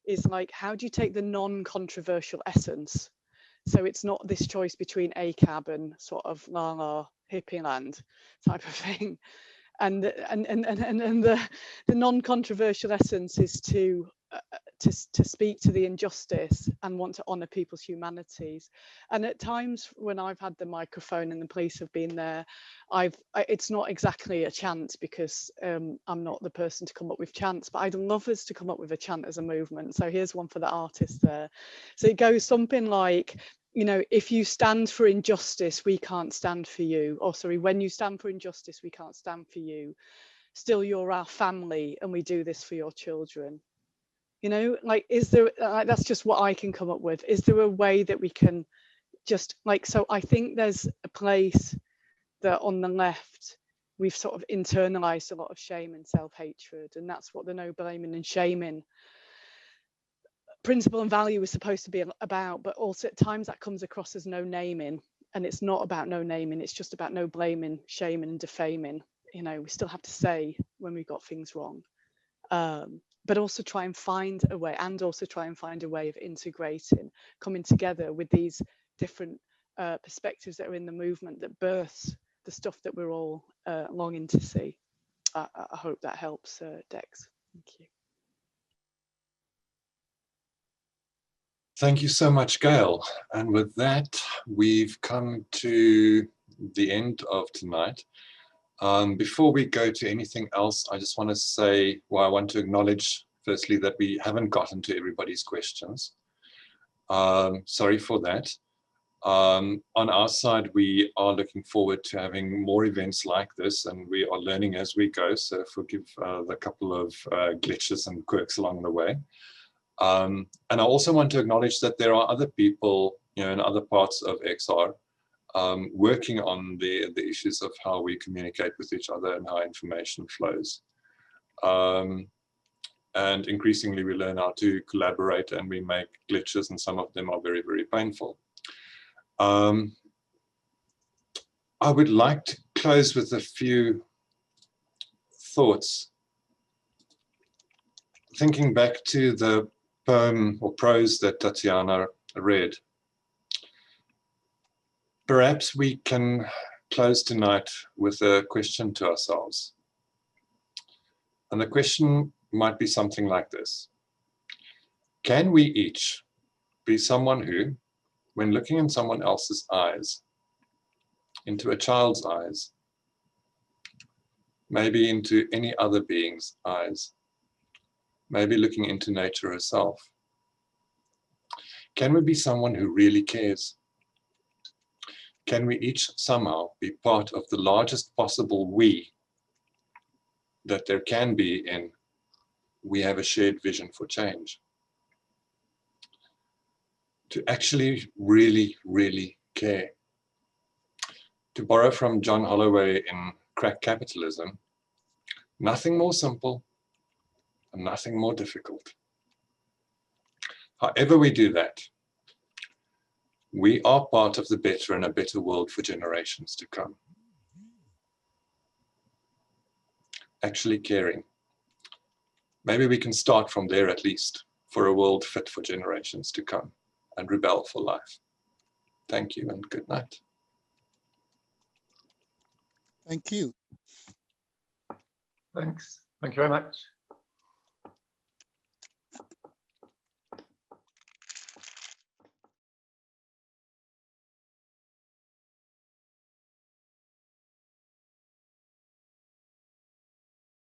Is like, how do you take the non-controversial essence? So it's not this choice between ACAB and sort of la la hippie land type of thing. And the non-controversial essence is to speak to the injustice and want to honour people's humanities. And at times when I've had the microphone and the police have been there, it's not exactly a chant, because I'm not the person to come up with chants, but I'd love us to come up with a chant as a movement. So here's one for the artists there. So it goes something like, you know, if you stand for injustice, we can't stand for you. Or sorry, when you stand for injustice, we can't stand for you. Still, you're our family, and we do this for your children. You know, like, is there, that's just what I can come up with. Is there a way that we can just, like, so I think there's a place that on the left, we've sort of internalized a lot of shame and self-hatred, and that's what the no blaming and shaming principle and value is supposed to be about. But also at times that comes across as no naming, and it's not about no naming, it's just about no blaming, shaming and defaming. You know, we still have to say when we've got things wrong, but also try and find a way, of integrating, coming together with these different perspectives that are in the movement that births the stuff that we're all longing to see. I hope that helps, Dex. Thank you. Thank you so much, Gail. And with that, we've come to the end of tonight. Before we go to anything else, I just want to say, well, I want to acknowledge, firstly, that we haven't gotten to everybody's questions. Sorry for that. On our side, we are looking forward to having more events like this, and we are learning as we go, so forgive the couple of glitches and quirks along the way. And I also want to acknowledge that there are other people, you know, in other parts of XR working on the issues of how we communicate with each other and how information flows. And increasingly we learn how to collaborate, and we make glitches, and some of them are very, very painful. I would like to close with a few thoughts. Thinking back to the poem or prose that Tatiana read, perhaps we can close tonight with a question to ourselves. And the question might be something like this: can we each be someone who, when looking in someone else's eyes, into a child's eyes, maybe into any other being's eyes, maybe looking into nature herself, can we be someone who really cares? Can we each somehow be part of the largest possible we that there can be in we have a shared vision for change? To actually really, really care. To borrow from John Holloway in Crack Capitalism, nothing more simple and nothing more difficult. However we do that, we are part of the better and a better world for generations to come. Actually caring. Maybe we can start from there at least, for a world fit for generations to come, and rebel for life. Thank you and good night. Thank you. Thanks. Thank you very much.